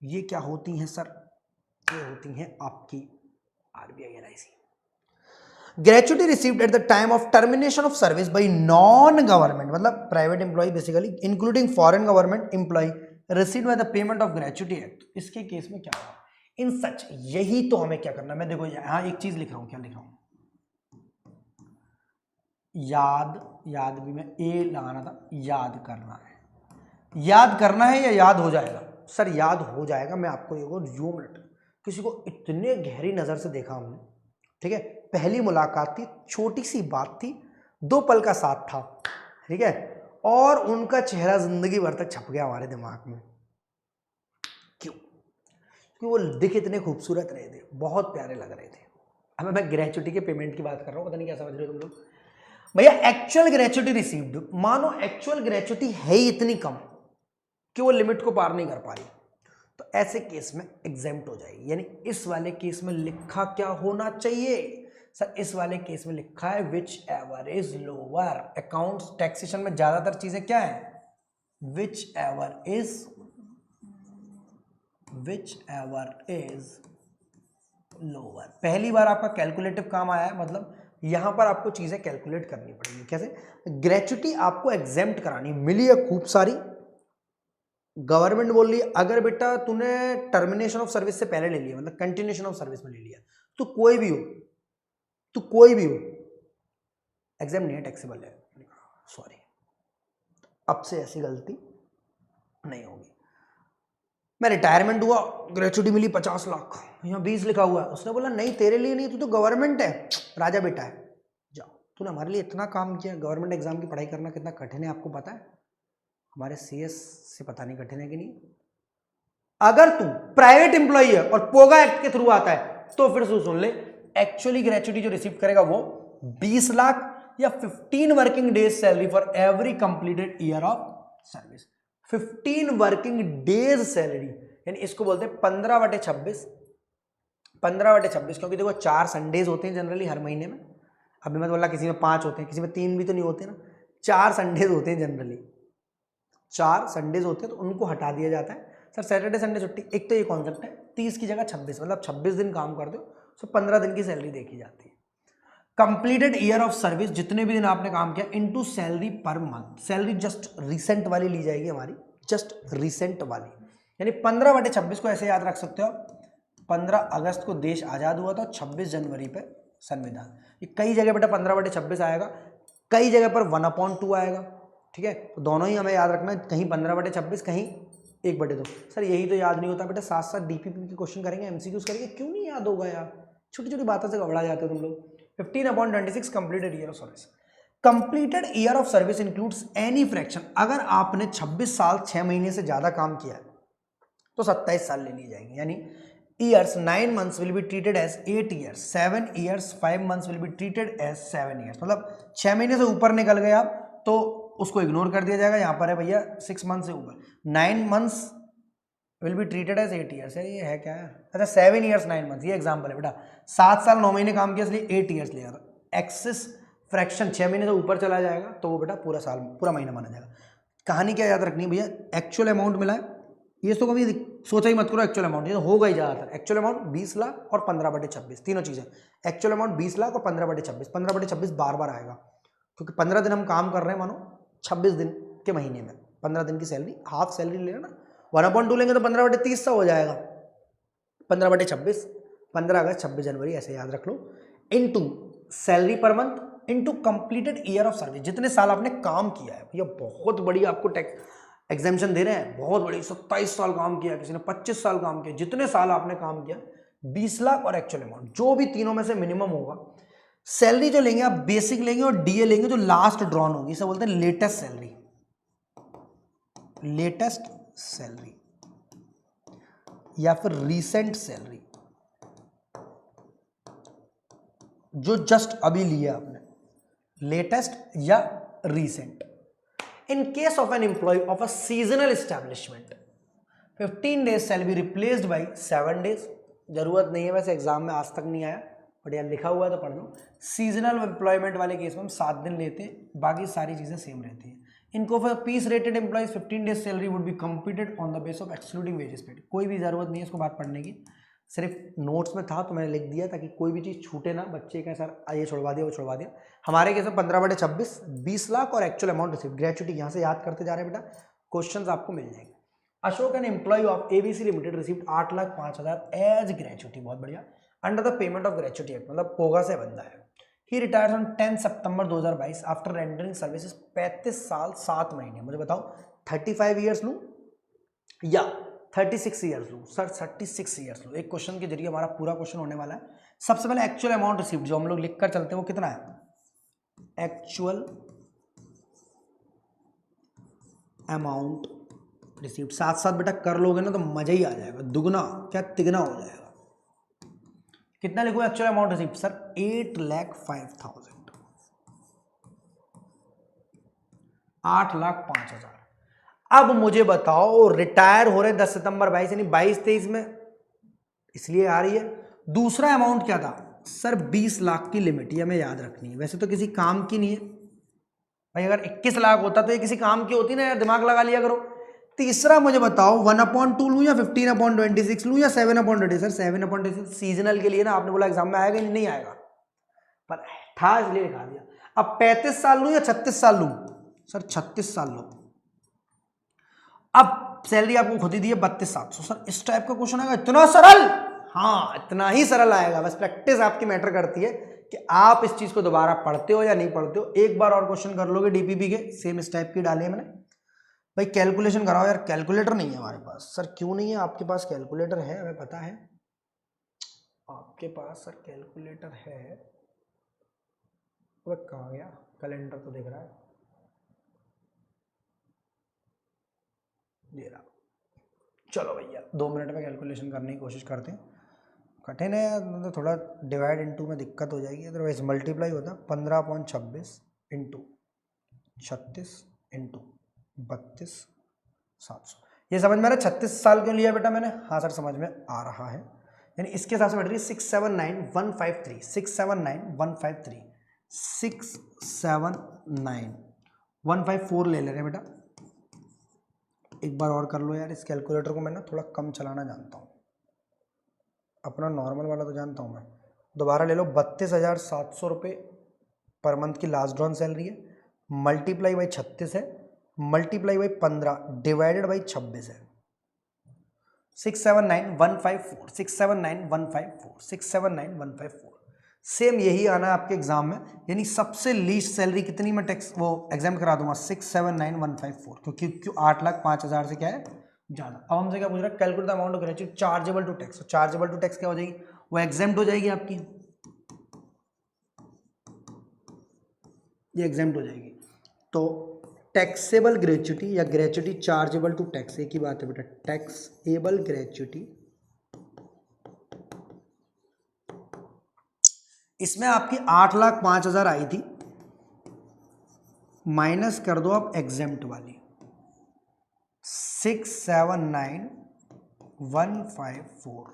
ये क्या होती हैं सर, ये होती हैं आपकी RBI LIC. Gratuity received at the time of termination of service by non government, मतलब private employee basically, including foreign government employee received by the payment of gratuity act. इसके केस में क्या होगा, इन सच, यही तो हमें क्या करना है। मैं देखो यहां एक चीज लिख रहा हूं, क्या लिख रहा हूं, याद, याद भी मैं ए लगाना था, याद करना है, याद करना है या याद हो जाएगा। सर याद हो जाएगा, मैं आपको देखो 2 मिनट, किसी को इतने गहरी नजर से देखा हमने, ठीक है, पहली मुलाकात थी, छोटी सी बात थी, 2 पल का साथ था, ठीक है, और उनका चेहरा जिंदगी भर तक छप गया हमारे दिमाग में। क्यों? क्योंकि वो दिख इतने खूबसूरत रहे थे, बहुत प्यारे लग रहे थे। अब मैं ग्रेच्युटी के पेमेंट की बात कर रहा हूं, पता नहीं क्या समझ रहे हो तुम लोग। भैया एक्चुअल ग्रेच्युटी रिसीव्ड, मानो एक्चुअल ग्रेच्युटी है ही इतनी कम कि वो लिमिट को पार नहीं कर पा रही, तो ऐसे केस में एग्जेम्प्ट हो जाएगी। यानी इस वाले केस में लिखा क्या होना चाहिए सर, इस वाले केस में लिखा है which ever is lower. Accounts taxation में ज्यादातर चीजें क्या है, विच एवर इज लोअर। पहली बार आपका कैलकुलेटिव काम आया है, मतलब यहां पर आपको चीजें कैलकुलेट करनी पड़ेगी। कैसे? ग्रेच्युटी आपको एग्जेम्प्ट करानी, मिली है खूब सारी, गवर्नमेंट बोल रही है अगर बेटा तूने टर्मिनेशन ऑफ सर्विस से पहले ले लिया, मतलब कंटिन्यूशन ऑफ सर्विस में ले लिया, तो कोई भी हो एग्जाम नहीं है, टैक्सेबल है। सॉरी, अब से ऐसी गलती नहीं होगी। मैं रिटायरमेंट हुआ, ग्रेच्युटी मिली 50 लाख, यहाँ 20 लिखा हुआ है, उसने बोला नहीं तेरे लिए नहीं, तू तो गवर्नमेंट है, राजा बेटा है, जाओ, तूने हमारे लिए इतना काम किया। गवर्नमेंट एग्जाम की पढ़ाई करना कितना कठिन है आपको पता है, हमारे सीएस से पता नहीं कठिन है कि नहीं। अगर तू प्राइवेट एम्प्लॉय है और पोगा एक्ट के थ्रू आता है तो फिर सुन ले, एक्चुअली ग्रेच्युटी जो रिसीव करेगा वो 20 लाख या 15 working days salary for every completed year of service. 15 working days salary, यानी इसको बोलते हैं 15/26, 15/26, क्योंकि देखो 4 संडेज होते हैं जनरली हर महीने में। अभी मैं तो बोला किसी में 5 होते हैं, किसी में 3 भी तो नहीं होते ना, 4 संडेज होते हैं जनरली, 4 संडेज होते हैं तो उनको हटा दिया जाता है। सर सैटरडे संडे छुट्टी, एक तो ये कॉन्सेप्ट है। 30 की जगह 26, मतलब 26 दिन काम कर दो तो 15 दिन की सैलरी देखी जाती है। कंप्लीटेड ईयर ऑफ सर्विस, जितने भी दिन आपने काम किया, into salary per month. Salary just recent वाली ली जाएगी हमारी, जस्ट रिसेंट वाली, यानी 15/26 को ऐसे याद रख सकते हो आप। 15 अगस्त को देश आजाद हुआ था, 26 जनवरी पे संविधान। ये कई जगह बेटा 15/26 आएगा, कई जगह पर 1/2 आएगा, ठीक है। तो दोनों ही हमें याद रखना, कहीं 15/26, कहीं 1/2। सर यही तो याद नहीं होता बेटा, साथ साथ डीपीपी के क्वेश्चन करेंगे, एमसीक्यूज करेंगे, क्यों नहीं याद होगा यार? छोटी छोटी बातों से घबरा जाते हो तुम लोग। 15/26 completed year of service. Completed year of service includes any fraction. अगर आपने 26 साल 6 महीने से ज्यादा काम किया है तो 27 साल ले ली जाएंगे, यानी years 9 months will be treated as 8 years, 7 years 5 months will be treated as 7 years। मतलब 6 महीने से ऊपर निकल गए आप तो उसको इग्नोर कर दिया जाएगा। यहाँ पर है भैया 6 months से ऊपर, 9 months will be treated as 8 years। ये है क्या है? अच्छा 7 years 9 months, ये एग्जाम्पल है बेटा। 7 साल 9 महीने काम किया इसलिए 8 years लिया था। एक्सिस फ्रैक्शन 6 महीने से ऊपर चला जाएगा तो वो बेटा पूरा साल, पूरा महीना माना जाएगा। कहानी क्या याद रखनी है भैया, एक्चुअल अमाउंट मिला है, ये तो कभी सोचा ही मत करो एक्चुअल अमाउंट, ये तो होगा ही ज़्यादातर। एक्चुअल अमाउंट 20 लाख और 15/26, तीनों चीज़ें। एक्चुअल अमाउंट 20 लाख और 15/26, 15/26 बार बार आएगा क्योंकि 15 दिन हम काम कर रहे हैं, मानो 26 दिन के महीने में 15 दिन की सैलरी, हाफ सैलरी ले ना। 1/2 लेंगे तो 15/30 हो जाएगा। 15/26, 15 अगस्त 26 जनवरी, ऐसे याद रख लो। Into salary per month, into completed year of service, जितने साल आपने काम किया है। भैया बहुत बड़ी आपको टैक्स एग्जामिशन दे रहे हैं, बहुत बड़ी। 27 साल काम किया, किसी ने 25 साल काम किया, जितने साल आपने काम किया, 20 लाख और एक्चुअल अमाउंट, जो भी तीनों में से मिनिमम होगा। सैलरी जो लेंगे आप बेसिक लेंगे और डीए लेंगे जो लास्ट ड्रॉन होगी, इसे बोलते हैं लेटेस्ट सैलरी। लेटेस्ट सैलरी या फिर रीसेंट सैलरी, जो जस्ट अभी लिया आपने, लेटेस्ट या recent. In case of an employee of a seasonal establishment, 15 days shall be replaced by 7 days। जरूरत नहीं है, वैसे एग्जाम में आज तक नहीं आया, बट यार लिखा हुआ है तो पढ़ लो। सीजनल एम्प्लॉयमेंट वाले केस में हम 7 दिन लेते हैं, बाकी सारी चीजें सेम रहती हैं। इनको for piece rated employees 15 days salary would be computed on the base of excluding wages paid. कोई भी जरूरत नहीं है इसको बात पढ़ने की, सिर्फ नोट्स में था तो मैंने लिख दिया ताकि कोई भी चीज़ छूटे ना। बच्चे कहें सर ये छुड़वा दिया वो छुड़वा दिया। हमारे केस में 15/26, 20 लाख और एक्चुअल अमाउंट रिसीव। ग्रेचुटी यहाँ से याद करते जा रहे हैं बेटा, क्वेश्चंस आपको मिल जाएंगे। Ashok an employee of ABC limited received 8,05,000 as gratuity, बहुत बढ़िया, under the payment of gratuity act, मतलब पोगा से बंदा है। ही retires on 10 September 2022 after rendering services. 35 साल 7 महीने। मुझे बताओ 35 ईयर्स लूँ या 36 ईयर्स लूँ? सर 36 ईयर्स लूँ। एक क्वेश्चन के जरिए हमारा पूरा क्वेश्चन होने वाला है। सबसे पहले एक्चुअल अमाउंट रिसीव्ड जो हम लोग लिख कर चलते हैं वो कितना है? एक्चुअल अमाउंट रिसीव्ड, साथ साथ बेटा कर लोगे ना तो मजा ही आ जाएगा, दुगना क्या तिगना हो जाएगा। कितना लिखो एक्चुअल अमाउंट रिसीव्ड? सर 8,05,000, 8,05,000। अब मुझे बताओ रिटायर हो रहे 10 सितंबर 22, यानी 22-23 में, इसलिए आ रही है। दूसरा अमाउंट क्या था? सर 20 लाख की लिमिट, ये हमें याद रखनी है। वैसे तो किसी काम की नहीं है भाई, अगर 21 लाख होता तो ये किसी काम की होती ना यार, दिमाग लगा लिया करो। तीसरा मुझे बताओ 1/2 लूँ या 15/26 लूँ या 7/20? सर 7/26 सीजनल के लिए ना, आपने बोला एग्जाम में आएगा नहीं आएगा, पर था इसलिए लिखा दिया। अब 35 साल लूँ या 36 साल लूँ? सर 36 साल लो। अब सैलरी आपको खुद ही दी है 32,700। सर इस टाइप का क्वेश्चन आएगा इतना सरल? हाँ इतना ही सरल आएगा, बस प्रैक्टिस आपकी मैटर करती है कि आप इस चीज को दोबारा पढ़ते हो या नहीं पढ़ते हो। एक बार और क्वेश्चन कर लोगे डीपीपी के, सेम इस टाइप की डाली है मैंने। भाई कैलकुलेशन कराओ यार, कैलकुलेटर नहीं है हमारे पास। सर क्यों नहीं है? आपके पास कैलकुलेटर है, हमें पता है आपके पास सर कैलकुलेटर है। वह कहाँ गया? कैलेंडर तो दिख रहा है, ये रहा। चलो भैया 2 मिनट में कैलकुलेशन करने की कोशिश करते हैं। कठिन है तो थोड़ा डिवाइड इनटू में दिक्कत हो जाएगी, अदरवाइज मल्टीप्लाई होता 15/26 इंटू 36 इंटू 32,700। ये समझ में आ रहा है 36 साल क्यों लिया बेटा मैंने? हाँ सर समझ में आ रहा है। यानी इसके हिसाब से बैठ रही है 679,153, 679,153, 679 154 ले ले रहे बेटा। एक बार और कर लो यार, इस कैलकुलेटर को मैं ना थोड़ा कम चलाना जानता हूँ, अपना नॉर्मल वाला तो जानता हूँ मैं। दोबारा ले लो, 32,700 रुपये पर मंथ की लास्ट ड्रॉन सैलरी है, मल्टीप्लाई बाई 36 है, मल्टीप्लाई बाई 15 डिवाइडेड बाई 26 है। 679,154, 679,154, 679,154। सेम यही आना है आपके एग्जाम में, यानी सबसे लीस्ट सैलरी कितनी मैं टैक्स वो एग्जाम करा दूंगा 679,154, क्योंकि 8,05,000 से क्या है ज्यादा। अब हमसे क्या पूछ रहा है, calculate the amount of gratuity chargeable to tax. Chargeable to tax क्या हो जाएगी, वो एग्जाम्प्ट हो जाएगी आपकी, ये एग्जाम्प्ट हो जाएगी। तो टैक्सेबल ग्रेच्युटी या ग्रेच्युटी चार्जेबल टू टैक्स एक ही बात है बेटा। टैक्सेबल ग्रेच्युटी, इसमें आपकी 8,05,000 आई थी, माइनस कर दो आप एग्जेम्प्ट वाली 679,154।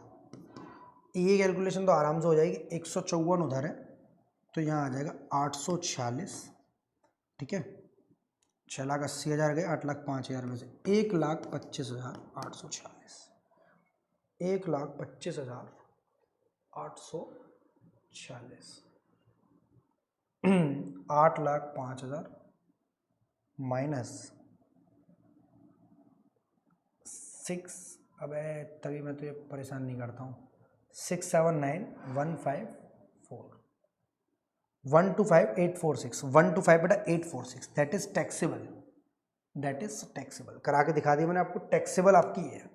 ये कैलकुलेशन तो आराम से हो जाएगी। 154 उधर है तो यहाँ आ जाएगा 846, ठीक है। 6,80,000 गए, 8,05,000 में से 1,25,846, 1,25,846, 8,05,000 माइनस 6, अबे तभी मैं तो ये परेशान नहीं करता हूँ, 679,154, 125,846, 125 बेटा 846, that is taxable, that is taxable. करा के दिखा दिया मैंने आपको, टैक्सेबल आपकी है।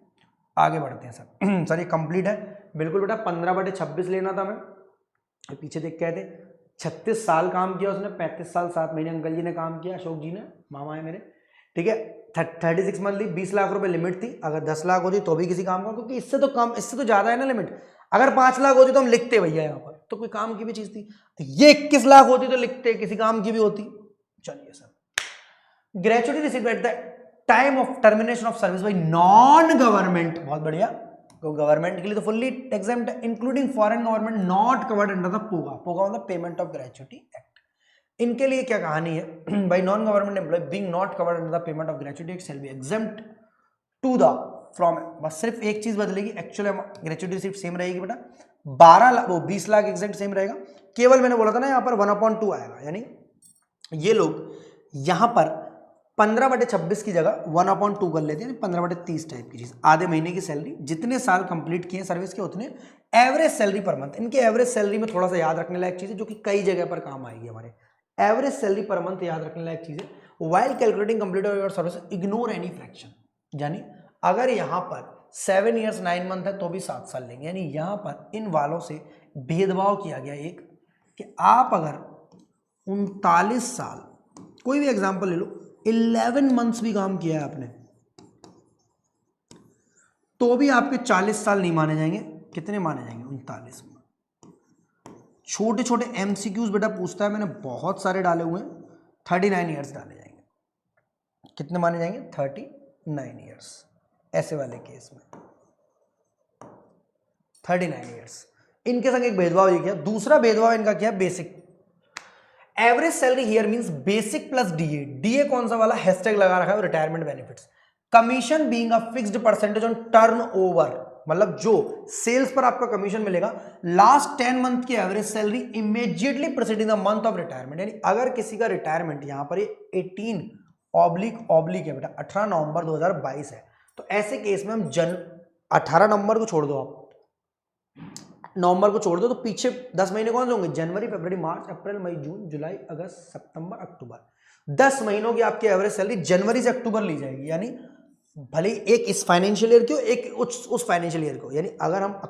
आगे बढ़ते हैं सर। सर ये कंप्लीट है बिल्कुल बेटा। 15/26 लेना था मैं, पीछे देख के आए थे। 36 साल काम किया उसने, 35 साल 7 महीने अंकल जी ने काम किया, अशोक जी ने, मामा है मेरे, ठीक है। 36 मंथली 20 लाख रुपए लिमिट थी। अगर 10 लाख होती तो भी किसी काम का, क्योंकि इससे तो कम, इससे तो ज्यादा है ना लिमिट। अगर 5 लाख होती तो हम लिखते भैया यहाँ पर, तो कोई काम की भी चीज थी। ये 21 लाख होती तो लिखते, किसी काम की भी होती। चलिए sir, gratuity received at the time of termination of service by non government, बहुत बढ़िया। तो गवर्नमेंट के लिए तो फुल्ली एग्जाम्प्ट है, including foreign government not covered under the POGA. POGA मतलब पेमेंट ऑफ ग्रेच्युटी एक्ट। इनके लिए क्या कहानी है, by non government employee being not covered under the payment of gratuity act shall be exempt to the from. बस सिर्फ एक चीज बदलेगी, एक्चुअली ग्रेच्युटी रिसीव्ड सेम रहेगी बेटा, 12 लाख वो 20 लाख एग्जैक्ट सेम रहेगा। केवल मैंने बोला था ना यहाँ पर 1/2 आएगा, यानी ये लोग यहाँ पर 15/26 की जगह 1/2 कर लेते हैं, 15/30 टाइप की चीज। आधे महीने की सैलरी, जितने साल कंप्लीट किए सर्विस के उतने एवरेज सैलरी पर मंथ। इनके एवरेज सैलरी में थोड़ा सा याद रखने लायक चीज है, जो कि कई जगह पर काम आएगी हमारे। एवरेज सैलरी पर मंथ याद रखने लायक चीज है। While calculating complete your service ignore any fraction, यानी अगर यहाँ पर 7 ईयर्स 9 मंथ है तो भी 7 साल लेंगे। यानी यहाँ पर इन वालों से भेदभाव किया गया एक, कि आप अगर 39 साल, कोई भी एग्जाम्पल ले लो, 11 मंथ्स भी काम किया है आपने, तो भी आपके 40 साल नहीं माने जाएंगे। कितने माने जाएंगे? 39 में। छोटे छोटे एमसीक्यूज बेटा पूछता है, मैंने बहुत सारे डाले हुए हैं। 39 ईयर्स डाले जाएंगे। कितने माने जाएंगे? 39 ईयर्स। ऐसे वाले केस में 39 ईयर्स। इनके संग एक भेदभाव ये किया। दूसरा भेदभाव इनका क्या है? Basic. Average salary here means basic plus DA. DA कौन सा वाला? हैशटैग लगा रखा है, retirement benefits. Commission being a fixed percentage on turnover, मतलब जो सेल्स पर आपका कमीशन मिलेगा, लास्ट 10 मंथ की average salary immediately preceding the month of retirement. यानी अगर किसी का रिटायरमेंट यहां पर 18/ऑब्लिक है बेटा, 18 नवंबर 2022 है, तो ऐसे केस में हम 18 नवंबर को छोड़ दो, आप नवंबर को छोड़ दो, तो पीछे 10 महीने कौन से होंगे? जनवरी, फरवरी, मार्च, अप्रैल, मई, जून, जुलाई, अगस्त, सितंबर, अक्टूबर। 10 महीनों की आपकी एवरेज सैलरी जनवरी से अक्टूबर ली जाएगी। यानी भले एक इस फाइनेंशियल ईयर की हो, एक उस फाइनेंशियल ईयर को। यानी अगर हम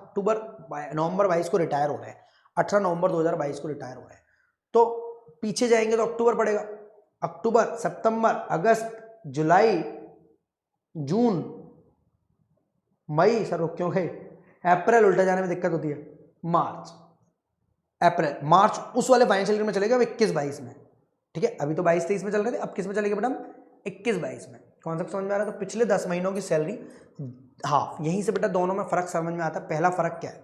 नवंबर 22 को रिटायर हो रहे हैं, 18 नवंबर 2022 को रिटायर हो रहे हैं, तो पीछे जाएंगे तो अक्टूबर पड़ेगा। अक्टूबर, सितंबर, अगस्त, जुलाई, जून, मई, सर रुक क्यों गए? अप्रैल उल्टा जाने में दिक्कत होती है, मार्च, अप्रैल, मार्च उस वाले फाइनेंशियल ईयर में चलेगा 21-22 में। ठीक है, अभी तो 22-23 में चल रहे थे, अब किस में चलेगा बेटा? 21-22 में। कॉन्सेप्ट समझ में आ रहा है? तो पिछले 10 महीनों की सैलरी, हाँ, यहीं से बेटा दोनों में फर्क समझ में आता है। पहला फर्क क्या है?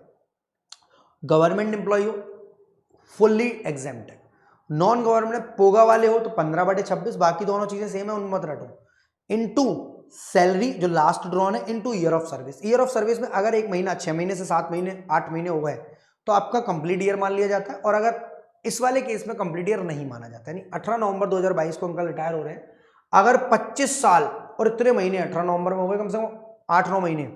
गवर्नमेंट एम्प्लॉय हो, फुल्ली एग्जेम्प्ट है। नॉन गवर्नमेंट पोगा वाले हो तो 15/26, बाकी दोनों चीजें सेम है, उन मत रटो। इनटू सैलरी जो लास्ट ड्रॉन है, into year of service. Year of service में अगर 1 महीना 6 महीने से 7 महीने 8 महीने हो गए तो आपका कंप्लीट ईयर मान लिया जाता है, और अगर इस वाले केस में कंप्लीट ईयर नहीं माना जाता, यानी 18 नवंबर 2022 को अंकल रिटायर हो रहे हैं, अगर 25 साल और इतने महीने 18 नवंबर में हो गए, कम से कम 8-9 महीने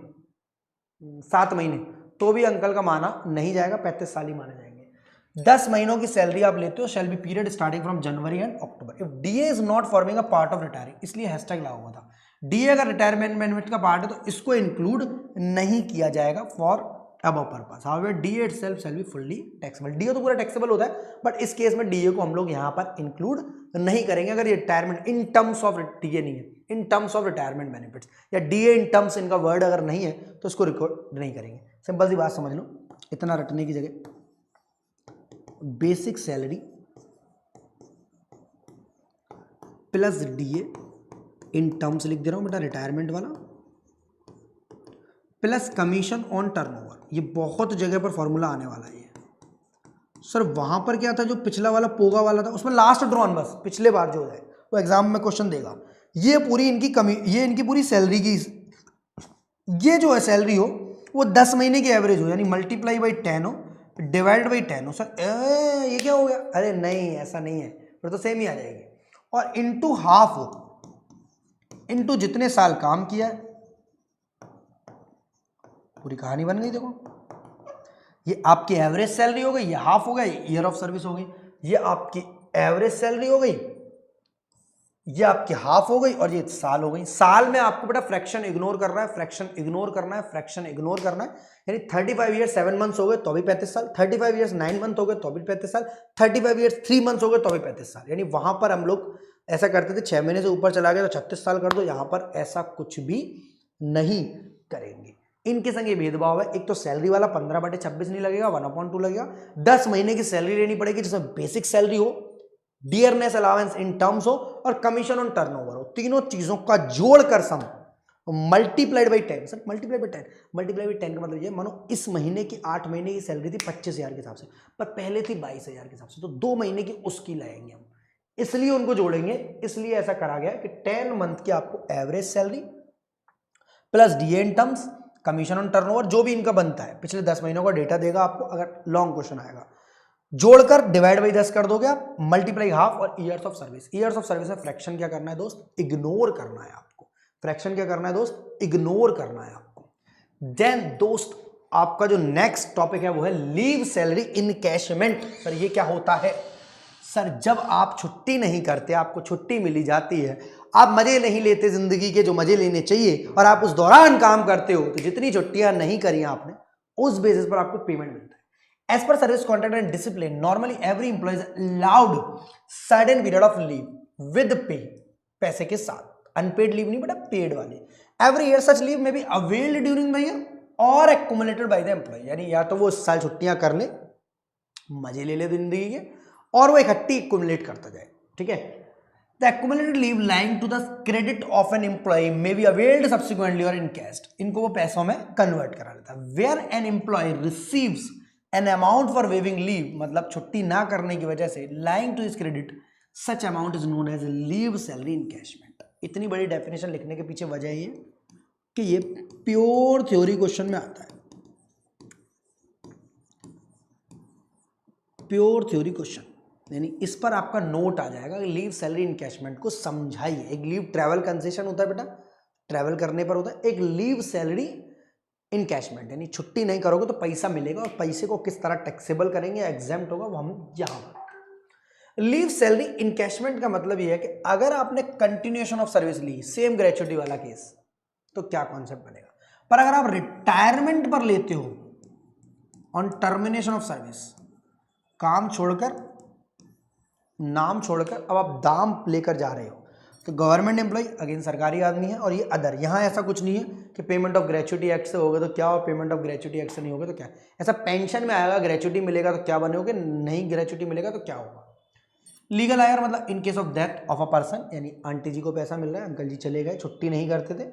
7 महीने, तो भी अंकल का माना नहीं जाएगा, 35 साल ही माने जाएंगे। 10 महीनों की सैलरी आप लेते हो, शैल be period starting from January and October. If DA is not forming a part of retiring, इसलिए हैशटैग लगा हुआ था। डीए अगर रिटायरमेंट बेनिफिट का पार्ट है तो इसको इंक्लूड नहीं किया जाएगा for above purpose. However DA itself shall be fully taxable. DA तो पूरा टैक्सेबल होता है, बट इस केस में डीए को हम लोग यहां पर इंक्लूड नहीं करेंगे अगर ये retirement in terms of DA नहीं है, in terms of retirement benefits, या डीए इन टर्म्स इनका वर्ड अगर नहीं है तो इसको रिकॉर्ड नहीं करेंगे। सिंपल सी बात समझ लो, इतना रटने की जगह basic salary plus DA in terms लिख दे रहा हूं बेटा, रिटायरमेंट वाला, प्लस कमीशन ऑन टर्नओवर। ये बहुत जगह पर फॉर्मूला आने वाला है। सर वहां पर क्या था, जो पिछला वाला पोगा वाला था उसमें लास्ट ड्रॉन, बस पिछले बार जो है वो एग्जाम में क्वेश्चन देगा। ये पूरी इनकी ये इनकी पूरी सैलरी की, ये जो है सैलरी हो वो 10 महीने की एवरेज हो, यानी मल्टीप्लाई बाई 10 हो, डिवाइड बाई 10 हो। सर ये क्या हो गया, अरे नहीं ऐसा नहीं है, फिर तो सेम ही आ जाएगी। और इनटू हाफ हो, इनटू जितने साल काम किया है, पूरी कहानी बन गई। देखो ये आपकी एवरेज सैलरी हो गई, ये हाफ हो गई, ईयर ऑफ सर्विस हो गई। ये आपकी एवरेज सैलरी हो गई, ये आपकी हाफ हो गई, और ये साल हो गई। साल में आपको बेटा फ्रैक्शन इग्नोर करना है, फ्रैक्शन इग्नोर करना है, फ्रैक्शन इग्नोर करना है। यानी 35 ईयर्स 7 मंथ्स हो गए तो भी 35 साल, 35 ईयर्स 9 मंथ हो गए तो भी 35 साल, 35 ईयर्स 3 मंथ्स हो गए तो भी 35 साल। यानी वहां पर हम लोग ऐसा करते थे, 6 महीने से ऊपर चला गया तो 36 साल कर दो, यहां पर ऐसा कुछ भी नहीं करेंगे। इनके संग ये भेदभाव है, एक तो सैलरी वाला 15/26 नहीं लगेगा, 1/2 लगेगा। 10 महीने की सैलरी लेनी पड़ेगी जिसमें बेसिक सैलरी हो, डियरनेस अलाउंस इन टर्म्स हो, और कमीशन ऑन टर्नओवर हो। तीनों चीजों का जोड़कर sum multiplied by 10। Sir multiplied by 10, multiply by 10 का मतलब ये, मानो इस महीने की 8 महीने की सैलरी थी 25,000 के हिसाब से, पर पहले थी 22,000 के हिसाब से, तो 2 महीने की उसकी लाएंगे हम, इसलिए उनको जोड़ेंगे। इसलिए ऐसा करा गया कि 10 मंथ की आपको average salary plus DA in terms, commission on turnover, जो भी इनका बनता है पिछले 10 महीनों का डेटा देगा आपको, अगर लॉन्ग क्वेश्चन आएगा, जोड़कर डिवाइड बाई 10 कर दोगे आप, मल्टीप्लाई हाफ, और years of service. Years of service में फ्रैक्शन क्या करना है दोस्त, इग्नोर करना है आपको। फ्रैक्शन क्या करना है दोस्त, इग्नोर करना है आपको। देन दोस्त आपका जो नेक्स्ट टॉपिक है वो है लीव सैलरी इनकैशमेंट। सर ये क्या होता है, सर जब आप छुट्टी नहीं करते, आपको छुट्टी मिली जाती है, आप मजे नहीं लेते जिंदगी के जो मजे लेने चाहिए, और आप उस दौरान काम करते हो, तो जितनी छुट्टियां नहीं करी आपने उस बेसिस पर आपको पेमेंट मिलता है। As per service contract and discipline, normally every employee is allowed certain period of leave with pay, पैसे के साथ, unpaid leave नहीं बेटा, paid वाले। Every year such leave may be availed during the year or accumulated by the employee, यानी या तो वो इस साल छुट्टियां कर ले, मजे ले ले जिंदगी के, और वो इकट्ठी accumulate करता जाए, ठीक है। The accumulated leave lying to the credit of an employee may be availed subsequently or encashed, इनको वो पैसों में convert करा लेता है। Where an employee receives an amount for waiving leave, मतलब छुट्टी ना करने की वजह से lying to his credit, such amount is known as leave salary encashment। इतनी बड़ी डेफिनेशन लिखने के पीछे वजह ये कि ये प्योर थ्योरी क्वेश्चन में आता है, प्योर थ्योरी क्वेश्चन, यानी इस पर आपका नोट आ जाएगा कि लीव सैलरी इनकैशमेंट को समझाइए। एक लीव ट्रैवल कंसेशन होता है बेटा, ट्रैवल करने पर होता है, एक लीव सैलरी इनकैशमेंट, यानी छुट्टी नहीं करोगे तो पैसा मिलेगा, और पैसे को किस तरह टैक्सेबल करेंगे, एग्जेम्प्ट होगा, वो हम यहां पर। लीव सैलरी इनकैशमेंट का मतलब ये है कि अगर आपने कंटिन्यूएशन ऑफ सर्विस ली, सेम ग्रेचुइटी वाला केस, तो क्या कॉन्सेप्ट बनेगा। पर अगर आप रिटायरमेंट पर लेते हो ऑन टर्मिनेशन ऑफ सर्विस, काम छोड़कर, नाम छोड़कर, अब आप दाम लेकर जा रहे हो, तो गवर्नमेंट एम्प्लॉय अगेन सरकारी आदमी है, और ये अदर, यहाँ ऐसा कुछ नहीं है कि पेमेंट ऑफ ग्रेचुइटी एक्ट से होगा तो क्या हो, पेमेंट ऑफ ग्रेचुइटी एक्ट से नहीं होगा तो क्या। ऐसा पेंशन में आएगा, ग्रेचुइटी मिलेगा तो क्या बनोगे, नहीं ग्रेचुइटी मिलेगा तो क्या होगा। लीगल हायर मतलब इन case of death of a person, यानी आंटी जी को पैसा मिल रहा है, अंकल जी चले गए, छुट्टी नहीं करते थे।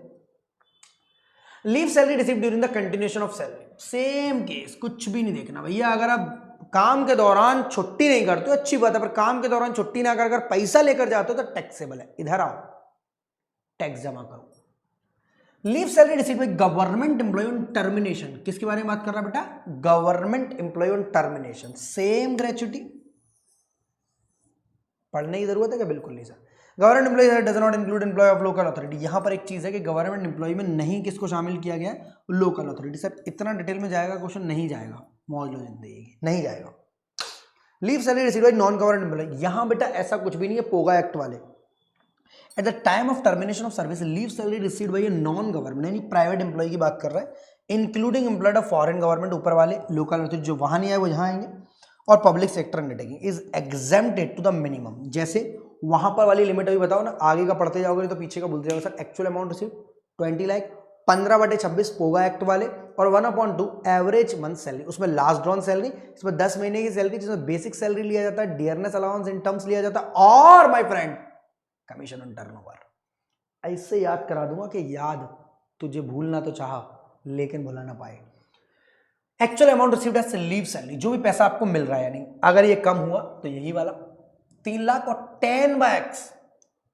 Leave salary receive during the continuation of salary, same case, कुछ भी नहीं देखना भैया। अगर आप काम के दौरान छुट्टी नहीं करते हो अच्छी बात है, पर काम के दौरान छुट्टी ना कर अगर पैसा लेकर जाते हो तो टैक्सेबल है। इधर आओ, टैक्स जमा करो। Leave salary received by government employee on termination, किसके बारे में बात कर रहा है बेटा? Government employee on termination. Same gratuity, पढ़ने की जरूरत है क्या? बिल्कुल नहीं sir. Government employee does not include employee of local authority. यहां पर एक चीज है कि गवर्नमेंट एम्प्लॉय में नहीं किसको शामिल किया गया है? Local authority. सर इतना डिटेल में जाएगा क्वेश्चन? नहीं जाएगा, मौज लो जिंदगी, नहीं जाएगा। Leave salary received by non government employee, यहां बेटा ऐसा कुछ भी नहीं है, पोगा एक्ट वाले। At the time of termination of service leave salary received by a non government, यानी प्राइवेट एम्प्लॉय की बात कर रहा है, including employed of foreign government, ऊपर वाले लोकल अथॉरिटी जो वहां नहीं आए वो यहां आएंगे, और public sector undertaking is exempted to the minimum. जैसे वहां पर वाली लिमिट अभी बताओ ना, आगे का पढ़ते जाओगे तो पीछे का भूलते जाओगे। Sir actual amount receive 20 lakh, 15/26 POGA act वाले, और 1/2 एवरेज मंथ सैलरी, उसमें लास्ट ड्रॉन सैलरी, इसमें 10 महीने की सैलरी जिसमें बेसिक सैलरी लिया जाता है, डियरनेस अलाउंस इन टर्म्स लिया जाता है, और my friend commission on turnover. ऐसे याद करा दूंगा कि याद तुझे भूलना तो चाहा लेकिन भुला ना पाए। Actual amount received as leave salary, जो भी पैसा आपको मिल रहा है, यानी अगर ये कम हुआ तो यही वाला 3 लाख, और 10/X,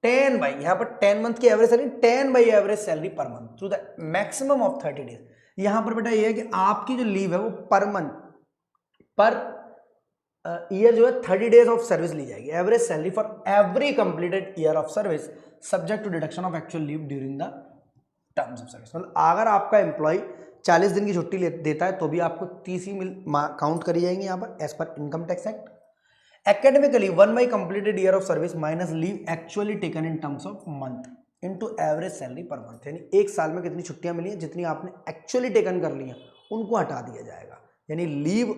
10 यहां पर 10 मंथ की average salary, 10 average salary per month through the maximum of 30 days. यहां पर बेटा ये है कि आपकी जो लीव है वो पर मंथ, पर ईयर जो है 30 डेज ऑफ सर्विस ली जाएगी। Average salary for every completed year of service subject to deduction of actual leave during the terms of service. मतलब अगर आपका एम्प्लॉय 40 दिन की छुट्टी देता है तो भी आपको 30 ही काउंट करी जाएंगी यहाँ पर as per income tax act. Academically, 1 by completed year of service minus leave actually taken in terms of month into average salary per month, यानी एक साल में कितनी छुट्टियां मिली हैं, जितनी आपने एक्चुअली टेकन कर ली हैं उनको हटा दिया जाएगा, यानी leave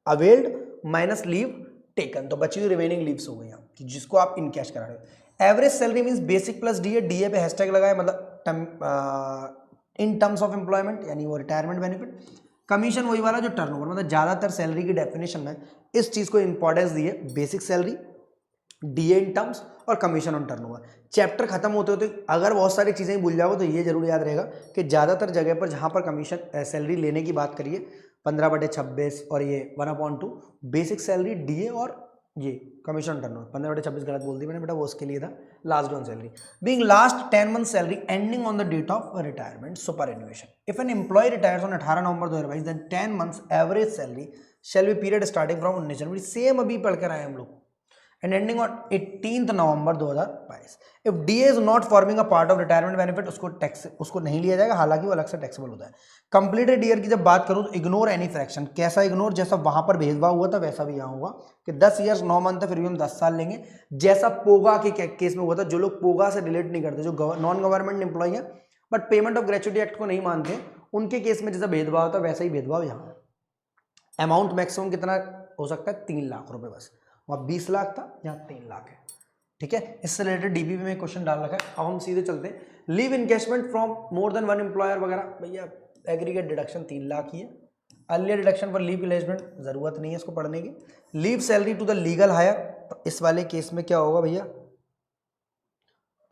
availed minus leave taken, तो बची हुई रिमेनिंग लीव्स हो गई कि जिसको आप इन कैश करा रहे हो। Average salary means basic plus DA, DA पे हैशटैग लगाए, मतलब इन टर्म्स ऑफ एम्प्लॉयमेंट, यानी वो रिटायरमेंट बेनिफिट। कमीशन वही वाला जो टर्नओवर, मतलब ज्यादातर सैलरी की डेफिनेशन में इस चीज को इंपॉर्टेंस दी है, basic salary, DA in terms, और कमीशन ऑन टर्नओवर। चैप्टर खत्म होते होते अगर बहुत सारी चीजें भूल जाओगे तो ये जरूर याद रहेगा कि ज्यादातर जगह पर जहां पर कमीशन सैलरी लेने की बात करिए 15/26 और ये 1/2 बेसिक सैलरी, डीए और ये कमीशन टर्नओवर, 15/26 गलत बोल दी मैंने बेटा, वो उसके लिए था लास्ट ऑन salary, being last 10 month salary ending on the date of retirement superannuation. If an employee retires on 18 November 2022 then 10 months average salary shall be period starting from 19 January, same अभी पढ़ कर आए हम लोग, and ending on 18 November 2022। If DA is not forming a part of retirement benefit, उसको नहीं लिया जाएगा, हालांकि वो अलग से टैक्सेबल होता है। कंप्लीटेड ईयर की जब बात करूं तो इग्नोर एनी फ्रैक्शन, कैसा इग्नोर? जैसा वहां पर भेदभाव हुआ था वैसा भी यहाँ होगा कि 10 ईयर्स 9 मंथ है फिर भी हम 10 साल लेंगे, जैसा पोगा के केस में हुआ था। जो लोग पोगा से रिलेट नहीं करते, जो नॉन गवर्नमेंट एम्प्लॉय है but payment of gratuity act को नहीं मानते, उनके केस में जैसा भेदभाव था वैसा ही भेदभाव यहाँ। अमाउंट मैक्सिमम कितना हो सकता है? 3 लाख रुपए बस, वहां 20 लाख था, यहाँ 3 लाख है, ठीक है। इससे रिलेटेड डीबीबी में क्वेश्चन डाल रखा है। अब हम सीधे चलते हैं, leave encashment from more than 1 employer वगैरह, भैया एग्रीगेट डिडक्शन 3 लाख ही है। Earlier deduction for leave placement जरूरत नहीं है इसको पढ़ने की। Leave salary to the legal heir, तो इस वाले केस में क्या होगा भैया?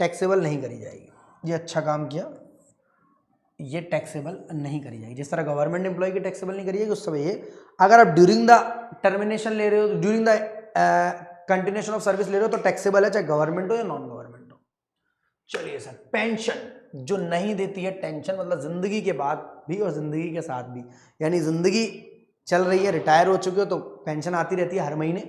टैक्सेबल नहीं करी जाएगी, ये अच्छा काम किया, ये टैक्सेबल नहीं करी जाएगी। जिस तरह गवर्नमेंट एम्प्लॉय की टैक्सेबल नहीं करी जाएगी, उस समय ये अगर आप ड्यूरिंग द टर्मिनेशन ले रहे हो, during the continuation of service ले रहे हो तो टैक्सेबल है, चाहे गवर्नमेंट हो या नॉन गवर्नमेंट हो। चलिए सर, पेंशन जो नहीं देती है टेंशन, मतलब जिंदगी के बाद भी और जिंदगी के साथ भी, यानी जिंदगी चल रही है, रिटायर हो चुके हो तो पेंशन आती रहती है हर महीने,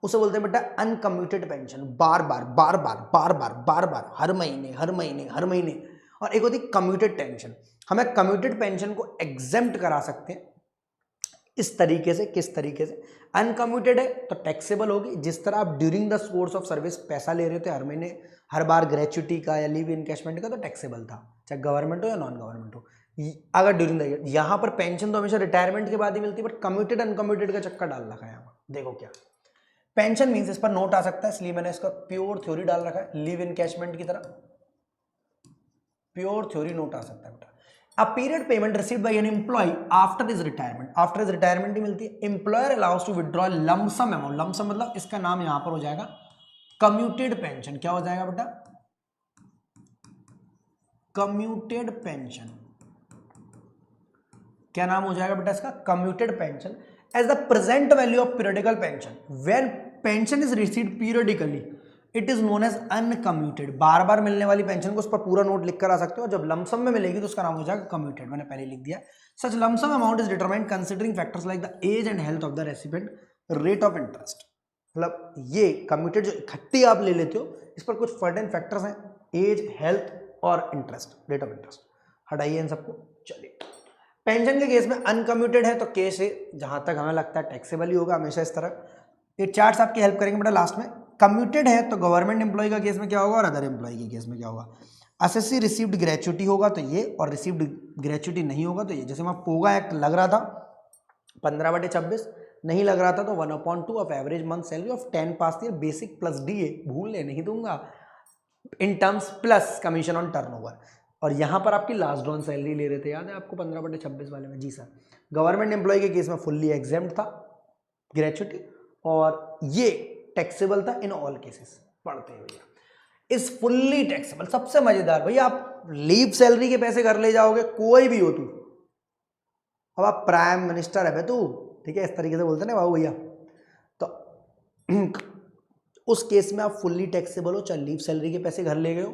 उसे बोलते हैं बेटा अनकम्यूटेड पेंशन, बार बार बार बार बार बार बार बार, हर महीने हर महीने हर महीने। और एक होती कम्यूटेड पेंशन, हमें कम्यूटेड पेंशन को एग्जेम्प्ट करा सकते हैं इस तरीके से। किस तरीके से? अनकम्यूटेड है तो टैक्सेबल होगी, जिस तरह आप during the course of service पैसा ले रहे थे हर महीने, हर बार ग्रेच्युटी का या लीव इनकैशमेंट का, तो टैक्सेबल था, चाहे गवर्नमेंट हो या नॉन गवर्नमेंट हो। अगर ड्यूरिंग द, यहाँ पर पेंशन तो हमेशा रिटायरमेंट के बाद ही मिलती है, बट कम्यूटेड अनकम्यूटेड का चक्कर डाल रखा है यहाँ पर। देखो क्या पेंशन मीन्स, इस पर नोट आ सकता है इसलिए मैंने इसका प्योर थ्योरी डाल रखा है, लीव इनकैशमेंट की तरह प्योर थ्योरी नोट आ सकता है बेटा। A period payment received by an employee after his retirement, after his retirement ही मिलती है। Employer allows to withdraw lump sum amount, lump sum मतलब इसका नाम यहां पर हो जाएगा commuted pension। क्या हो जाएगा बेटा? commuted pension। क्या नाम हो जाएगा बेटा इसका? commuted pension as the present value of periodical pension when pension is received periodically it is known as uncommuted. बार बार मिलने वाली पेंशन को उस पर पूरा नोट लिख कर आ सकते हो, जब लमसम में मिलेगी तो उसका नाम हो जाएगा कम्यूटेड, मैंने पहले लिख दिया। Such lump sum amount is determined considering factors like the age and health of the recipient, rate of interest. मतलब ये कम्यूटेड जो इकट्ठी आप ले लेते हो इस पर कुछ फर्टेन फैक्टर्स हैं, एज, हेल्थ और इंटरेस्ट, रेट ऑफ इंटरेस्ट। हटाइए इन सबको। चलिए पेंशन के केस में अनकम्यूटेड है तो केस है जहां तक हमें लगता है टैक्सेबल ही होगा हमेशा इस तरह। ये चार्ट्स आपकी हेल्प करेंगे बेटा लास्ट में। कम्यूटेड है तो गवर्नमेंट एम्प्लॉय का केस में क्या होगा और अदर एम्प्लॉय के केस में क्या होगा। एसएससी रिसीव्ड ग्रेचुटी होगा तो ये, और रिसीव्ड ग्रेचुटी नहीं होगा तो ये। जैसे वहाँ पोगा एक्ट लग रहा था 15/26, नहीं लग रहा था तो 1/2 of average month salary of 10 pass year basic plus DA, भूलने नहीं दूंगा, in terms plus commission on turnover. और यहाँ पर आपकी लास्ट ड्रॉन सैलरी ले रहे थे, याद है आपको 15/26 वाले में? जी सर। गवर्नमेंट एम्प्लॉय के केस में फुल्ली एग्जेम्प्ट था ग्रेचुटी और ये टैक्सेबल था इन ऑल केसेस। पढ़ते हैं भैया, इज फुल्ली टैक्सेबल। सबसे मजेदार भैया, आप लीव सैलरी के पैसे घर ले जाओगे, कोई भी हो तू, अब आप प्राइम मिनिस्टर है तू, ठीक है, इस तरीके से बोलते ना बाबू भैया, तो उस केस में आप फुल्ली टैक्सेबल हो, चाहे लीव सैलरी के पैसे घर ले गए हो,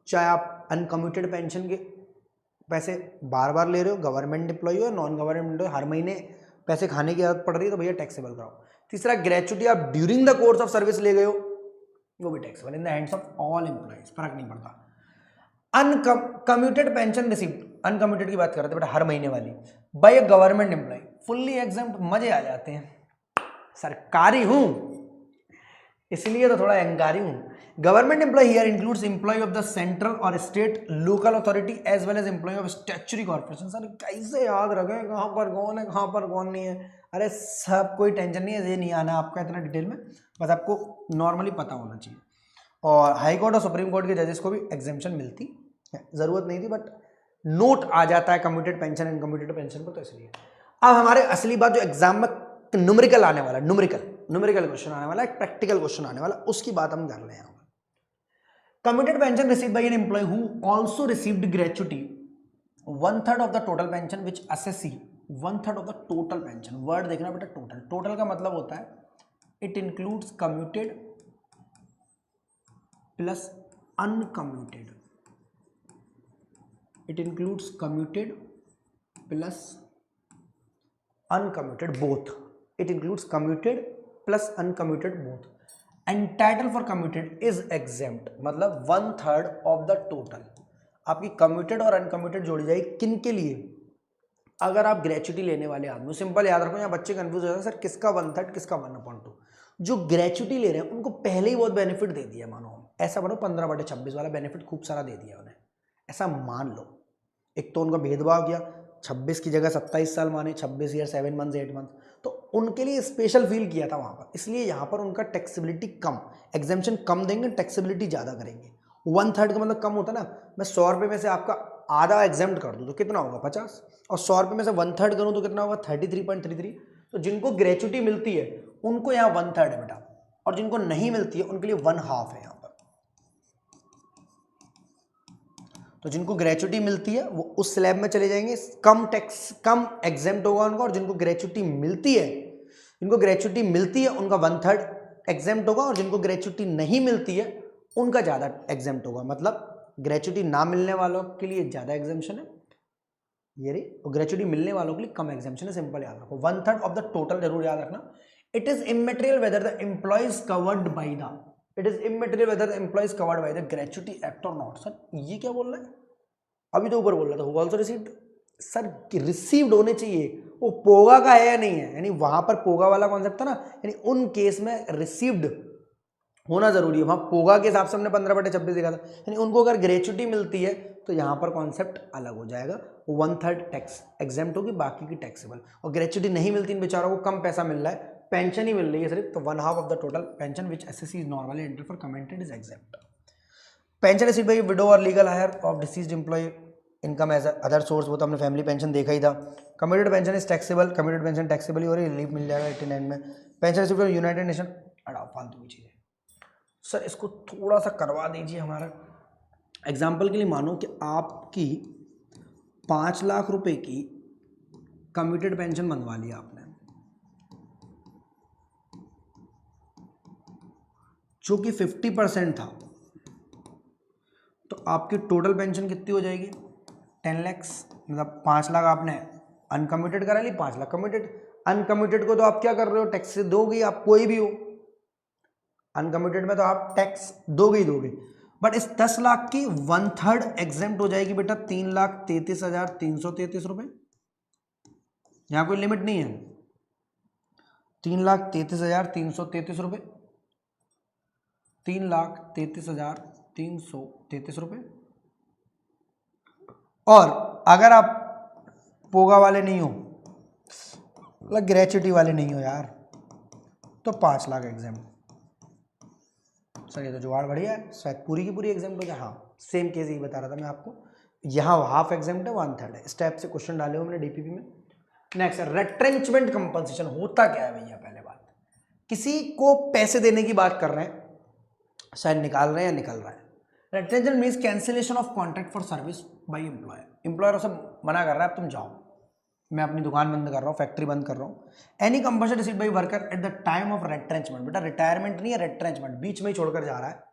चाहे आप अनकम्यूटेड पेंशन के पैसे बार बार ले रहे हो, गवर्नमेंट एम्प्लॉय हो, नॉन गवर्नमेंट एम्प्लॉय, हर महीने पैसे खाने की आदत पड़ रही है तो भैया टैक्सेबल कराओ। तीसरा, ग्रेचुटी आप during the course of service ले गए हो, वो भी taxable in the hands of all employees, फर्क नहीं पड़ता। अनकम्यूटेड पेंशन रिसीव्ड, अनकम्यूटेड की बात कर रहे थे बेटा, हर महीने वाली, by a government employee, fully exempt. मजे आ जाते हैं, सरकारी हूं इसलिए तो थोड़ा अहंकारी हूं। Government employee here includes employee of the central और state local authority as well as employee of statutory corporation. Sir कैसे याद रखें कहां पर कौन है कहां पर कौन नहीं है? अरे सब कोई टेंशन नहीं है, ये नहीं आना आपका इतना डिटेल में, बस आपको नॉर्मली पता होना चाहिए। और हाई कोर्ट और सुप्रीम कोर्ट के जजेस को भी एग्जेम्पशन मिलती है, जरूरत नहीं थी बट नोट आ जाता है कम्यूटेड पेंशन इनकम्यूटेड पेंशन पर, तो इसलिए। अब हमारे असली बात जो एग्जाम में न्यूमेरिकल आने वाला, न्यूमेरिकल क्वेश्चन आने वाला, एक प्रैक्टिकल क्वेश्चन आने वाला, उसकी बात हम कर रहे हैं। Commuted pension received by an employee who also received gratuity 1/3 of the total pension which एसएससी 1/3 of the total pension. Word देखना बेटा, टोटल। टोटल का मतलब होता है it includes commuted plus uncommuted, it includes commuted plus uncommuted both, it includes commuted plus uncommuted both. Entitle for commuted is exempt, मतलब 1/3 of the total. आपकी commuted और uncommuted जोड़ी जाएगी किन के लिए? अगर आप ग्रेचुटी लेने वाले आदमी, सिंपल याद रखो, यहाँ बच्चे कंफ्यूज हो जाते हैं, सर किसका 1/3 किसका 1/2। जो ग्रेचुटी ले रहे हैं उनको पहले ही बहुत बेनिफिट दे दिया, मानो ऐसा मानो 15/26 वाला बेनिफिट खूब सारा दे दिया उन्हें, ऐसा मान लो। एक तो उनका भेदभाव किया, 26 की जगह 27 साल माने, 26 ईयर 7 मंथ 8 मंथ, तो उनके लिए स्पेशल फील किया था वहां पर, इसलिए यहाँ पर उनका टैक्सेबिलिटी कम, एग्जेम्पशन कम देंगे, टैक्सेबिलिटी ज़्यादा करेंगे। 1/3 का मतलब कम होता ना, मैं 100 रुपये में से आपका आधा एग्जेम्प्ट कर दूँ तो कितना होगा 50, और 100 रुपये में से 1/3 करूँ तो कितना होगा 33.33। तो जिनको ग्रेचुटी मिलती है उनको यहाँ 1/3 है बेटा, और जिनको नहीं मिलती है उनके लिए 1/2 है यहाँ पर। तो जिनको ग्रेचुटी मिलती है वो उस स्लैब में चले जाएंगे, कम टैक्स कम एग्जेम्प्ट होगा उनका, और जिनको ग्रेचुटी मिलती है, जिनको ग्रेचुटी मिलती है उनका 1/3 एग्जेम्प्ट होगा, और जिनको ग्रेचुटी नहीं मिलती है उनका ज़्यादा एग्जेम्प्ट होगा। मतलब ग्रेचुटी ना मिलने वालों के लिए ज़्यादा एग्जेम्पशन है ये रे, और ग्रेचुटी मिलने वालों के लिए कम एग्जेम्पशन है। सिंपल याद रखो, 1/3 ऑफ द टोटल, जरूर याद रखना। It is immaterial whether the employees covered by the, it is immaterial whether the employees covered by the gratuity act और नॉट। सर ये क्या बोल रहा है? अभी तो ऊपर बोल रहा था who also received. Sir received होने चाहिए, वो पोगा का है या नहीं है, यानी वहां पर पोगा वाला कॉन्सेप्ट था ना, यानी उन केस में रिसीव्ड होना जरूरी है। वहां पोगा के हिसाब से हमने 15/26 देखा था, यानी उनको अगर ग्रेचुटी मिलती है तो यहाँ पर कॉन्सेप्ट अलग हो जाएगा, 1/3 टैक्स एग्जेम्प्ट होगी, बाकी की टैक्सेबल। और ग्रेचुटी नहीं मिलती, इन बेचारों को कम पैसा मिल रहा है, पेंशन ही मिल रही है सिर्फ, तो 1/2 of the total pension which SSC is normally enter for commented is exempt. Pension received by widow और legal heir of deceased employee, income as other source, वो तो हमने फैमिली पेंशन देखा ही था। Commuted pension is taxable, commuted pension taxable ही हो रही है, रिलीफ मिल जाएगा 89 में। Pension received by United Nation, अड़ाओ फालतू की चीज़ें। सर इसको थोड़ा सा करवा दीजिए हमारा एग्जाम्पल के लिए। मानो कि आपकी 5 लाख रुपए की कम्यूटेड पेंशन बनवा ली आपने, जो कि 50% था, तो आपकी टोटल पेंशन कितनी हो जाएगी? 10 लाख। मतलब 5 लाख आपने अनकमिटेड करा ली, 5 लाख कमिटेड। अनकमिटेड को तो आप क्या कर रहे हो, टैक्स से दोगे, आप कोई भी हो, अनकमिटेड में तो आप टैक्स दोगे ही दोगे। बट इस 10 लाख की 1/3 एग्जेम्प्ट हो जाएगी बेटा, 3,33,333 रुपए। यहां कोई लिमिट नहीं है, 3,33,333 रुपए, 3,33,333 रुपए। और अगर आप पोगा वाले नहीं हो, मतलब ग्रेचुटी वाले नहीं हो यार, तो 5 लाख एग्जाम। सर ये तो जुगाड़ बढ़िया है, शायद पूरी की पूरी एग्जाम हो जाए। हाँ, सेम केस ही बता रहा था मैं आपको, यहाँ हाफ एग्जाम है, 1/3 है। इस टाइप से क्वेश्चन डाले हुए मैंने डीपीपी में। नेक्स्ट, रेट्रेंचमेंट कंपनसेशन होता क्या है भैया? पहले बात, किसी को पैसे देने की बात कर रहे हैं, शायद निकाल रहे हैं या निकल रहा है। Retrenchment means cancellation of contract for service by employer. Employer उसे मना कर रहा है, अब तुम जाओ, मैं अपनी दुकान बंद कर रहा हूँ, फैक्ट्री बंद कर रहा हूँ। Any compensation received by worker at the time of retrenchment. बेटा रिटायरमेंट नहीं है, रेट्रेंचमेंट, बीच में ही छोड़कर जा रहा है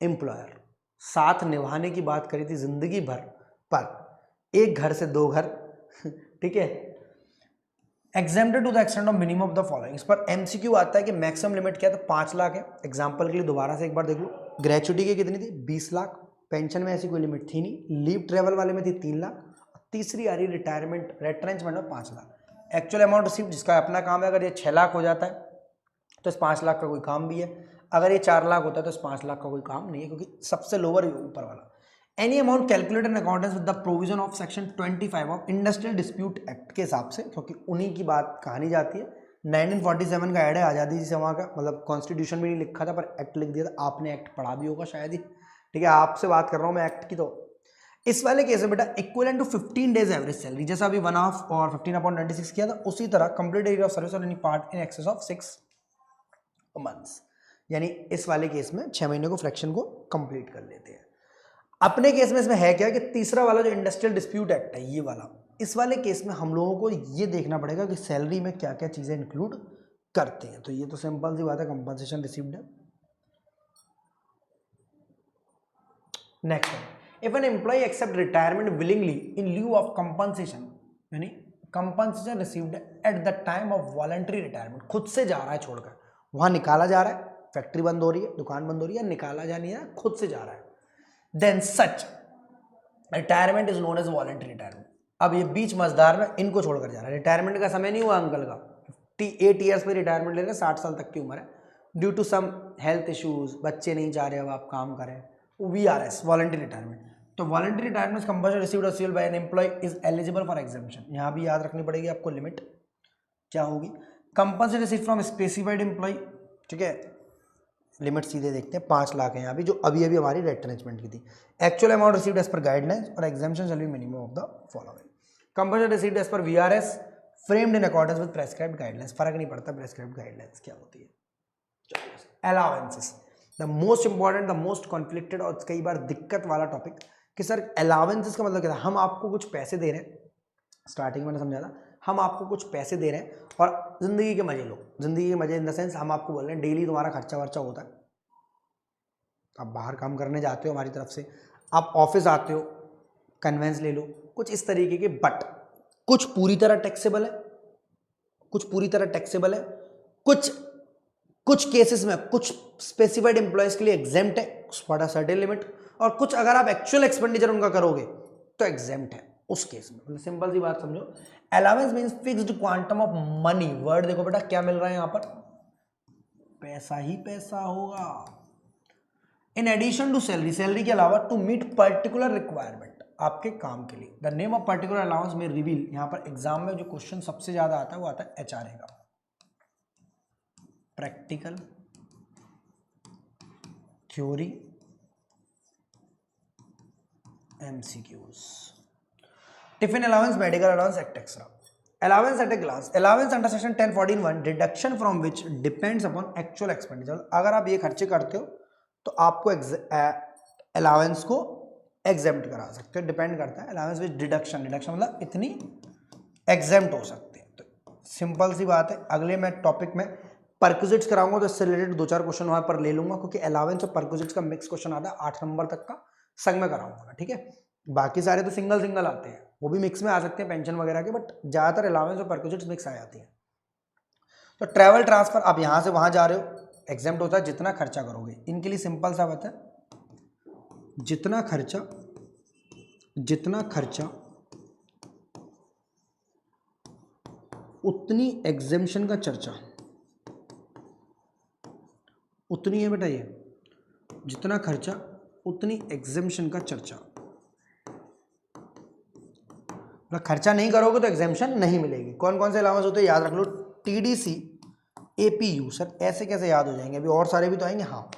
एम्प्लॉयर। साथ निभाने की बात करी थी जिंदगी भर, पर एक घर से 2 घर ठीक है। Exempted to the extent of minimum of the following. इस पर एमसीक्यू आता है कि मैक्सिमम लिमिट क्या है, तो 5 लाख है। एग्जांपल के लिए दोबारा से एक बार देख लो, ग्रेचुटी की कितनी थी? 20 लाख। पेंशन में ऐसी कोई लिमिट थी नहीं। लीव ट्रेवल वाले में थी 3 लाख। तीसरी आ रही रिटायरमेंट रेट्रेंचमेंट में 5 लाख। एक्चुअल अमाउंट रिसीव जिसका अपना काम है, अगर ये 6 लाख हो जाता है तो इस 5 लाख का कोई काम भी है। अगर ये 4 लाख होता है तो इस 5 लाख का कोई काम नहीं है, क्योंकि सबसे लोअर ऊपर वाला। Any amount calculated in accordance with the provision of section 25 of industrial dispute act के हिसाब से, क्योंकि उन्हीं की बात कहानी जाती है। 1947 का एड है आज़ादी से वहाँ का, मतलब कॉन्स्टिट्यूशन में नहीं लिखा था पर एक्ट लिख दिया था। आपने एक्ट पढ़ा भी होगा शायद ही, ठीक है, आपसे बात कर रहा हूँ मैं एक्ट की। तो इस वाले केस में बेटा equivalent to 15 days average salary, जैसा अभी 1/2 और 15/26 किया था, उसी तरह कंप्लीट एरिया ऑफ सर्विस और any part in excess of 6 months. यानी इस वाले केस में 6 महीने को फ्रैक्शन को कंप्लीट कर लेते हैं। अपने केस में इसमें है क्या कि तीसरा वाला जो इंडस्ट्रियल डिस्प्यूट एक्ट है, ये वाला, इस वाले केस में हम लोगों को ये देखना पड़ेगा कि सैलरी में क्या क्या चीजें इंक्लूड करते हैं। तो ये तो सिंपल सी बात है, कंपनसेशन रिसीव्ड है। Next, if an employee accept retirement willingly in lieu of compensation, यानी compensation received at the time of voluntary retirement, खुद से जा रहा है छोड़कर, वहां निकाला जा रहा है, फैक्ट्री बंद हो रही है, दुकान बंद हो रही है, निकाला जा नहीं है, खुद से जा रहा है, then such retirement is known as voluntary retirement. अब ये बीच मजदार में इनको छोड़कर जा रहा है, रिटायरमेंट का समय नहीं हुआ अंकल का, 58 ईयर्स पे रिटायरमेंट ले रहे हैं, 60 साल तक की उम्र है, due to some health issues, बच्चे नहीं जा रहे, अब आप काम करें, VRS वॉलंटरी रिटायरमेंट। तो वॉलंटरी रिटायरमेंट कंपल्सरी रिसीव्ड और sealed by an employee is eligible for exemption. यहाँ भी याद रखनी पड़ेगी आपको लिमिट क्या होगी, compensation receive from specified employee, ठीक है। लिमिट सीधे देखते हैं, 5 लाख है यहाँ भी, जो अभी अभी हमारी रेट्रेंचमेंट की थी। Actual amount received as per guidelines और exemption shall be minimum of the following. Compulsory received as per VRS framed in accordance with prescribed guidelines. फर्क नहीं पड़ता प्रेस्क्राइब्ड गाइडलाइंस क्या होती है। Allowances, the most important, the most conflicted और कई बार दिक्कत वाला टॉपिक कि सर अलाउंसेस का मतलब क्या था। हम आपको कुछ पैसे दे रहे हैं, स्टार्टिंग में मैंने समझा था, हम आपको कुछ पैसे दे रहे हैं और जिंदगी के मजे लो। जिंदगी के मजे इन द सेंस हम आपको बोल रहे हैं डेली तुम्हारा खर्चा वर्चा होता है, आप बाहर काम करने जाते हो हमारी तरफ से, आप ऑफिस आते हो, कन्वेंस ले लो, कुछ इस तरीके के। बट कुछ पूरी तरह टैक्सेबल है, कुछ पूरी तरह टैक्सेबल है, कुछ केसेस में कुछ स्पेसिफाइड एम्प्लॉयज के लिए एग्जेम्प्ट है फॉर अ सर्टेन लिमिट, और कुछ अगर आप एक्चुअल एक्सपेंडिचर उनका करोगे तो एग्जेम्प्ट है उस केस में। मतलब सिंपल सी बात समझो, allowance means fixed quantum of money. Word देखो बेटा क्या मिल रहा है यहां पर, पैसा ही पैसा होगा। In addition to salary, salary के अलावा टू मीट पर्टिकुलर रिक्वायरमेंट, आपके काम के लिए। The name of particular allowance में रिवील, यहां पर एग्जाम में जो क्वेश्चन सबसे ज्यादा आता है वो आता है HRA का, practical, theory, MCQs। Tiffin allowance, medical allowance, etcetera. Allowance at a glance, allowance under section 1014(1) deduction from which depends upon actual expenditure. अगर आप ये खर्चे करते हो तो आपको अलाउंस को एग्जेम्प्ट करा सकते हो, डिपेंड करता है। अलाउंस विच डिडक्शन, डिडक्शन मतलब इतनी एग्जेम्प्ट हो सकते हैं। तो सिंपल सी बात है, अगले मैं टॉपिक में परक्विजिट्स कराऊंगा तो इससे रिलेटेड 2-4 क्वेश्चन वहां पर ले लूंगा, क्योंकि अलावेंस और परक्विजिट्स का मिक्स क्वेश्चन आता है 8 नंबर तक का, संग में कराऊंगा, ठीक है। बाकी सारे तो सिंगल सिंगल आते हैं, वो भी मिक्स में आ सकते हैं पेंशन वगैरह के, बट ज्यादातर अलावेंस और परक्विजिट्स मिक्स आ जाती है। तो ट्रैवल ट्रांसफर, आप यहां से वहां जा रहे हो, एग्जाम्प्ट होता है जितना खर्चा करोगे, इनके लिए सिंपल सा बात है, जितना खर्चा उतनी एग्जेम्पशन का चर्चा, उतनी है बेटा, ये जितना खर्चा उतनी एग्जेम्पशन का चर्चा, मतलब खर्चा नहीं करोगे तो एग्जेम्पशन नहीं मिलेगी। कौन कौन से अलाउंस होते हैं याद रख लो, टीडीसी, एपीयू। सर ऐसे कैसे याद हो जाएंगे, अभी और सारे भी तो आएंगे। हाँ,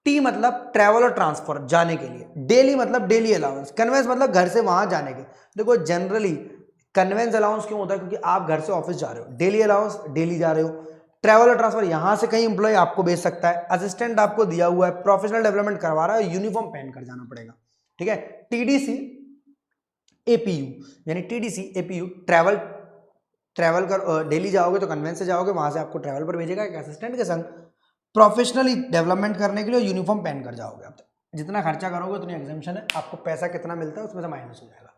टी मतलब ट्रैवल और ट्रांसफर, जाने के लिए। डेली मतलब डेली अलाउंस। कन्वेंस मतलब घर से वहां जाने के। देखो जनरली कन्वेंस अलाउंस क्यों होता है, क्योंकि आप घर से ऑफिस जा रहे हो। डेली अलाउंस, डेली जा रहे हो। ट्रैवल और ट्रांसफर, यहां से कहीं इंप्लॉय आपको भेज सकता है, असिस्टेंट आपको दिया हुआ है, प्रोफेशनल डेवलपमेंट करवा रहा है, यूनिफॉर्म पहन कर जाना पड़ेगा, ठीक है। टीडीसी एपीयू, यानी टीडीसी एपीयू ट्रैवल कर, डेली जाओगे तो कन्वेंस से जाओगे, वहां से आपको ट्रैवल पर भेजेगा एक असिस्टेंट के संग, प्रोफेशनली डेवलपमेंट करने के लिए यूनिफॉर्म पहन कर जाओगे आप। जितना खर्चा करोगे उतनी एग्जाम्पशन है, आपको पैसा कितना मिलता है उसमें से माइनस हो जाएगा।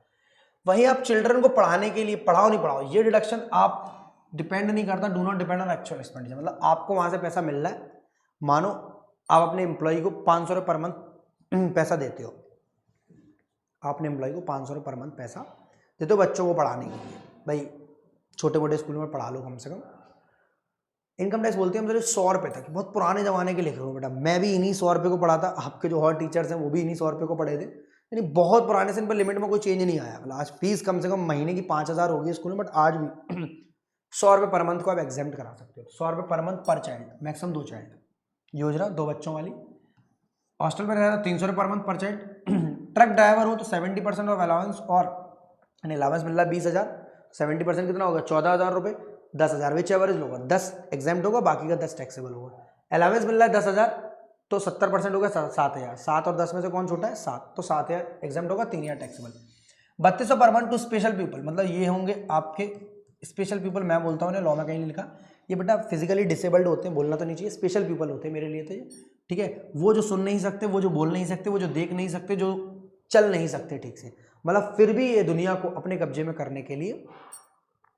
वहीं आप चिल्ड्रन को पढ़ाने के लिए, पढ़ाओ नहीं पढ़ाओ, ये डिडक्शन आप डिपेंड नहीं करता, do not depend on actual expenditure. मतलब आपको वहां से पैसा मिल रहा है, मानो आप अपने एम्प्लॉय को 500 रुपये पर मंथ पैसा देते हो, आपने एम्प्लॉय को 500 रुपये पर मंथ पैसा देते हो बच्चों को पढ़ाने के लिए, भाई छोटे मोटे स्कूल में पढ़ा लो कम से कम। इनकम टैक्स बोलते हैं हम 100 रुपये तक, बहुत पुराने जमाने के लिखे हो बेटा, मैं भी इन्हीं 100 रुपये को पढ़ा था, आपके जो और टीचर्स हैं वो भी इन्हीं 100 रुपये को पढ़े थे, यानी बहुत पुराने से इन पर लिमिट में कोई चेंज नहीं आया। मतलब आज फीस कम से कम महीने की 5,000 होगी स्कूल में, बट आज भी 100 रुपये पर मंथ को आप एग्जाम्प्ट करा सकते हो। 100 रुपये पर मंथ पर चाइल्ड, मैक्सिमम 2 चाइल्ड योजना, 2 बच्चों वाली। हॉस्टल में रह रहा 300 रुपये पर मंथ पर चाइल्ड। ट्रक ड्राइवर हो तो 70% ऑफ अलाउंस, और अलाउंस मिल रहा है 20,000, 70% कितना होगा 14,000 रुपये, 10,000 विच एवरेज होगा, 10 एग्जाम्प्ट होगा, बाकी का 10 टैक्सेबल होगा। अलाउंस मिल रहा है 10,000, तो 70% होगा 7,000, 7 और 10 में से कौन छोटा है 7, तो 7,000 एग्जाम्प्ट होगा, 3,000 taxable. 3200 per month to special people, मतलब ये होंगे आपके स्पेशल पीपल, मैं बोलता हूँ लॉ में कहीं नहीं लिखा, ये बेटा फिजिकली डिसेबल्ड होते हैं, बोलना तो नहीं चाहिए, स्पेशल पीपल होते हैं मेरे लिए तो ये, ठीक है। वो जो सुन नहीं सकते, वो जो बोल नहीं सकते, वो जो देख नहीं सकते, जो चल नहीं सकते ठीक से, मतलब फिर भी ये दुनिया को अपने कब्जे में करने के लिए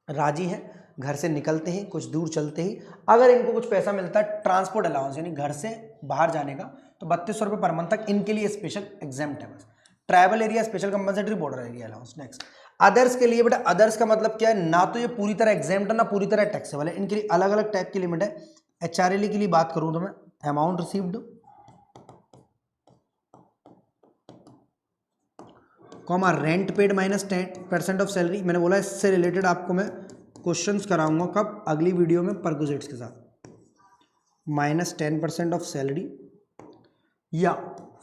राजी है। घर से निकलते ही कुछ दूर चलते ही अगर इनको कुछ पैसा मिलता है ट्रांसपोर्ट अलाउंस, यानी घर से बाहर जाने का, तो 3200 रुपये पर मंथ तक इनके लिए स्पेशल एग्जाम्प्ट है बस। Tribal area, special compulsory border area allowance. Next others के लिए बेटा, अदर्स का मतलब क्या है, ना तो ये पूरी तरह एग्जाम्प्ट है ना पूरी तरह टैक्सेबल है, इनके लिए अलग अलग टाइप की लिमिट है। एचआरएल के लिए बात करूं तो मैं, amount received comma rent paid minus 10% of salary. मैंने बोला इससे रिलेटेड आपको मैं क्वेश्चंस कराऊंगा कब, अगली वीडियो में परक्विजिट्स के साथ। -10% ऑफ सैलरी या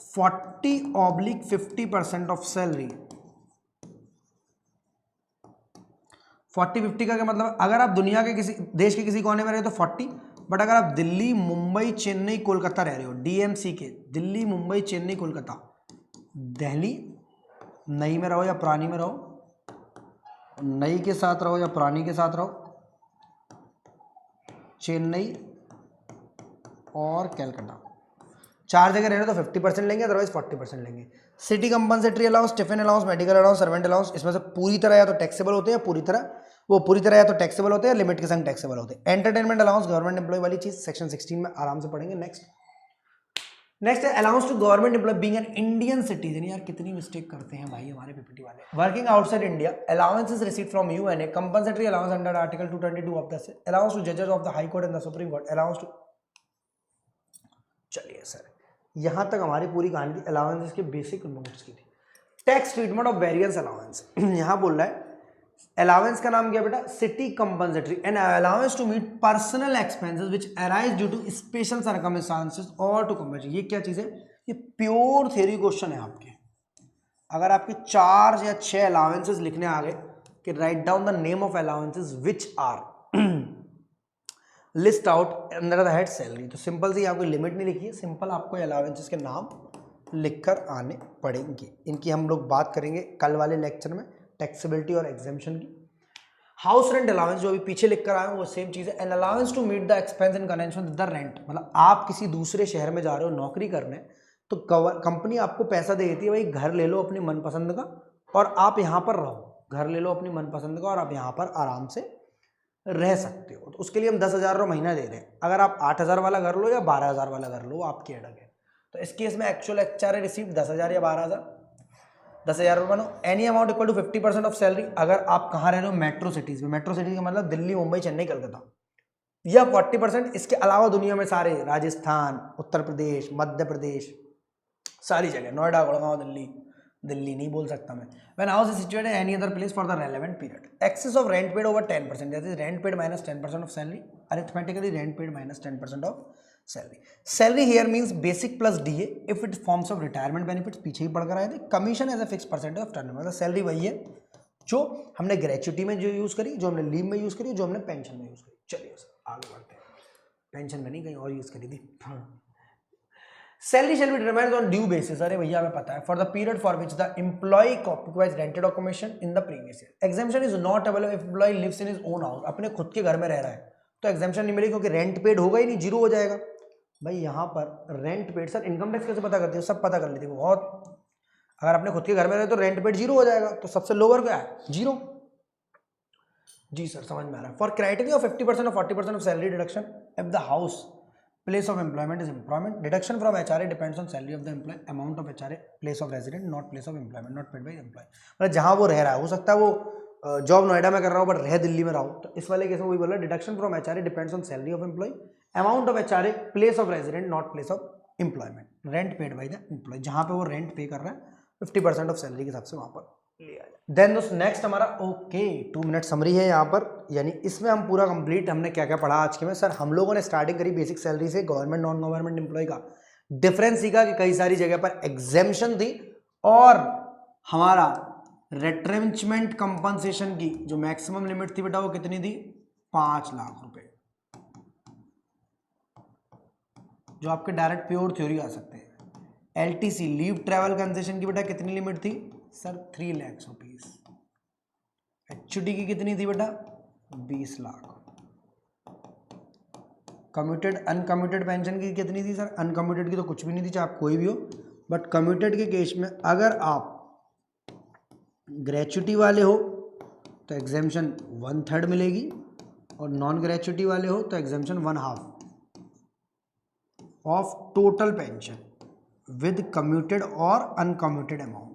40/50% ऑफ सैलरी। 40-50 का क्या मतलब, अगर आप दुनिया के किसी देश के किसी कोने में रहे तो 40, बट अगर आप दिल्ली मुंबई चेन्नई कोलकाता रह रहे हो, डीएमसी के, दिल्ली मुंबई चेन्नई कोलकाता, दिल्ली नई में रहो या पुरानी में रहो, नई के साथ रहो या पुरानी के साथ रहो, चेन्नई और कलकत्ता, 4 जगह रह रहे तो 50% लेंगे, अदरवाइज 40% लेंगे। City compensatory allowance, tiffin allowance, medical allowance, servant allowance, इसमें से पूरी तरह या तो टैक्सेबल होते हैं, पूरी तरह या तो टैक्सेबल होते हैं, लिमिट के संग टैक्सेबल होते हैं। एंटरटेनमेंट अलाउंस, गवर्नमेंट एम्प्लॉय वाली चीज, सेक्शन 16 में आराम से पढ़ेंगे। नेक्स्ट है allowance to government employee being an Indian citizen. यार कितनी मिस्टेक करते हैं भाई हमारे पीपीटी वाले। Working outside India, allowance is received from UNA, compensatory allowance under article 222 of the, allowance to जजेस of the High Court and the Supreme Court, allowance to, चलिए sir यहां तक हमारी पूरी कहानी थी अलाउंसेस के बेसिक नोट्स की थी। Tax treatment of various allowance, यहां बोल रहा है अलाउंस का नाम क्या बेटा, city compensatory, an allowance to meet personal expenses which arise due to special circumstances और टू कंपनसेट। ये क्या चीज है, ये प्योर थ्योरी क्वेश्चन है आपके। अगर आपके 4 या 6 अलाउंसेस लिखने आ गए कि write down the name of allowances which are list out under the head salary, तो सिंपल सी आपको लिमिट नहीं लिखी है, सिंपल आपको अलाउंसेस के नाम लिखकर आने पड़ेंगे। इनकी हम लोग बात करेंगे कल वाले लेक्चर में, टैक्सेबिलिटी और एग्जेम्पशन की। हाउस रेंट अलाउंस जो अभी पीछे लिख कर आया हूँ वो सेम चीज है। An allowance to meet the expense in connection with the rent, मतलब आप किसी दूसरे शहर में जा रहे हो नौकरी करने, तो कंपनी आपको पैसा दे देती है, भाई घर ले लो अपनी मनपसंद का और आप यहाँ पर रहो, घर ले लो अपनी मनपसंद का और आप यहाँ पर आराम से रह सकते हो। तो उसके लिए हम 10,000 रुपये महीना दे रहे हैं। अगर आप 8,000 वाला घर लो या 12,000 वाला घर लो, आपकी अड़ग है। तो इस केस में एक्चुअल HRA रिसीव 10,000 या 12,000, 10,000 रुपये मानो। Any amount equal to 50% of salary, अगर आप कहाँ रह रहे हो, मेट्रो सिटीज में, मेट्रो सिटीज का मतलब दिल्ली, मुंबई, चेन्नई, कलकत्ता, या 40% इसके अलावा दुनिया में सारे, राजस्थान, उत्तर प्रदेश, मध्य प्रदेश, सारी जगह, नोएडा, गुड़गांव, दिल्ली नहीं बोल सकता मैं। When house is situated in any other place for the relevant period, excess of rent paid over 10%, that is rent paid minus 10% of salary, arithmetically rent paid minus 10% of salary. Salary here means basic plus DA if it forms of retirement benefits, पीछे ही पढ़कर आए थे। Commission as a fix percentage of turnover, मतलब salary वही है जो हमने ग्रेच्युटी में जो यूज करी, जो हमने लीव में यूज करी, जो हमने पेंशन में यूज करी। चलिए आगे बढ़ते हैं। पेंशन में नहीं, कहीं और यूज करी थी। Salary shall be determined on due basis, अरे भैया हमें पता है, for the period for which the employee occupies rented accommodation in the previous year. Exemption is not available if employee lives in his own house, अपने खुद के घर में रह रहा है तो एग्जेम्पशन नहीं मिलेगी, क्योंकि रेंट पेड होगा ही नहीं, जीरो हो जाएगा। भाई यहाँ पर rent paid, sir income tax कैसे पता करती हो, सब पता कर लेती है बहुत। अगर अपने खुद के घर में रहे तो रेंट पेड जीरो हो जाएगा, तो सबसे लोअर क्या है, जीरो। जी सर समझ में आ रहा है। फॉर क्राइटेरिया ऑफ 50% और 40% of salary deduction if the house place of employment is employment, deduction from HRA depends on salary of the employee, amount of HRA, place of resident, not place of employment, not paid by employee। मतलब जहाँ वो रह रहा है, हो सकता है वो जॉब नोएडा में कर रहा हो बट रह दिल्ली में रहा हो, तो इस वाले केस में वही बोला, deduction from HRA depends on salary of employee, amount of HRA, place of resident, not place of employment, rent paid by the employee, जहाँ पे वो रेंट पे कर रहा है 50% ऑफ सैलरी के हिसाब से वहाँ पर लिया जाए। देन दोस्त नेक्स्ट हमारा 2 मिनट समरी है यहाँ पर, यानी इसमें हम पूरा कंप्लीट, हमने क्या क्या पढ़ा आज के में। सर हम लोगों ने स्टार्टिंग करी बेसिक सैलरी से, गवर्नमेंट नॉन गवर्नमेंट एम्प्लॉय का डिफरेंस सीखा कि कई सारी जगह पर एग्जेम्पशन थी, और हमारा रिट्रेंचमेंट कंपनसेशन की जो मैक्सिमम लिमिट थी बेटा वो कितनी थी, 5 लाख रुपए, जो आपके डायरेक्ट प्योर थ्योरी आ सकते हैं। LTC लीव ट्रैवल कंसेशन की बेटा कितनी लिमिट थी सर, 3 लाख रुपीज। HUD की कितनी थी बेटा, 20 लाख। कम्यूटेड अनकम्यूटेड पेंशन की कितनी थी सर, अनकम्यूटेड की तो कुछ भी नहीं थी, चाहे आप कोई भी हो, बट कम्यूटेड के केस में अगर आप ग्रेच्युटी वाले हो तो एग्जेम्पशन 1/3 मिलेगी, और नॉन ग्रेच्युटी वाले हो तो exemption 1/2 of total pension with commuted और अनकम्यूटेड अमाउंट।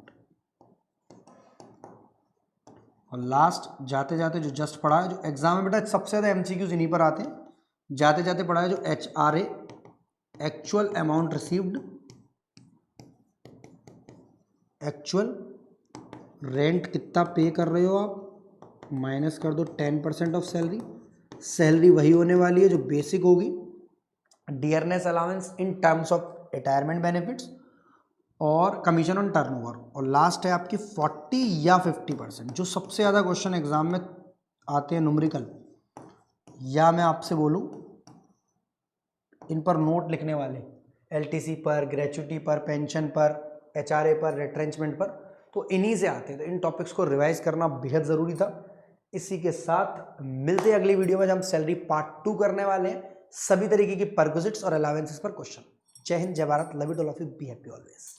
और लास्ट जाते जाते जो जस्ट पढ़ा है, जो एग्जाम में बेटा सबसे ज़्यादा MCQs इन्हीं पर आते हैं, जाते जाते पढ़ा है जो HRA, actual amount received, actual rent कितना पे कर रहे हो आप, माइनस कर दो 10% ऑफ सैलरी, सैलरी वही होने वाली है जो बेसिक होगी, dearness allowance in terms of retirement benefits, और कमीशन ऑन टर्नओवर, और लास्ट है आपकी 40 या 50%। जो सबसे ज़्यादा क्वेश्चन एग्जाम में आते हैं न्यूमेरिकल, या मैं आपसे बोलूँ इन पर नोट लिखने वाले, LTC पर, ग्रेच्युटी पर, पेंशन पर, HRA पर, रिट्रेंचमेंट पर, तो इन्हीं से आते हैं। तो इन टॉपिक्स को रिवाइज करना बेहद ज़रूरी था। इसी के साथ मिलते हैं अगली वीडियो में, जब हम सैलरी पार्ट 2 करने वाले हैं, सभी तरीके की परक्विजिट्स और अलावेंसेस पर क्वेश्चन। जय हिंद, जय Bharat, love you all of you, be happy always.